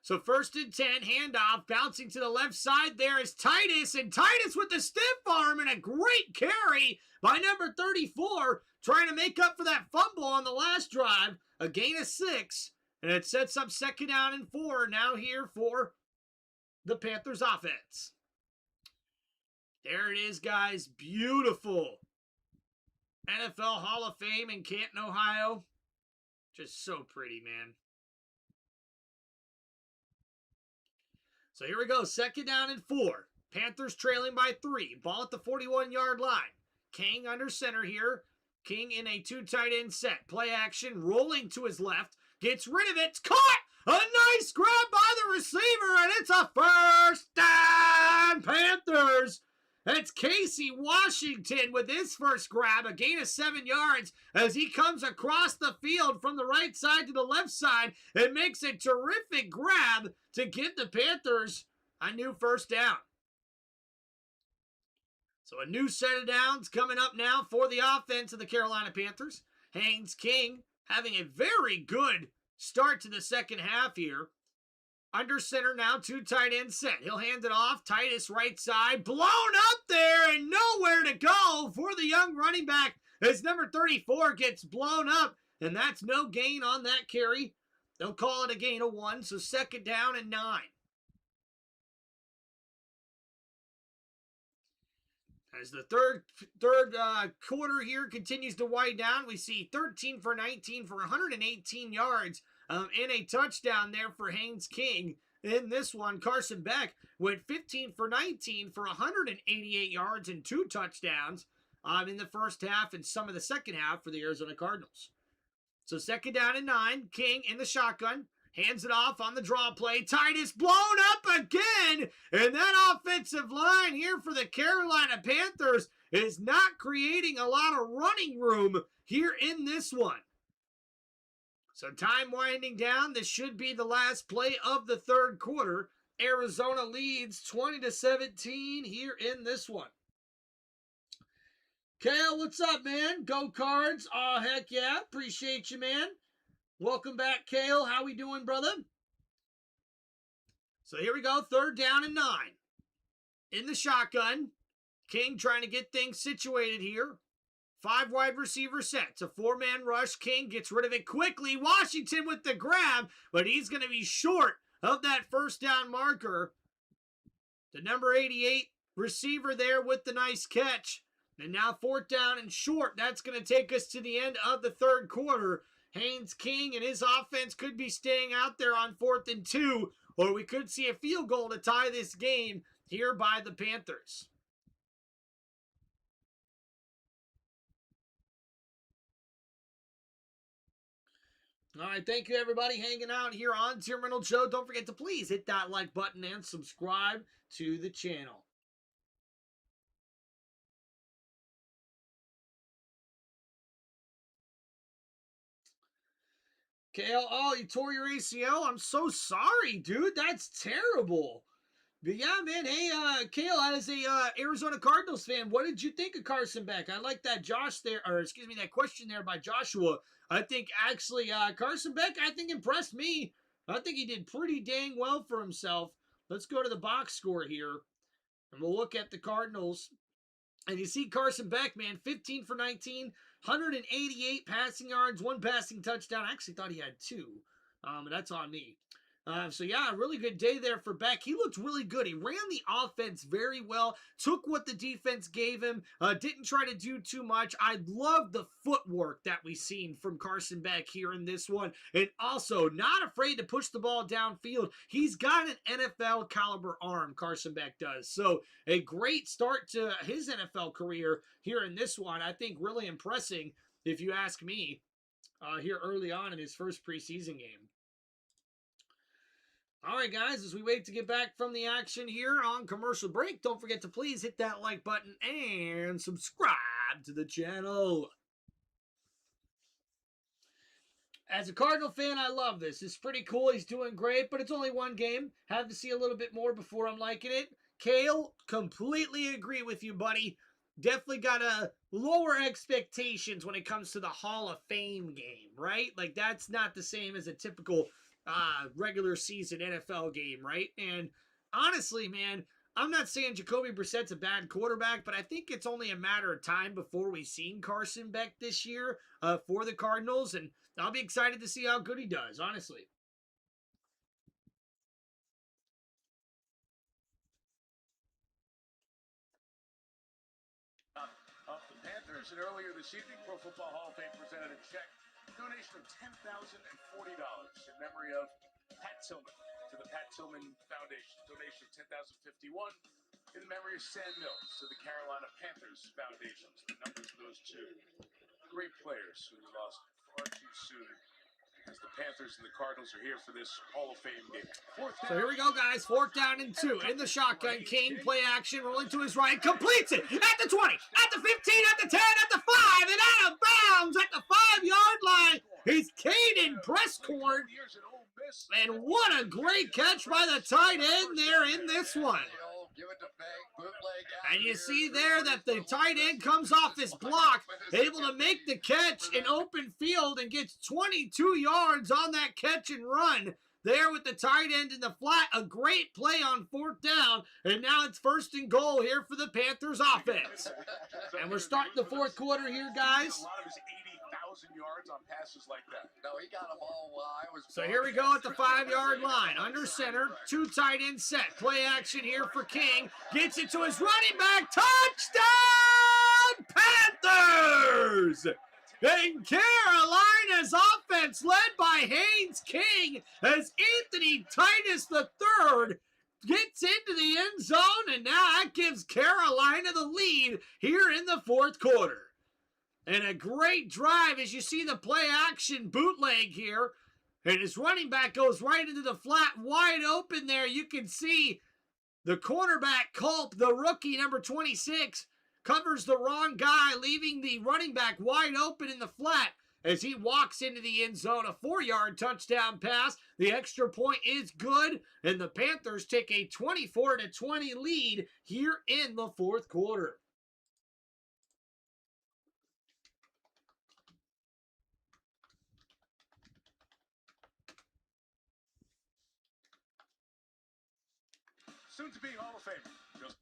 So first and 10, handoff, bouncing to the left side there is Titus, and Titus with the stiff arm and a great carry by number 34, trying to make up for that fumble on the last drive. A gain of 6, and it sets up second down and 4 now here for the Panthers offense. There it is, guys. Beautiful. NFL Hall of Fame in Canton, Ohio. Just so pretty, man. So here we go. Second down and 4. Panthers trailing by 3. Ball at the 41-yard line. King under center here. King in a 2 tight end set. Play action, rolling to his left. Gets rid of it. It's caught! A nice grab by the receiver, and it's a first down, Panthers! That's Casey Washington with his first grab, a gain of 7 yards as he comes across the field from the right side to the left side and makes a terrific grab to give the Panthers a new first down. So a new set of downs coming up now for the offense of the Carolina Panthers. Haynes King having a very good start to the second half here. Under center now, 2 tight end set. He'll hand it off. Titus right side. Blown up there and nowhere to go for the young running back as number 34 gets blown up, and that's no gain on that carry. They'll call it a gain of 1, so 2nd down and 9. As the third quarter here continues to wind down, we see 13 for 19 for 118 yards and a touchdown there for Haynes King. In this one, Carson Beck went 15 for 19 for 188 yards and 2 touchdowns in the first half and some of the second half for the Arizona Cardinals. So 2nd down and 9, King in the shotgun. Hands it off on the draw play. Titus blown up again. And that offensive line here for the Carolina Panthers is not creating a lot of running room here in this one. So time winding down. This should be the last play of the third quarter. Arizona leads 20-17 here in this one. Kale, what's up, man? Go Cards. Oh, heck yeah. Appreciate you, man. Welcome back, Kale. How we doing, brother? So here we go. 3rd down and 9. In the shotgun. King trying to get things situated here. 5 wide receiver sets. A 4-man rush. King gets rid of it quickly. Washington with the grab, but he's going to be short of that 1st down marker. The number 88 receiver there with the nice catch. And now 4th down and short. That's going to take us to the end of the third quarter. Haynes King and his offense could be staying out there on 4th and 2, or we could see a field goal to tie this game here by the Panthers. All right, thank you everybody hanging out here on Tim Reynolds Show. Don't forget to please hit that like button and subscribe to the channel. Kale, oh, you tore your ACL? I'm so sorry, dude. That's terrible. But yeah, man, hey, Kale, as a Arizona Cardinals fan, what did you think of Carson Beck? I like that that question there by Joshua. I think actually Carson Beck, I think impressed me. I think he did pretty dang well for himself. Let's go to the box score here, and we'll look at the Cardinals. And you see Carson Beck, man, 15 for 19, 188 passing yards, 1 passing touchdown. I actually thought he had 2, but that's on me. So yeah, a really good day there for Beck. He looked really good. He ran the offense very well, took what the defense gave him, didn't try to do too much. I love the footwork that we've seen from Carson Beck here in this one, and also not afraid to push the ball downfield. He's got an NFL caliber arm, Carson Beck does. So a great start to his NFL career here in this one. I think really impressing, if you ask me, here early on in his first preseason game. All right, guys, as we wait to get back from the action here on commercial break, don't forget to please hit that like button and subscribe to the channel. As a Cardinal fan, I love this. It's pretty cool. He's doing great, but it's only one game. Have to see a little bit more before I'm liking it. Kale, completely agree with you, buddy. Definitely got to lower expectations when it comes to the Hall of Fame game, right? Like, that's not the same as a typical regular season NFL game, right? And honestly, man, I'm not saying Jacoby Brissett's a bad quarterback, but I think it's only a matter of time before we've seen Carson Beck this year for the Cardinals, and I'll be excited to see how good he does, honestly. The Panthers, and earlier this evening, Pro Football Hall of Fame presented a check donation of $10,040 in memory of Pat Tillman to the Pat Tillman Foundation. Donation of $10,051 in memory of Sam Mills to the Carolina Panthers Foundation. The numbers of those two great players who lost far too soon, as the Panthers and the Cardinals are here for this Hall of Fame game. So here we go, guys. 4th down and 2 in the shotgun. King play action, rolling to his right, completes it at the 20, at the 15, at the 10, at the 5, and out of bounds at the 5-yard line. He's Caden Prescourt, and what a great catch by the tight end there in this one. And you see there that the tight end comes off his block, able to make the catch in open field and gets 22 yards on that catch and run. there with the tight end in the flat. A great play on 4th down, and now it's 1st and goal here for the Panthers offense. And we're starting the 4th quarter here, guys. A lot of his 80,000 yards on passes like that. No, he got them all while I was. So here we go at the 5-yard line. Under center, 2 tight end set. Play action here for King. Gets it to his running back. Touchdown, Panthers! And Carolina's offense led by Haynes King as Anthony Titus III gets into the end zone, and now that gives Carolina the lead here in the 4th quarter. And a great drive as you see the play action bootleg here. And his running back goes right into the flat, wide open there. You can see the cornerback, Culp, the rookie, number 26, covers the wrong guy, leaving the running back wide open in the flat as he walks into the end zone. A 4-yard touchdown pass. The extra point is good, and the Panthers take a 24-20 lead here in the 4th quarter. Soon to be Hall of Famer. Just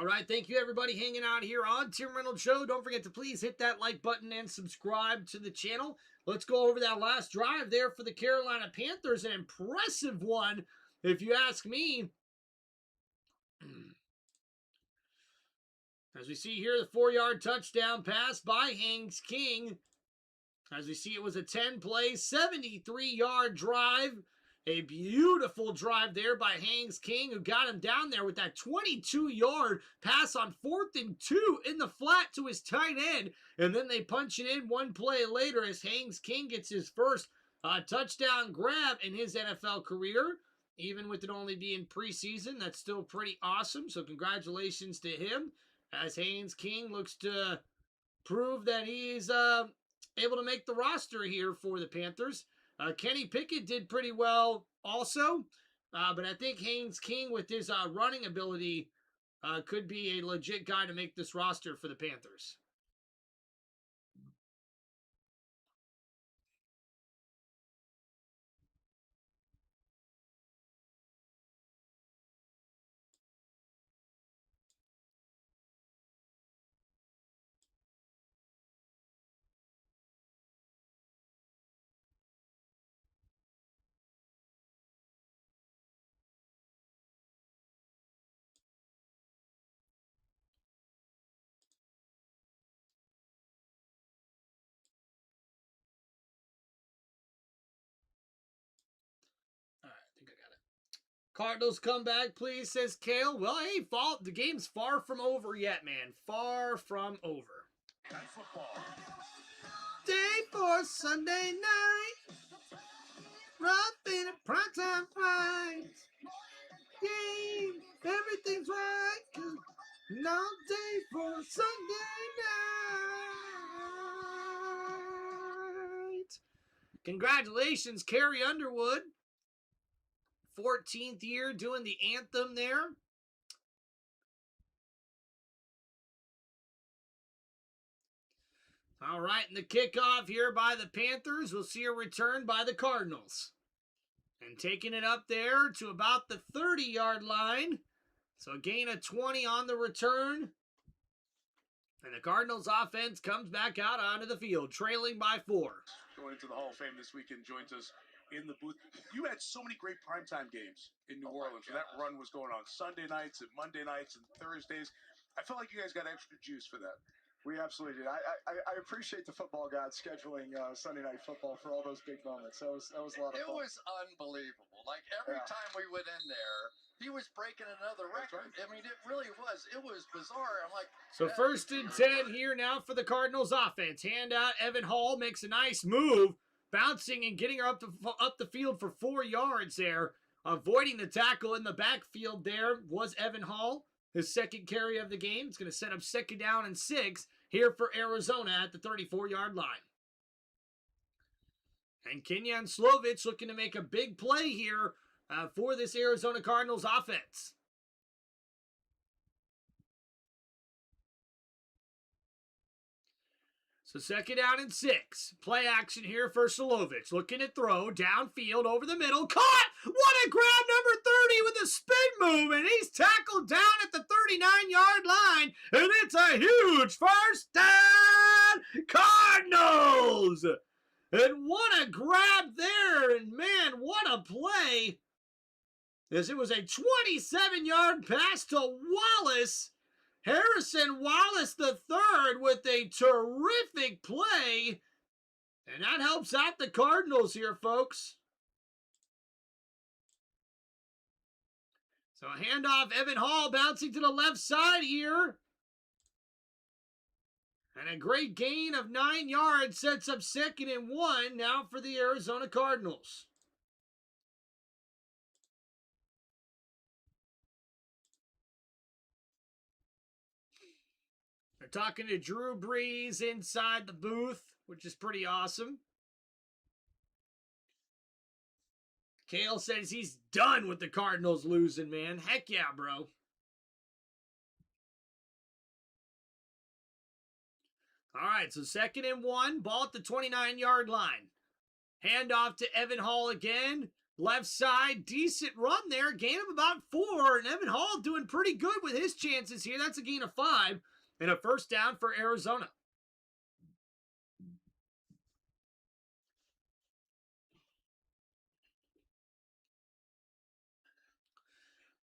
All right, thank you everybody hanging out here on Tim Reynolds Show. Don't forget to please hit that like button and subscribe to the channel. Let's go over that last drive there for the Carolina Panthers. An impressive one, if you ask me. As we see here, the 4-yard touchdown pass by Haynes King. As we see, it was a 10-play, 73-yard drive. A beautiful drive there by Haynes King, who got him down there with that 22-yard pass on 4th and 2 in the flat to his tight end. And then they punch it in one play later as Haynes King gets his first touchdown grab in his NFL career. Even with it only being preseason, that's still pretty awesome. So congratulations to him as Haynes King looks to prove that he's able to make the roster here for the Panthers. Kenny Pickett did pretty well also, but I think Haynes King with his running ability could be a legit guy to make this roster for the Panthers. Cardinals come back, please, says Kale. Well, hey, the game's far from over yet, man. Far from over. football. Day for Sunday night. Rough in a primetime fight. Game, everything's right. No day for Sunday night. Congratulations, Carrie Underwood. 14th year doing the anthem there. All right, and the kickoff here by the Panthers. We'll see a return by the Cardinals. And taking it up there to about the 30-yard line. So a gain of 20 on the return. And the Cardinals offense comes back out onto the field, trailing by 4. Going into the Hall of Fame this weekend, joins us in the booth. You had so many great primetime games in New Orleans. That run was going on Sunday nights and Monday nights and Thursdays. I felt like you guys got extra juice for that. We absolutely did. I appreciate the football gods scheduling Sunday Night Football for all those big moments. That was a lot of fun. It was unbelievable. Like every time we went in there, he was breaking another record. Right. I mean, it really was. It was bizarre. I'm like, so 1st and 10 here now for the Cardinals offense. Hand out. Evan Hall makes a nice move, bouncing and getting her up the field for 4 yards there. Avoiding the tackle in the backfield there was Evan Hall. his second carry of the game. It's going to set up 2nd down and 6 here for Arizona at the 34-yard line. And Kenyon Slovich looking to make a big play here for this Arizona Cardinals offense. So 2nd down and 6. Play action here for Slovich. Looking to throw downfield over the middle. Caught! What a grab, number 30 with a spin move. And he's tackled down at the 39-yard line. And it's a huge first down, Cardinals! And what a grab there. And man, what a play. As it was a 27-yard pass to Wallace. Harrison Wallace III with a terrific play. And that helps out the Cardinals here, folks. So a handoff, Evan Hall bouncing to the left side here. And a great gain of 9 yards sets up 2nd and 1 now for the Arizona Cardinals. They're talking to Drew Brees inside the booth, which is pretty awesome. Kale says he's done with the Cardinals losing, man. Heck yeah, bro. All right, so 2nd and 1, ball at the 29-yard line. Handoff to Evan Hall again. Left side, decent run there. Gain of about 4, and Evan Hall doing pretty good with his chances here. That's a gain of 5 and a first down for Arizona.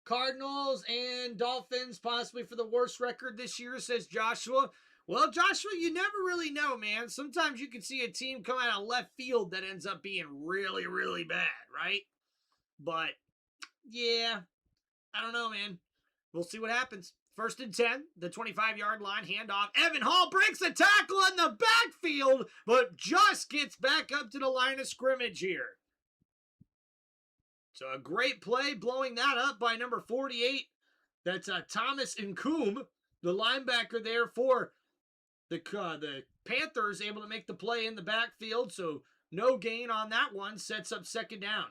Cardinals and Dolphins possibly for the worst record this year, says Joshua. Well, Joshua, you never really know, man. Sometimes you can see a team come out of left field that ends up being really, really bad, right? But, yeah, I don't know, man. We'll see what happens. 1st and 10, the 25-yard line, handoff. Evan Hall breaks a tackle in the backfield, but just gets back up to the line of scrimmage here. So a great play, blowing that up by number 48. That's Thomas Nkoum, the linebacker there for the Panthers, able to make the play in the backfield. So no gain on that one, sets up 2nd down.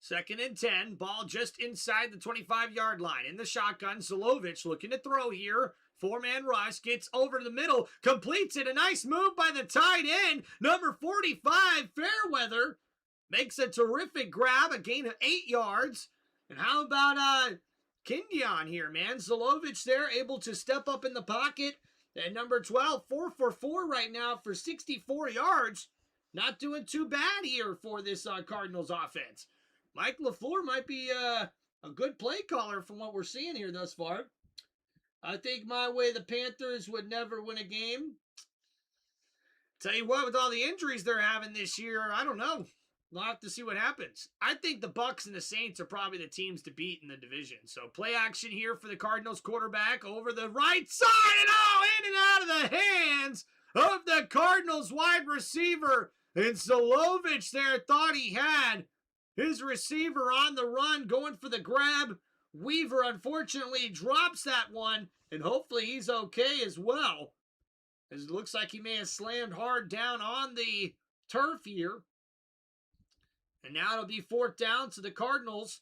Second and 10, ball just inside the 25-yard line. In the shotgun, Slovich looking to throw here. 4-man rush, gets over to the middle, completes it. A nice move by the tight end. Number 45, Fairweather, makes a terrific grab, a gain of 8 yards. And how about Kenyon here, man? Slovich there, able to step up in the pocket. And number 12, 4 for 4 right now for 64 yards. Not doing too bad here for this Cardinals offense. Mike LaFleur might be a good play caller from what we're seeing here thus far. I think my way the Panthers would never win a game. Tell you what, with all the injuries they're having this year, I don't know. We'll have to see what happens. I think the Bucs and the Saints are probably the teams to beat in the division. So play action here for the Cardinals quarterback over the right side and in and out of the hands of the Cardinals wide receiver. And Slovich there thought he had his receiver on the run, going for the grab. Weaver, unfortunately, drops that one, and hopefully he's okay as well, as it looks like he may have slammed hard down on the turf here. And now it'll be 4th down, so the Cardinals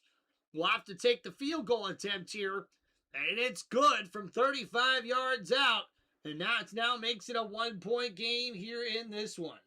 will have to take the field goal attempt here, and it's good from 35 yards out, and now makes it a 1-point game here in this one.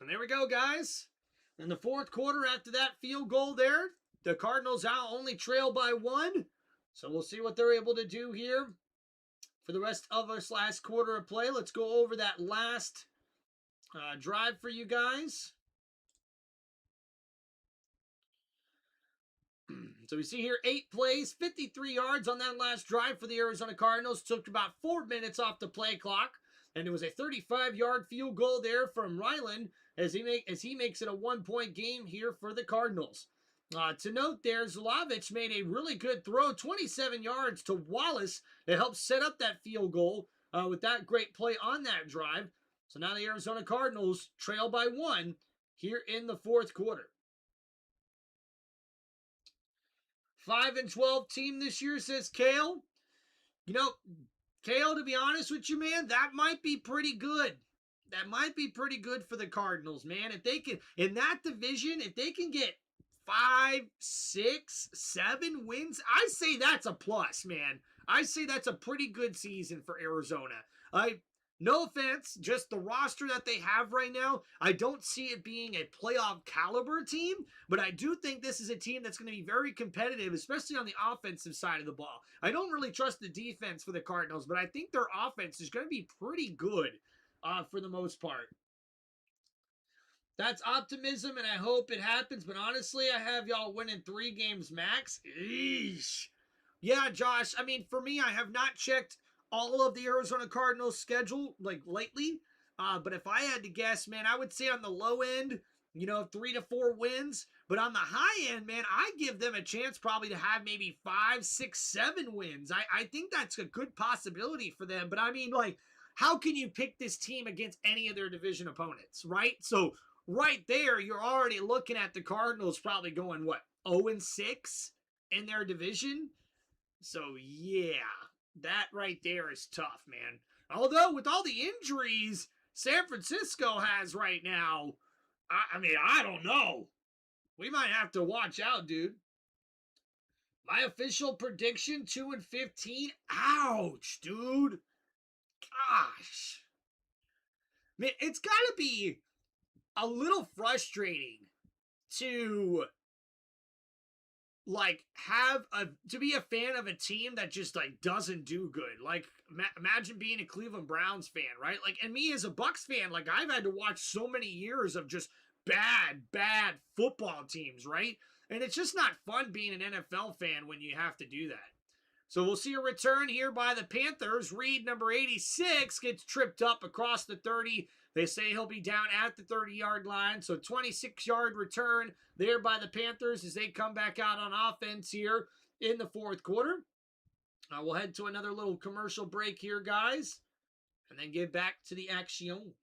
And there we go, guys. In the 4th quarter, after that field goal there, the Cardinals now only trail by 1. So we'll see what they're able to do here for the rest of us last quarter of play. Let's go over that last drive for you guys. So we see here 8 plays, 53 yards on that last drive for the Arizona Cardinals. Took about 4 minutes off the play clock. And it was a 35-yard field goal there from Ryland as he makes it a 1-point game here for the Cardinals. To note there, Zlovich made a really good throw, 27 yards to Wallace. It helped set up that field goal with that great play on that drive. So now the Arizona Cardinals trail by 1 here in the fourth quarter. 5-12 team this year, says Kale. You know, Kale, to be honest with you, man, that might be pretty good. That might be pretty good for the Cardinals, man. If they can, in that division, if they can get 5, 6, 7 wins, I say that's a plus, man. I say that's a pretty good season for Arizona. No offense, just the roster that they have right now, I don't see it being a playoff caliber team, but I do think this is a team that's going to be very competitive, especially on the offensive side of the ball. I don't really trust the defense for the Cardinals, but I think their offense is going to be pretty good for the most part. That's optimism, and I hope it happens, but honestly, I have y'all winning 3 games max. Eesh. Yeah, Josh, I mean, for me, I have not checked all of the Arizona Cardinals schedule like lately. But if I had to guess, man, I would say on the low end, 3 to 4 wins. But on the high end, man, I give them a chance probably to have maybe 5, 6, 7 wins. I think that's a good possibility for them. But I mean, like, how can you pick this team against any of their division opponents, right? So right there, you're already looking at the Cardinals probably going, what, 0-6 in their division? So yeah. That right there is tough, man. Although, with all the injuries San Francisco has right now, I mean, I don't know. We might have to watch out, dude. My official prediction, 2-15. Ouch, dude. Gosh. Man, it's got to be a little frustrating to to be a fan of a team that just doesn't do good. Like, imagine being a Cleveland Browns fan, right? Like, and me as a Bucs fan, like, I've had to watch so many years of just bad football teams, right? And it's just not fun being an NFL fan when you have to do that. So we'll see a return here by the Panthers. Reed, number 86, gets tripped up across the 30. They say he'll be down at the 30-yard line. So 26-yard return there by the Panthers as they come back out on offense here in the fourth quarter. We'll head to another little commercial break here, guys, and then get back to the action.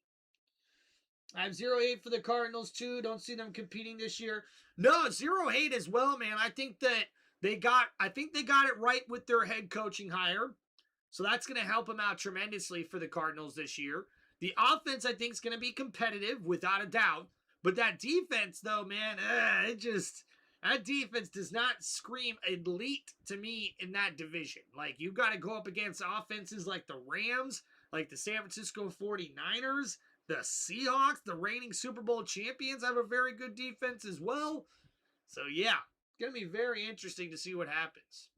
I have 0-8 for the Cardinals, too. Don't see them competing this year. No, 0-8 as well, man. I think they got it right with their head coaching hire. So that's going to help them out tremendously for the Cardinals this year. The offense, I think, is going to be competitive, without a doubt. But that defense, though, man, that defense does not scream elite to me in that division. Like, you got to go up against offenses like the Rams, like the San Francisco 49ers, the Seahawks, the reigning Super Bowl champions have a very good defense as well. So, yeah, it's going to be very interesting to see what happens.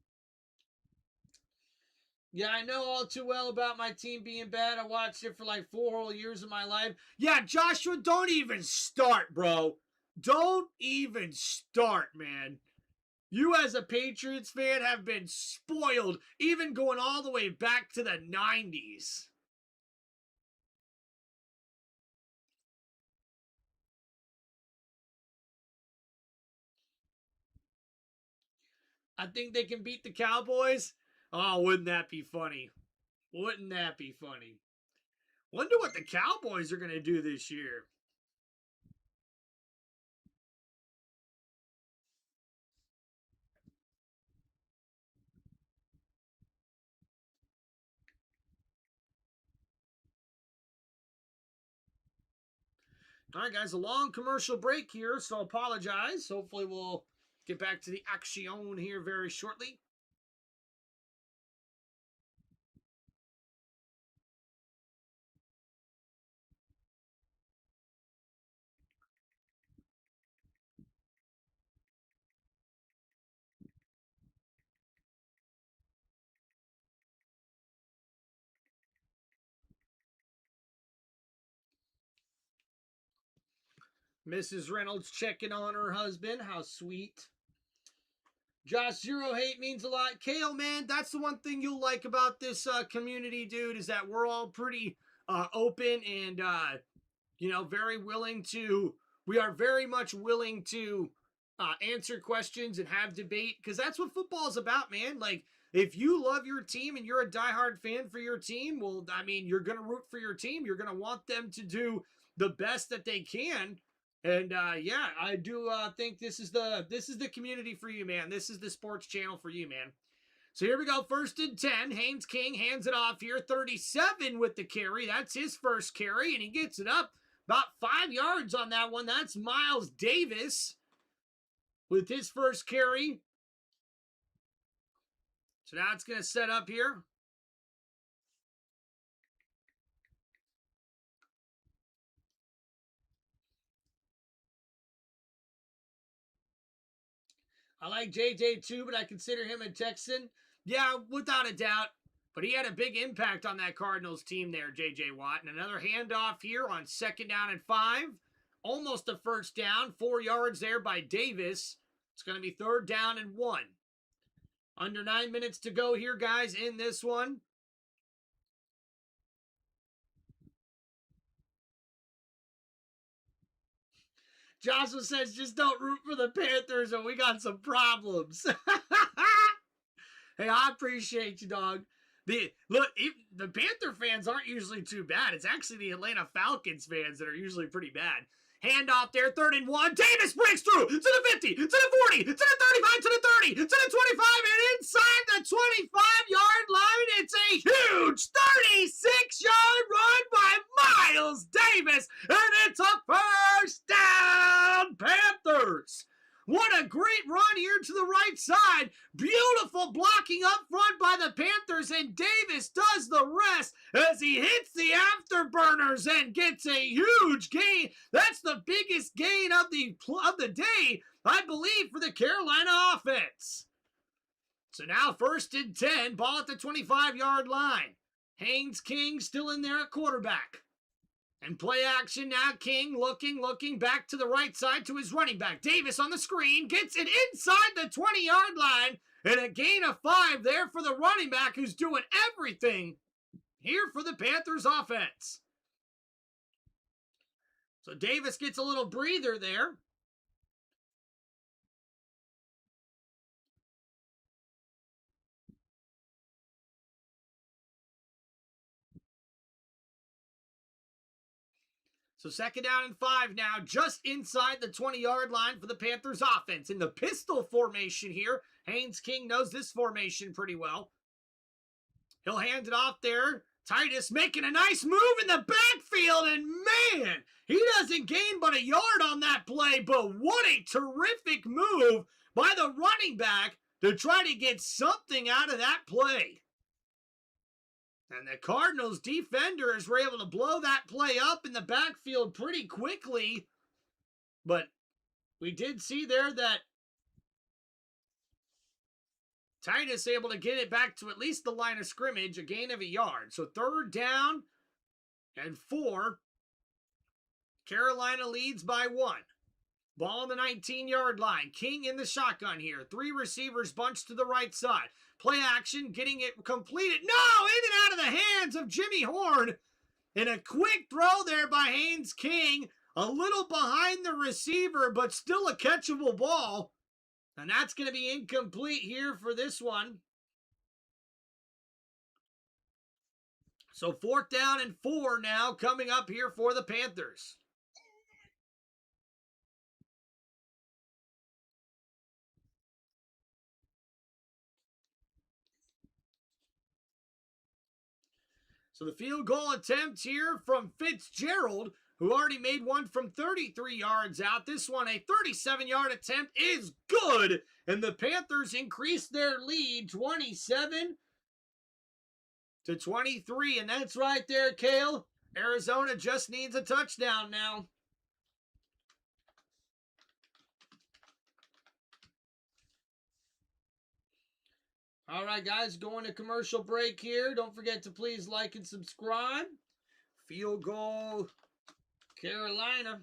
Yeah, I know all too well about my team being bad. I watched it for like 4 whole years of my life. Yeah, Joshua, don't even start, bro. Don't even start, man. You as a Patriots fan have been spoiled, even going all the way back to the 90s. I think they can beat the Cowboys. Oh, wouldn't that be funny? Wouldn't that be funny? Wonder what the Cowboys are going to do this year. All right, guys, a long commercial break here, so apologize. Hopefully we'll get back to the action here very shortly. Mrs. Reynolds checking on her husband. How sweet. Josh, zero hate means a lot. Kale, man, that's the one thing you'll like about this community, dude, is that we're all pretty open and, very willing to, we are very much willing to answer questions and have debate, because that's what football is about, man. Like, if you love your team and you're a diehard fan for your team, well, I mean, you're going to root for your team. You're going to want them to do the best that they can. And yeah, I do think this is the community for you, man. This is the sports channel for you, man. So here we go. 1st and 10. Haynes King hands it off here. 37 with the carry. That's his first carry, and he gets it up about 5 yards on that one. That's Miles Davis with his first carry. So now it's going to set up here. I like JJ too, but I consider him a Texan. Yeah, without a doubt. But he had a big impact on that Cardinals team there, JJ Watt. And another handoff here on 2nd down and 5. Almost a first down. 4 yards there by Davis. It's going to be 3rd down and 1. Under 9 minutes to go here, guys, in this one. Joshua says, just don't root for the Panthers or we got some problems. Hey, I appreciate you, dog. The Panther fans aren't usually too bad. It's actually the Atlanta Falcons fans that are usually pretty bad. Handoff there, 3rd and 1. Davis breaks through to the 50, to the 40, to the 35, to the 30, to the 25, and inside the 25-yard line, it's a huge 36-yard run by Miles Davis, and it's a first down, Panthers. What a great run here to the right side. Beautiful blocking up front by the Panthers, and Davis does the rest as he hits the afterburners and gets a huge gain. That's the biggest gain of the day, I believe, for the Carolina offense. So now 1st and 10, ball at the 25-yard line. Haynes King still in there at quarterback. And play action now. King looking back to the right side to his running back. Davis on the screen gets it inside the 20-yard line. And a gain of 5 there for the running back who's doing everything here for the Panthers offense. So Davis gets a little breather there. So 2nd down and 5 now, just inside the 20-yard line for the Panthers offense. In the pistol formation here, Haynes King knows this formation pretty well. He'll hand it off there. Titus making a nice move in the backfield, and man, he doesn't gain but a yard on that play, but what a terrific move by the running back to try to get something out of that play. And the Cardinals defenders were able to blow that play up in the backfield pretty quickly. But we did see there that Titus able to get it back to at least the line of scrimmage, a gain of a yard. So 3rd down and 4. Carolina leads by 1. Ball on the 19-yard line. King in the shotgun here. 3 receivers bunched to the right side. Play action, getting it completed. No, in and out of the hands of Jimmy Horn. And a quick throw there by Haynes King. A little behind the receiver, but still a catchable ball. And that's going to be incomplete here for this one. So 4th down and 4 now coming up here for the Panthers. So the field goal attempt here from Fitzgerald, who already made one from 33 yards out. This one, a 37-yard attempt, is good. And the Panthers increase their lead 27-23. And that's right there, Kale. Arizona just needs a touchdown now. All right, guys, going to commercial break here. Don't forget to please like and subscribe. Field goal, Carolina.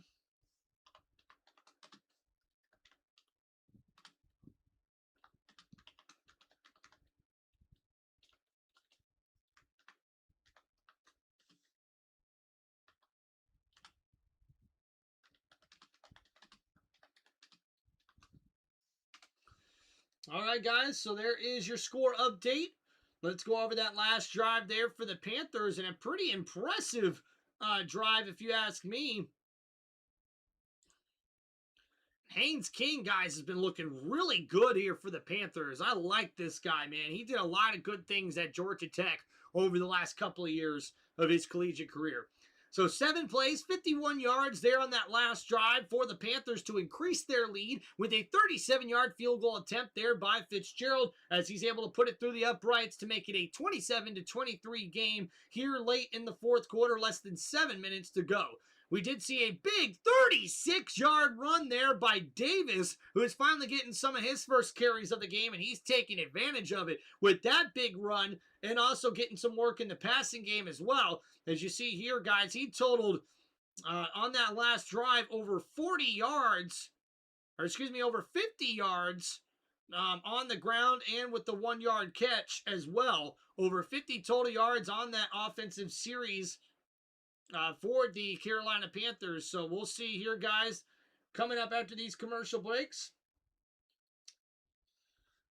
All right, guys, so there is your score update. Let's go over that last drive there for the Panthers, and a pretty impressive drive, if you ask me. Haynes King, guys, has been looking really good here for the Panthers. I like this guy, man. He did a lot of good things at Georgia Tech over the last couple of years of his collegiate career. So 7 plays, 51 yards there on that last drive for the Panthers to increase their lead with a 37-yard field goal attempt there by Fitzgerald as he's able to put it through the uprights to make it a 27-23 game here late in the fourth quarter, less than 7 minutes to go. We did see a big 36-yard run there by Davis, who is finally getting some of his first carries of the game, and he's taking advantage of it with that big run and also getting some work in the passing game as well. As you see here, guys, he totaled on that last drive over 40 yards, or excuse me, over 50 yards on the ground and with the 1-yard catch as well. Over 50 total yards on that offensive series for the Carolina Panthers. So we'll see here, guys, coming up after these commercial breaks.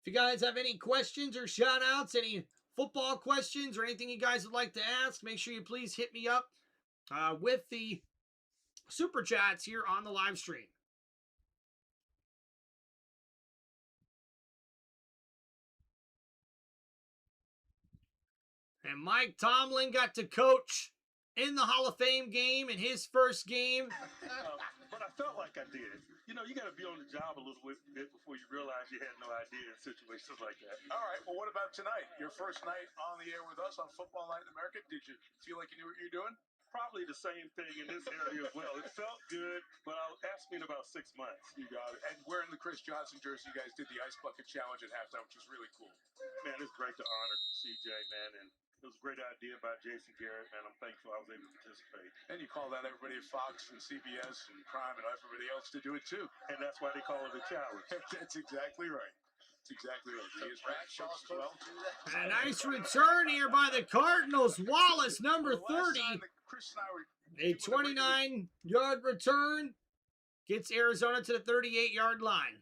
If you guys have any questions or shout outs, any football questions or anything you guys would like to ask, make sure you please hit me up with the super chats here on the live stream. And Mike Tomlin got to coach in the Hall of Fame game in his first game. But I felt like I did. You know, you got to be on the job a little bit before you realize you had no idea in situations like that. All right, well, what about tonight? Your first night on the air with us on Football Night in America. Did you feel like you knew what you were doing? Probably the same thing in this area as well. It felt good, but ask me in about 6 months. You got it. And wearing the Chris Johnson jersey, you guys did the Ice Bucket Challenge at halftime, which was really cool. Man, it's great to honor CJ, man, and it was a great idea by Jason Garrett, man. I'm thankful I was able to participate. And you call that everybody at Fox and CBS and Prime and everybody else to do it too. And that's why they call it a challenge. That's exactly right. That's exactly right. He is Bradshaw's supposed to do that. A nice return here by the Cardinals. Wallace, number 30. A 29-yard return gets Arizona to the 38-yard line.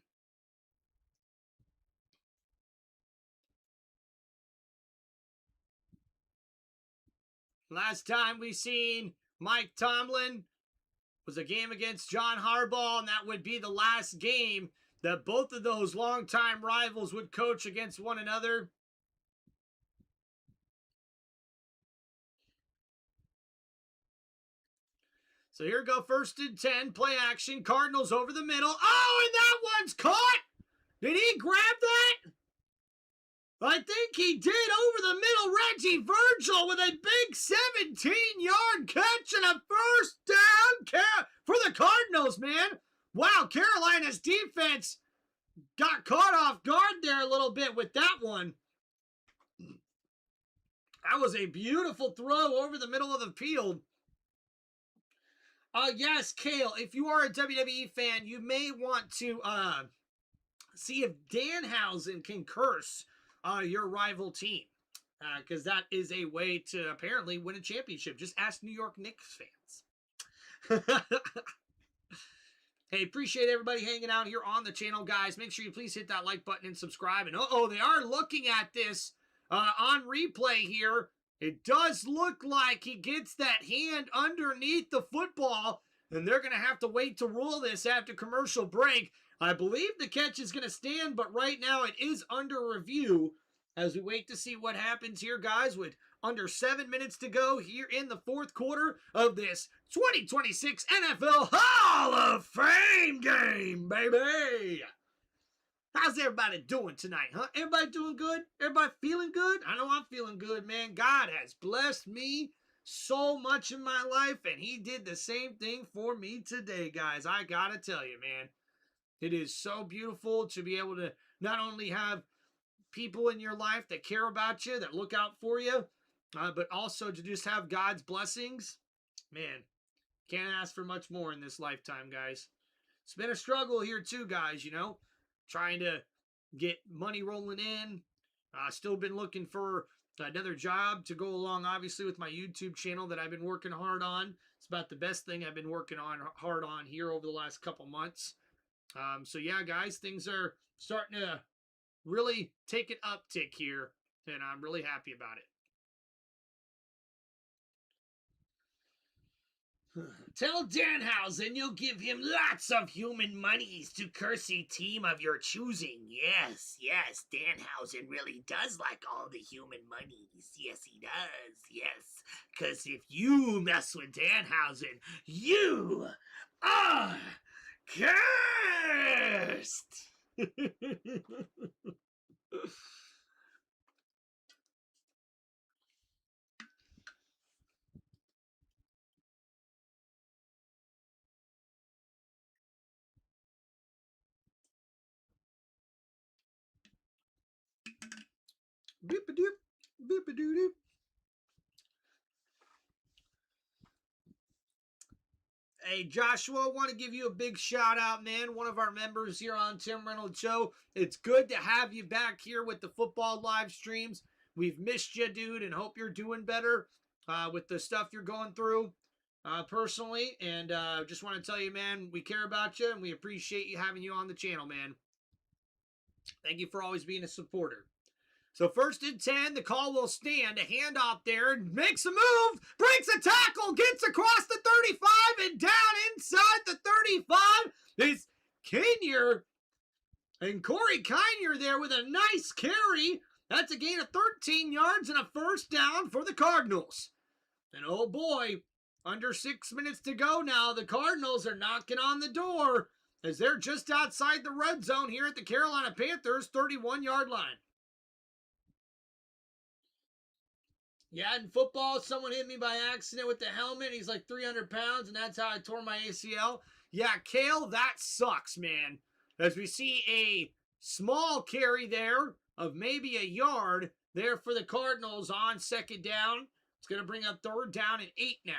Last time we seen Mike Tomlin was a game against John Harbaugh, and that would be the last game that both of those longtime rivals would coach against one another. So here we go, 1st and 10, play action, Cardinals over the middle. Oh, and that one's caught! Did he grab that? I think he did over the middle. Reggie Virgil with a big 17-yard catch and a first down for the Cardinals, man. Wow, Carolina's defense got caught off guard there a little bit with that one. That was a beautiful throw over the middle of the field. Yes, Kale, if you are a WWE fan, you may want to see if Danhausen can curse your rival team, because that is a way to apparently win a championship. Just ask New York Knicks fans. Hey, appreciate everybody hanging out here on the channel, guys. Make sure you please hit that like button and subscribe. And they are looking at this on replay here. It does look like he gets that hand underneath the football, and they're going to have to wait to rule this after commercial break. I believe the catch is going to stand, but right now it is under review as we wait to see what happens here, guys, with under 7 minutes to go here in the fourth quarter of this 2026 NFL Hall of Fame game, baby. How's everybody doing tonight, huh? Everybody doing good? Everybody feeling good? I know I'm feeling good, man. God has blessed me so much in my life, and he did the same thing for me today, guys. I gotta tell you, man. It is so beautiful to be able to not only have people in your life that care about you, that look out for you, but also to just have God's blessings. Man, can't ask for much more in this lifetime, guys. It's been a struggle here too, guys, you know, trying to get money rolling in. Still been looking for another job to go along, obviously, with my YouTube channel that I've been working hard on. It's about the best thing I've been working hard on here over the last couple months. So yeah, guys, things are starting to really take an uptick here, and I'm really happy about it. Tell Danhausen you'll give him lots of human monies to curse a team of your choosing. Yes, Danhausen really does like all the human monies. Yes, he does. Yes, because if you mess with Danhausen, you are cursed. Beep-a-doop, beep-a-doo-doop. Hey, Joshua, want to give you a big shout out, man. One of our members here on Tim Reynolds Show. It's good to have you back here with the football live streams. We've missed you, dude, and hope you're doing better with the stuff you're going through personally. And just want to tell you, man, we care about you and we appreciate you having you on the channel, man. Thank you for always being a supporter. So 1st and 10, the call will stand. A handoff there, makes a move, breaks a tackle, gets across the 35 and down inside the 35 is Kiner. And Corey Kiner there with a nice carry. That's a gain of 13 yards and a first down for the Cardinals. And oh boy, under 6 minutes to go now, the Cardinals are knocking on the door as they're just outside the red zone here at the Carolina Panthers 31-yard line. Yeah, in football, someone hit me by accident with the helmet. He's like 300 pounds, and that's how I tore my ACL. Yeah, Kale, that sucks, man. As we see a small carry there of maybe a yard there for the Cardinals on 2nd down. It's going to bring up 3rd down and 8 now.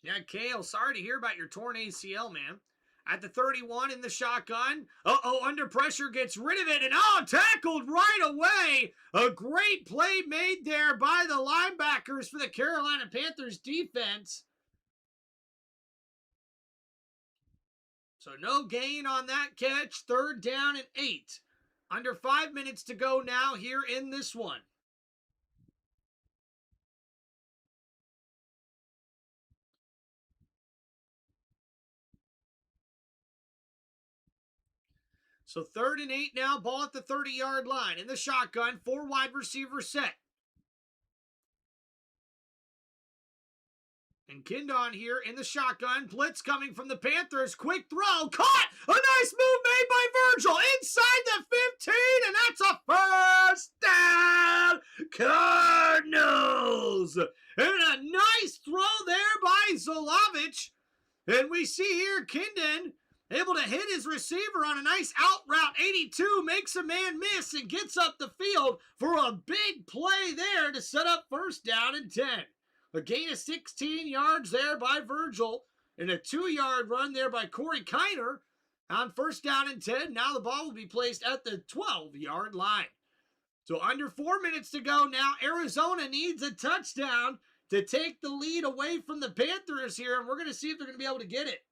Yeah, Kale, sorry to hear about your torn ACL, man. At the 31 in the shotgun. Under pressure, gets rid of it, and tackled right away. A great play made there by the linebackers for the Carolina Panthers defense. So no gain on that catch. 3rd down and 8. Under 5 minutes to go now here in this one. So 3rd and 8 now, ball at the 30-yard line. In the shotgun, 4 wide receiver set. And Kindon here in the shotgun. Blitz coming from the Panthers. Quick throw. Caught! A nice move made by Virgil inside the 15, and that's a first down. Cardinals! And a nice throw there by Zolovich. And we see here Kindon able to hit his receiver on a nice out route. 82 makes a man miss and gets up the field for a big play there to set up 1st down and 10. A gain of 16 yards there by Virgil and a 2-yard run there by Corey Kiner on 1st down and 10. Now the ball will be placed at the 12-yard line. So under 4 minutes to go now, Arizona needs a touchdown to take the lead away from the Panthers here, and we're going to see if they're going to be able to get it.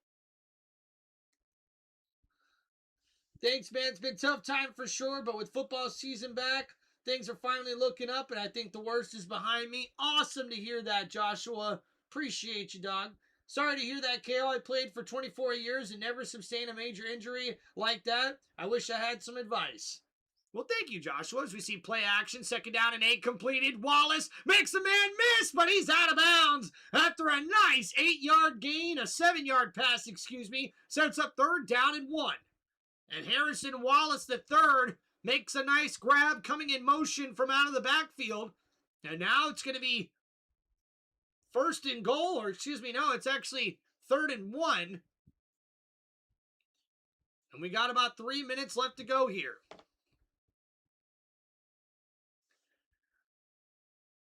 Thanks, man. It's been a tough time for sure, but with football season back, things are finally looking up, and I think the worst is behind me. Awesome to hear that, Joshua. Appreciate you, dog. Sorry to hear that, Kale. I played for 24 years and never sustained a major injury like that. I wish I had some advice. Well, thank you, Joshua. As we see play action, 2nd down and 8 completed. Wallace makes a man miss, but he's out of bounds after a nice 8-yard gain, a 7-yard pass, sets up 3rd down and 1. And Harrison Wallace III makes a nice grab coming in motion from out of the backfield. And now it's going to be 1st and goal, it's actually 3rd and 1. And we got about 3 minutes left to go here.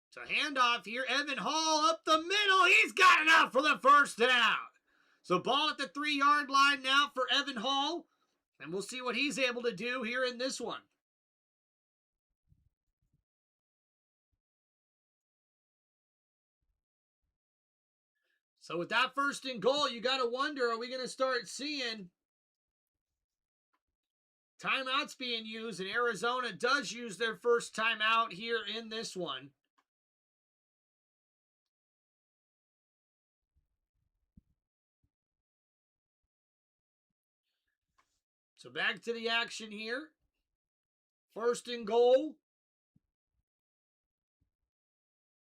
So handoff here, Evan Hall up the middle. He's got enough for the 1st down. So ball at the 3-yard line now for Evan Hall. And we'll see what he's able to do here in this one. So with that 1st and goal, you got to wonder, are we going to start seeing timeouts being used? And Arizona does use their first timeout here in this one. So back to the action here. 1st and goal.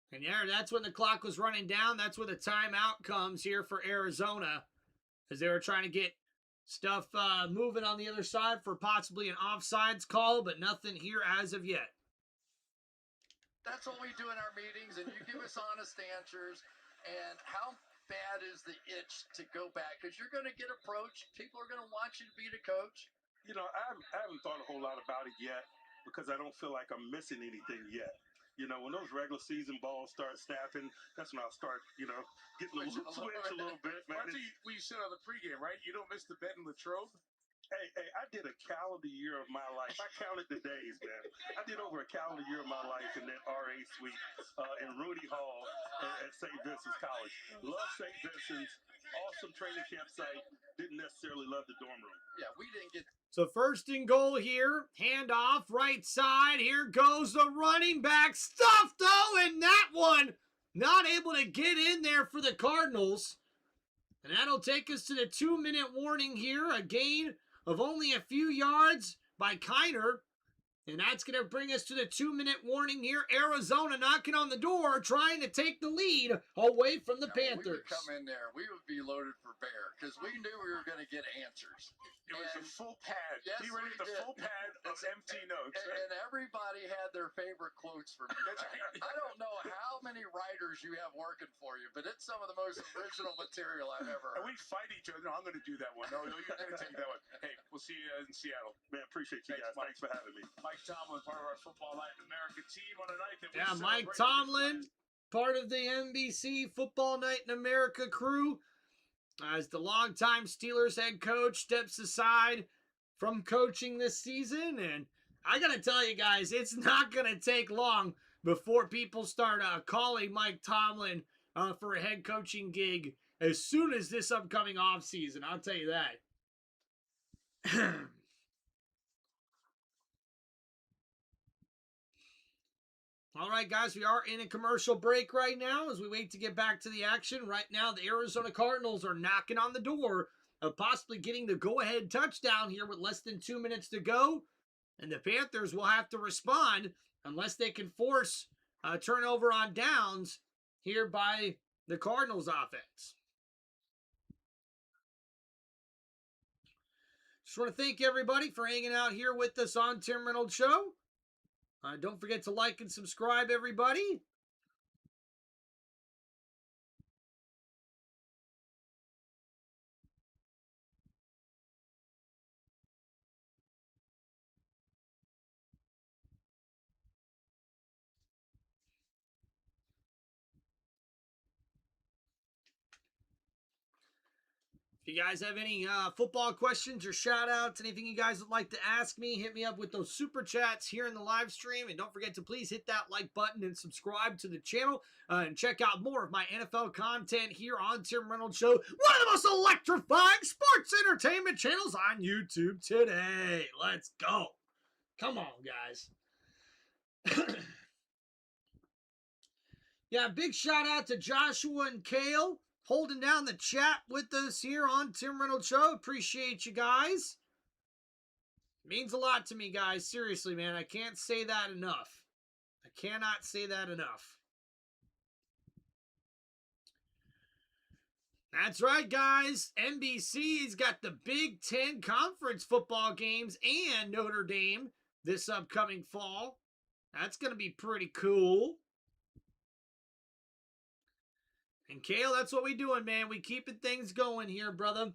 And yeah, that's when the clock was running down. That's where the timeout comes here for Arizona, as they were trying to get stuff moving on the other side for possibly an offsides call, but nothing here as of yet. That's what we do in our meetings, and you give us honest answers. And how bad is the itch to go back? Because you're going to get approached. People are going to want you to be the coach. You know, I haven't thought a whole lot about it yet because I don't feel like I'm missing anything yet. You know, when those regular season balls start snapping, that's when I'll start, you know, getting a little switch a little bit, man. Why do you said on the pregame, right? You don't miss the Bet and Latrobe? Hey, I did a calendar year of my life. I counted the days, man. I did over a calendar year of my life in that RA suite in Rooney Hall at St. Vincent's College. Love St. Vincent's. Awesome training campsite. Didn't necessarily love the dorm room. Yeah, we didn't get. So 1st and goal here. Handoff, right side. Here goes the running back. Stuffed, though, and that one not able to get in there for the Cardinals. And that'll take us to the 2-minute warning here. A gain of only a few yards by Kiner. And that's going to bring us to the 2-minute warning here. Arizona knocking on the door, trying to take the lead away from the Panthers. We would come in there. We would be loaded for bear because we knew we were going to get answers. It was a full pad. Yes, He read the full pad of empty notes. And everybody had their favorite quotes from you. I don't know how many writers you have working for you, but it's some of the most original material I've ever heard. And we fight each other. No, I'm going to do that one. No, you're going to take that one. Hey, we'll see you in Seattle. Man, appreciate you guys. Thanks for having me. Mike Tomlin, part of our Football Night in America team on a night that we Mike Tomlin, part of the NBC Football Night in America crew, as the longtime Steelers head coach steps aside from coaching this season. And I got to tell you guys, it's not going to take long before people start calling Mike Tomlin for a head coaching gig as soon as this upcoming offseason. I'll tell you that. All right, guys, we are in a commercial break right now as we wait to get back to the action. Right now, the Arizona Cardinals are knocking on the door of possibly getting the go-ahead touchdown here with less than 2 minutes to go. And the Panthers will have to respond unless they can force a turnover on downs here by the Cardinals offense. Just want to thank everybody for hanging out here with us on Tim Reynolds Show. Don't forget to like and subscribe, everybody. If you guys have any football questions or shout-outs, anything you guys would like to ask me, hit me up with those super chats here in the live stream. And don't forget to please hit that like button and subscribe to the channel. And check out more of my NFL content here on Tim Reynolds Show, one of the most electrifying sports entertainment channels on YouTube today. Let's go. Come on, guys. Yeah, big shout-out to Joshua and Kale, holding down the chat with us here on Tim Reynolds Show. Appreciate you guys. Means a lot to me, guys. Seriously, man. I can't say that enough. I cannot say that enough. That's right, guys. NBC's got the Big Ten Conference football games and Notre Dame this upcoming fall. That's going to be pretty cool. And Kale, that's what we doing, man. We keeping things going here, brother.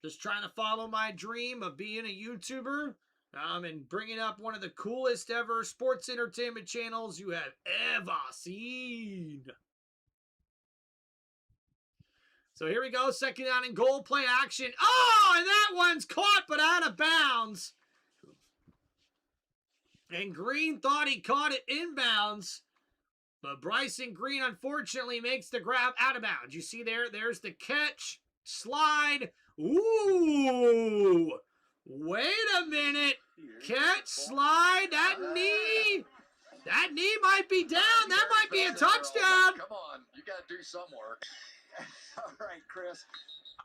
Just trying to follow my dream of being a YouTuber and bringing up one of the coolest ever sports entertainment channels you have ever seen. So here we go, 2nd down and goal, play action. Oh, and that one's caught but out of bounds. And Green thought he caught it inbounds. But Bryson Green, unfortunately, makes the grab out of bounds. You see there, there's the catch, slide. Ooh, wait a minute. Catch, slide, that knee might be down. That might be a touchdown. Come on, you got to do some work. All right, Chris.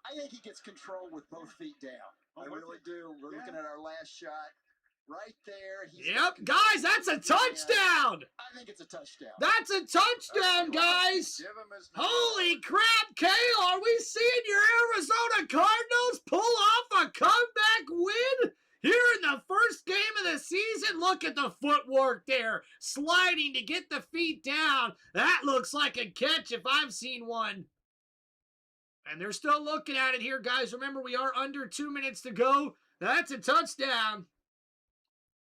I think he gets control with both feet down. I really do. We're looking at our last shot. Right there. Yep, guys, that's a touchdown. I think it's a touchdown. That's a touchdown, guys. Holy crap, Kale, are we seeing your Arizona Cardinals pull off a comeback win? Here in the first game of the season, look at the footwork there. Sliding to get the feet down. That looks like a catch if I've seen one. And they're still looking at it here, guys. Remember, we are under 2 minutes to go. That's a touchdown.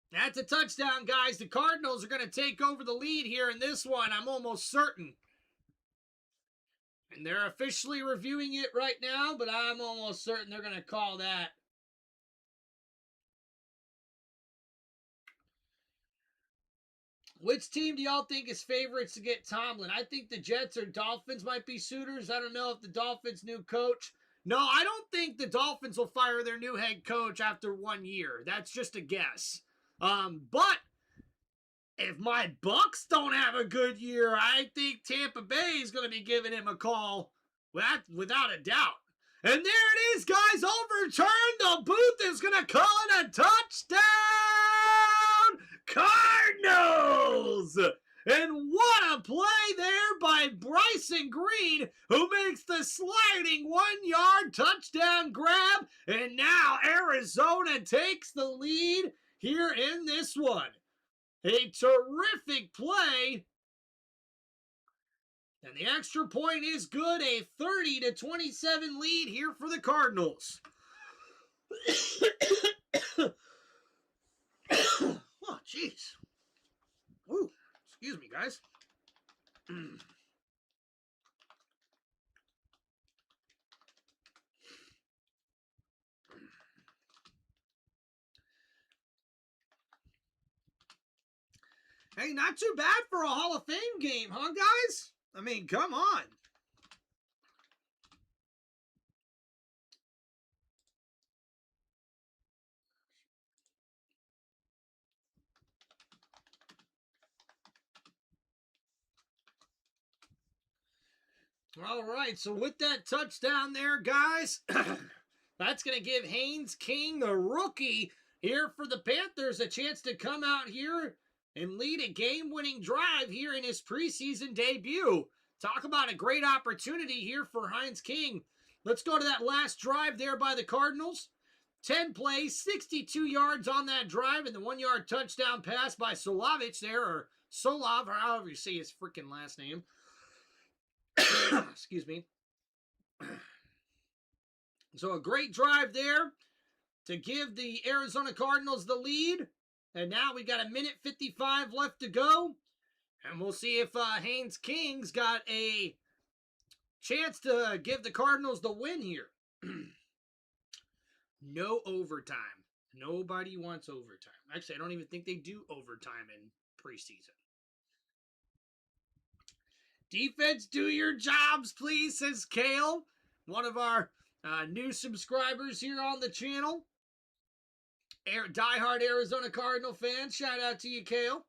That's a touchdown, guys. The Cardinals are going to take over the lead here in this one, I'm almost certain. And they're officially reviewing it right now, but I'm almost certain they're going to call that. Which team do y'all think is favorites to get Tomlin? I think the Jets or Dolphins might be suitors. I don't know if the Dolphins' new coach. No, I don't think the Dolphins will fire their new head coach after 1 year. That's just a guess. But if my Bucks don't have a good year, I think Tampa Bay is going to be giving him a call without a doubt. And there it is, guys. Overturned. The booth is going to call it a touchdown. Cardinals! And what a play there by Bryson Green, who makes the sliding 1-yard touchdown grab. And now Arizona takes the lead here in this one. A terrific play. And the extra point is good. A 30-27 lead here for the Cardinals. Oh, jeez. Ooh, excuse me, guys. Hey, not too bad for a Hall of Fame game, huh, guys? I mean, come on. All right, so with that touchdown there, guys, that's going to give Haynes King, the rookie, here for the Panthers, a chance to come out here and lead a game-winning drive here in his preseason debut. Talk about a great opportunity here for Haynes King. Let's go to that last drive there by the Cardinals. 10 plays, 62 yards on that drive, and the 1-yard touchdown pass by Solovich there, or Solov, or however you say his freaking last name. Excuse me. So a great drive there to give the Arizona Cardinals the lead. And now we got 1:55 left to go. And we'll see if Haynes King's got a chance to give the Cardinals the win here. No overtime. Nobody wants overtime. Actually, I don't even think they do overtime in preseason. Defense, do your jobs, please, says Kale, one of our new subscribers here on the channel. Diehard Arizona Cardinal fan. Shout out to you, Kale.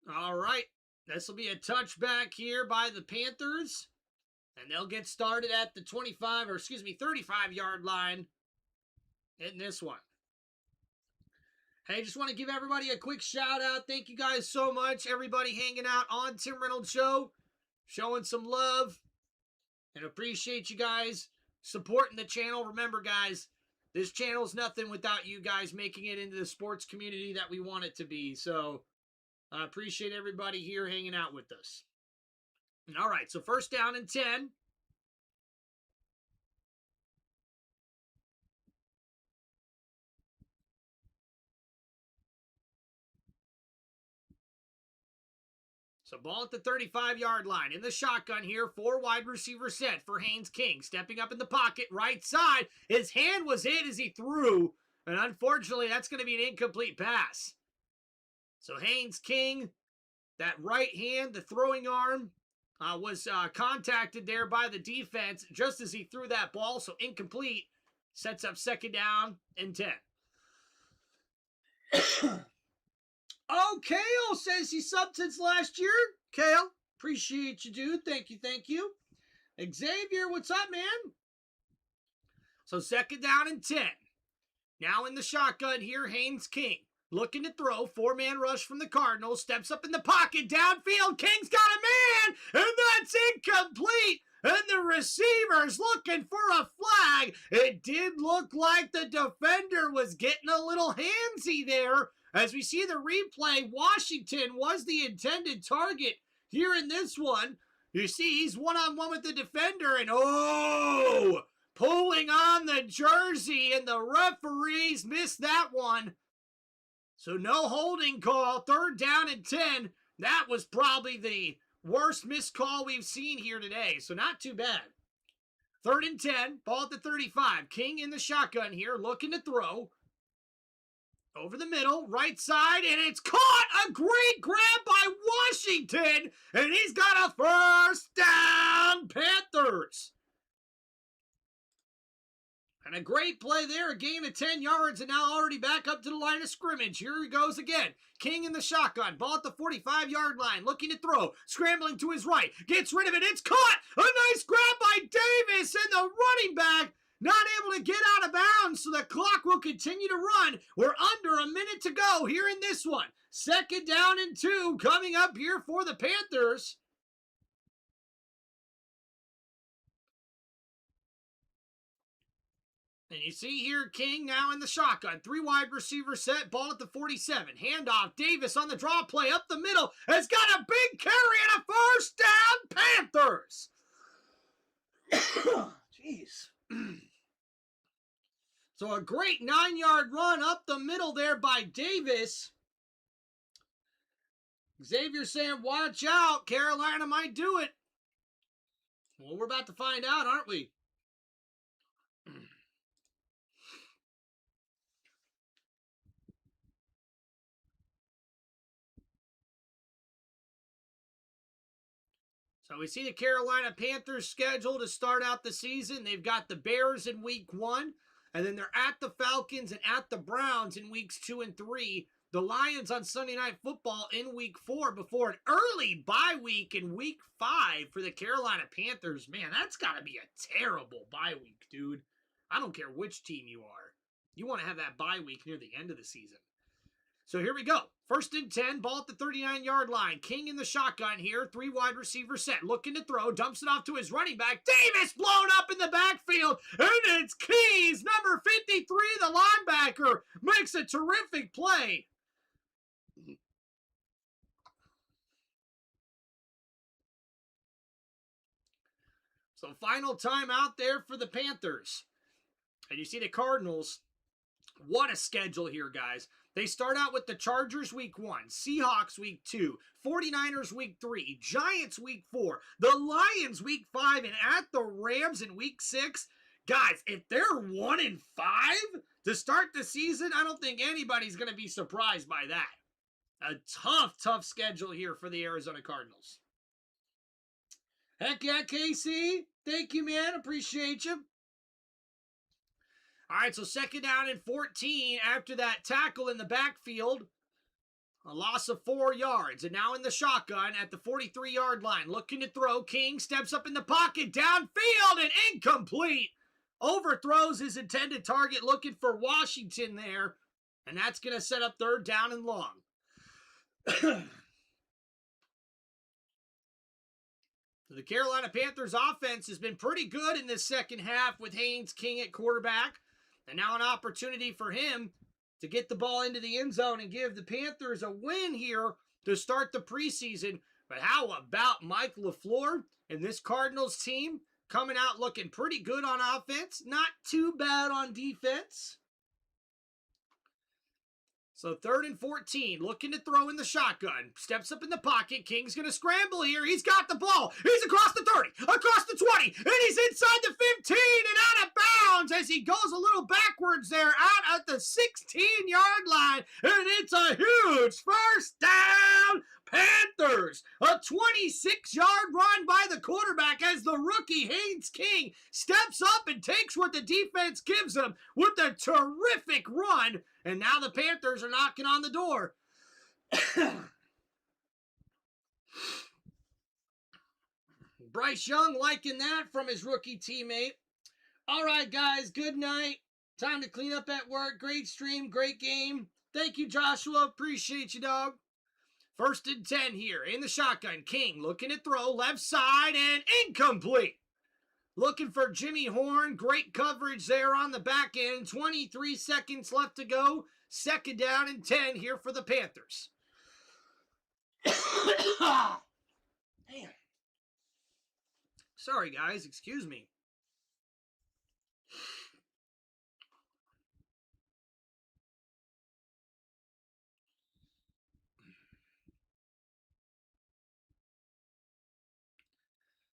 All right. This will be a touchback here by the Panthers. And they'll get started at the 35-yard line in this one. Hey, just want to give everybody a quick shout out. Thank you guys so much. Everybody hanging out on Tim Reynolds Show. Showing some love. And appreciate you guys supporting the channel. Remember, guys, this channel's nothing without you guys making it into the sports community that we want it to be. So, I appreciate everybody here hanging out with us. All right, so first down and 10. So ball at the 35-yard line. In the shotgun here, 4 wide receiver set for Haynes King. Stepping up in the pocket, right side. His hand was hit as he threw. And unfortunately, that's going to be an incomplete pass. So Haynes King That right hand, the throwing arm, was contacted there by the defense just as he threw that ball, so incomplete. Sets up 2nd down and 10. Oh, Kale says he subbed since last year. Kale, appreciate you, dude. Thank you. Xavier, what's up, man? So 2nd down and 10. Now in the shotgun here, Haynes King. Looking to throw, 4-man rush from the Cardinals, steps up in the pocket, downfield, King's got a man, and that's incomplete, and the receiver's looking for a flag. It did look like the defender was getting a little handsy there. As we see the replay, Washington was the intended target here in this one. You see, he's one-on-one with the defender, and pulling on the jersey, and the referees missed that one. So no holding call, 3rd down and 10. That was probably the worst missed call we've seen here today, so not too bad. 3rd and 10, ball at the 35. King in the shotgun here, looking to throw. Over the middle, right side, and it's caught! A great grab by Washington, and he's got a 1st down, Panthers. And a great play there, a gain of 10 yards, and now already back up to the line of scrimmage. Here he goes again. King in the shotgun, ball at the 45-yard line, looking to throw, scrambling to his right, gets rid of it, it's caught! A nice grab by Davis, and the running back not able to get out of bounds, so the clock will continue to run. We're under a minute to go here in this one. 2nd down and 2 coming up here for the Panthers. And you see here King now in the shotgun. 3 wide receiver set, ball at the 47. Handoff, Davis on the draw play up the middle. Has got a big carry and a 1st down, Panthers. Jeez. So a great 9-yard run up the middle there by Davis. Xavier saying, watch out, Carolina might do it. Well, we're about to find out, aren't we? So we see the Carolina Panthers schedule to start out the season. They've got the Bears in week 1, and then they're at the Falcons and at the Browns in weeks 2 and 3. The Lions on Sunday Night Football in week 4 before an early bye week in week 5 for the Carolina Panthers. Man, that's got to be a terrible bye week, dude. I don't care which team you are. You want to have that bye week near the end of the season. So here we go. 1st and 10, ball at the 39-yard line. King in the shotgun here. 3 wide receiver set. Looking to throw. Dumps it off to his running back. Davis blown up in the backfield. And it's Keys, number 53, the linebacker. Makes a terrific play. So final time out there for the Panthers. And you see the Cardinals. What a schedule here, guys. They start out with the Chargers week 1, Seahawks week 2, 49ers week 3, Giants week 4, the Lions week 5, and at the Rams in week 6. Guys, if they're 1-5 to start the season, I don't think anybody's going to be surprised by that. A tough schedule here for the Arizona Cardinals. Heck yeah, KC. Thank you, man. Appreciate you. All right, so 2nd down and 14 after that tackle in the backfield. A loss of 4 yards. And now in the shotgun at the 43-yard line. Looking to throw. King steps up in the pocket. Downfield and incomplete. Overthrows his intended target. Looking for Washington there. And that's going to set up 3rd down and long. The Carolina Panthers offense has been pretty good in this second half with Haynes King at quarterback. And now an opportunity for him to get the ball into the end zone and give the Panthers a win here to start the preseason. But how about Mike LaFleur and this Cardinals team coming out looking pretty good on offense? Not too bad on defense. So 3rd and 14, looking to throw in the shotgun. Steps up in the pocket. King's going to scramble here. He's got the ball. He's across the 30, across the 20, and he's inside the 15 and out of bounds as he goes a little backwards there out at the 16-yard line. And it's a huge 1st down, Panthers. A 26-yard run by the quarterback as the rookie Haynes King steps up and takes what the defense gives him with a terrific run. And now the Panthers are knocking on the door. Bryce Young liking that from his rookie teammate. All right, guys, good night. Time to clean up at work. Great stream, great game. Thank you, Joshua. Appreciate you, dog. 1st and 10 here in the shotgun. King looking to throw left side and incomplete. Looking for Jimmy Horn. Great coverage there on the back end. 23 seconds left to go. 2nd down and 10 here for the Panthers. Damn. Sorry, guys. Excuse me.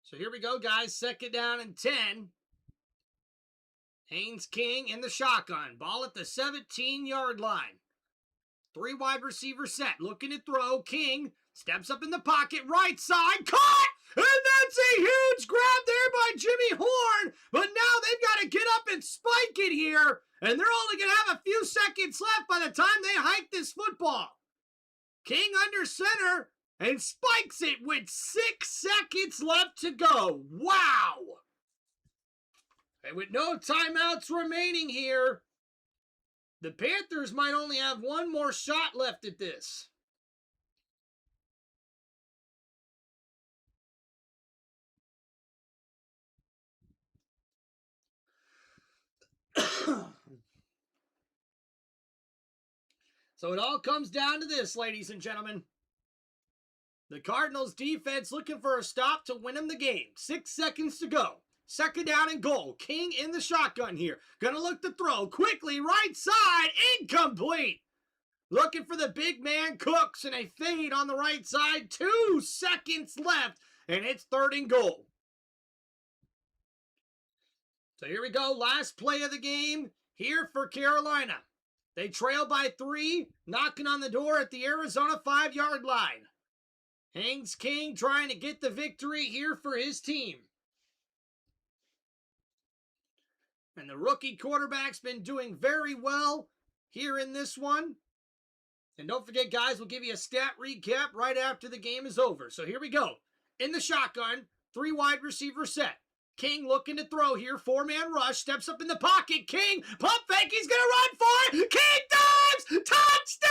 So here we go, guys. 2nd down and 10. Haynes King in the shotgun. Ball at the 17-yard line. 3 wide receiver set. Looking to throw. King steps up in the pocket. Right side. Caught! And that's a huge grab there by Jimmy Horn. But now they've got to get up and spike it here. And they're only going to have a few seconds left by the time they hike this football. King under center. And spikes it with 6 seconds left to go. Wow! And with no timeouts remaining here, the Panthers might only have one more shot left at this. So it all comes down to this, ladies and gentlemen. The Cardinals defense looking for a stop to win them the game. 6 seconds to go. 2nd down and goal. King in the shotgun here. Gonna look to throw. Quickly, right side. Incomplete. Looking for the big man Cooks and a fade on the right side. 2 seconds left. And it's 3rd and goal. So here we go. Last play of the game here for Carolina. They trail by 3. Knocking on the door at the Arizona 5-yard line. Haynes King trying to get the victory here for his team. And the rookie quarterback's been doing very well here in this one. And don't forget, guys, we'll give you a stat recap right after the game is over. So here we go. In the shotgun, 3 wide receiver set. King looking to throw here. 4-man rush. Steps up in the pocket. King, pump fake. He's going to run for it. King dives. Touchdown!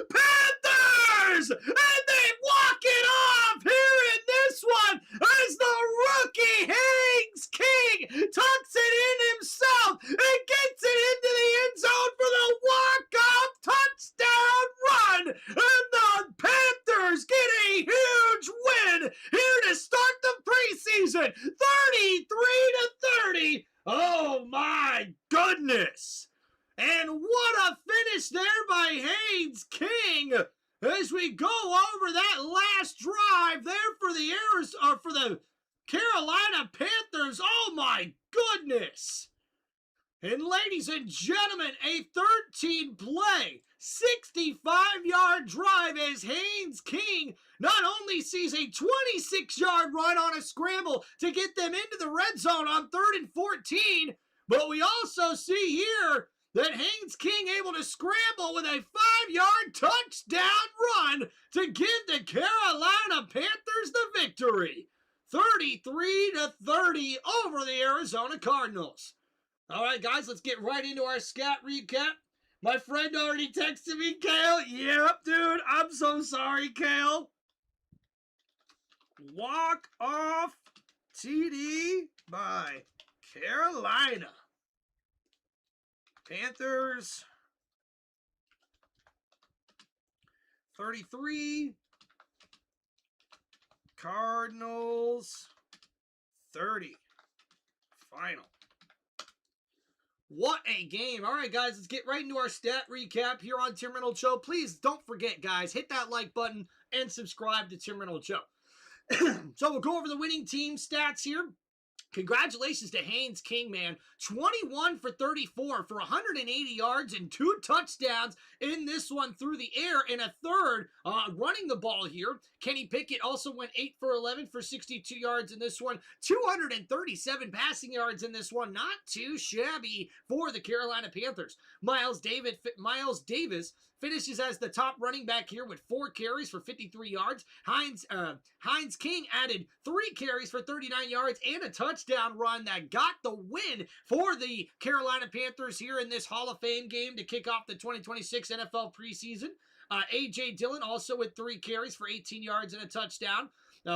Panthers! And they walk it off here in this one as the rookie Haynes King tucks it in himself and gets it into the end zone for the walk-off touchdown run. And the Panthers get a huge win here to start the preseason. 33-30. Oh my goodness. And what a finish there by Haynes King as we go over that last drive there for the Carolina Panthers. Oh my goodness. And ladies and gentlemen, a 13-play, 65-yard drive as Haynes King not only sees a 26-yard run on a scramble to get them into the red zone on 3rd and 14, but we also see here that Haynes King able to scramble with a 5-yard touchdown run to give the Carolina Panthers the victory. 33-30 over the Arizona Cardinals. All right, guys, let's get right into our scat recap. My friend already texted me, Kale. Yep, dude, I'm so sorry, Kale. Walk off TD by Carolina. Panthers 33. Cardinals 30. Final. What a game. All right, guys, let's get right into our stat recap here on Tim Reynolds Show. Please don't forget, guys, hit that like button and subscribe to Tim Reynolds Show. So we'll go over the winning team stats here. Congratulations to Haynes King, man. 21 for 34 for 180 yards and 2 touchdowns in this one through the air, and a third running the ball here. Kenny Pickett also went 8 for 11 for 62 yards in this one. 237 passing yards in this one. Not too shabby for the Carolina Panthers. Miles Davis finishes as the top running back here with 4 carries for 53 yards. Haynes King added 3 carries for 39 yards and a touchdown run that got the win for the Carolina Panthers here in this Hall of Fame game to kick off the 2026 NFL preseason. A.J. Dillon also with 3 carries for 18 yards and a touchdown.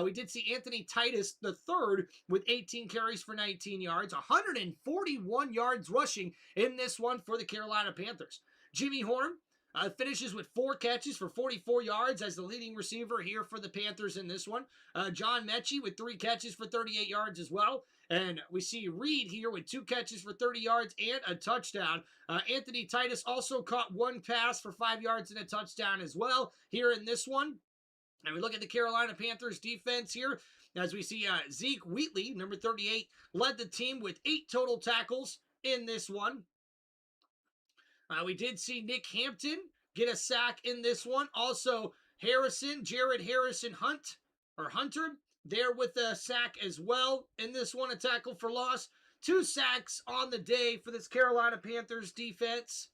We did see Anthony Titus III with 18 carries for 19 yards, 141 yards rushing in this one for the Carolina Panthers. Jimmy Horn finishes with 4 catches for 44 yards as the leading receiver here for the Panthers in this one. John Mechie with 3 catches for 38 yards as well. And we see Reed here with 2 catches for 30 yards and a touchdown. Anthony Titus also caught 1 pass for 5 yards and a touchdown as well here in this one. And we look at the Carolina Panthers defense here as we see Zeke Wheatley, number 38, led the team with 8 total tackles in this one. We did see Nick Hampton get a sack in this one. Also, Jared Harrison Hunter, there with a sack as well in this one, a tackle for loss. 2 sacks on the day for this Carolina Panthers defense.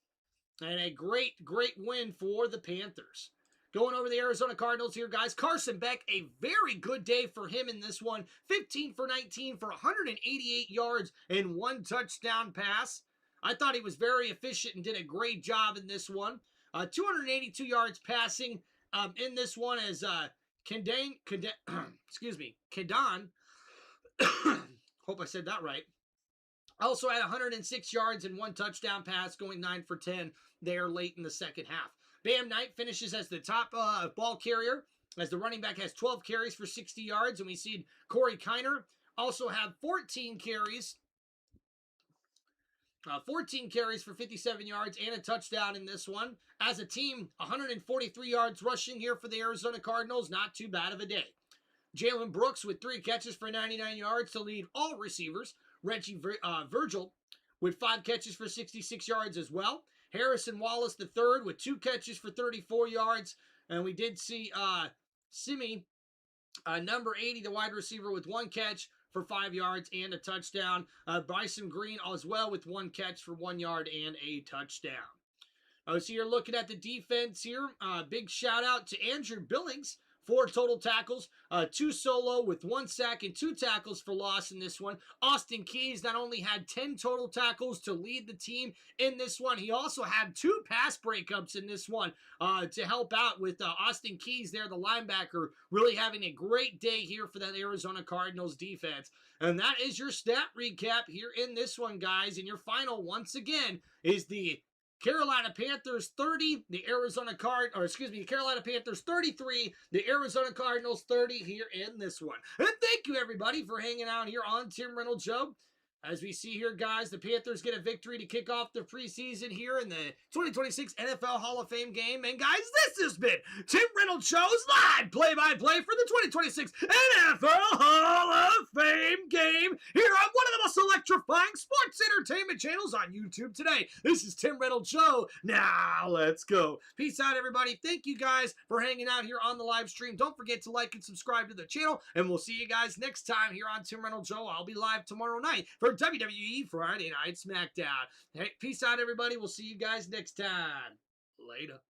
And a great win for the Panthers. Going over the Arizona Cardinals here, guys. Carson Beck, a very good day for him in this one. 15 for 19 for 188 yards and 1 touchdown pass. I thought he was very efficient and did a great job in this one. 282 yards passing in this one as Kedan, hope I said that right, also had 106 yards and 1 touchdown pass, going 9 for 10 there late in the second half. Bam Knight finishes as the top ball carrier, as the running back has 12 carries for 60 yards, and we see Corey Kiner also have 14 carries for 57 yards and a touchdown in this one. As a team, 143 yards rushing here for the Arizona Cardinals. Not too bad of a day. Jalen Brooks with 3 catches for 99 yards to lead all receivers. Reggie Virgil with 5 catches for 66 yards as well. Harrison Wallace III with 2 catches for 34 yards. And we did see Simi, number 80, the wide receiver, with 1 catch for 5 yards and a touchdown. Bryson Green as well with 1 catch for 1 yard and a touchdown. So you're looking at the defense here. Big shout out to Andrew Billings. 4 total tackles, 2 solo with 1 sack and 2 tackles for loss in this one. Austin Keys not only had 10 total tackles to lead the team in this one, he also had 2 pass breakups in this one to help out with Austin Keys there, the linebacker, really having a great day here for that Arizona Cardinals defense. And that is your stat recap here in this one, guys. And your final, once again, is the Carolina Panthers 30, the Carolina Panthers 33, the Arizona Cardinals 30 here in this one. And thank you, everybody, for hanging out here on Tim Reynolds Show. As we see here, guys, the Panthers get a victory to kick off the preseason here in the 2026 NFL Hall of Fame game. And, guys, this has been Tim Reynolds Show's live play-by-play for the 2026 NFL Hall of Fame game here on one of the most electrifying sports entertainment channels on YouTube today. This is Tim Reynolds Show. Now, let's go. Peace out, everybody. Thank you, guys, for hanging out here on the live stream. Don't forget to like and subscribe to the channel, and we'll see you guys next time here on Tim Reynolds Show. I'll be live tomorrow night for WWE Friday Night SmackDown. Hey, peace out, everybody. We'll see you guys next time. Later.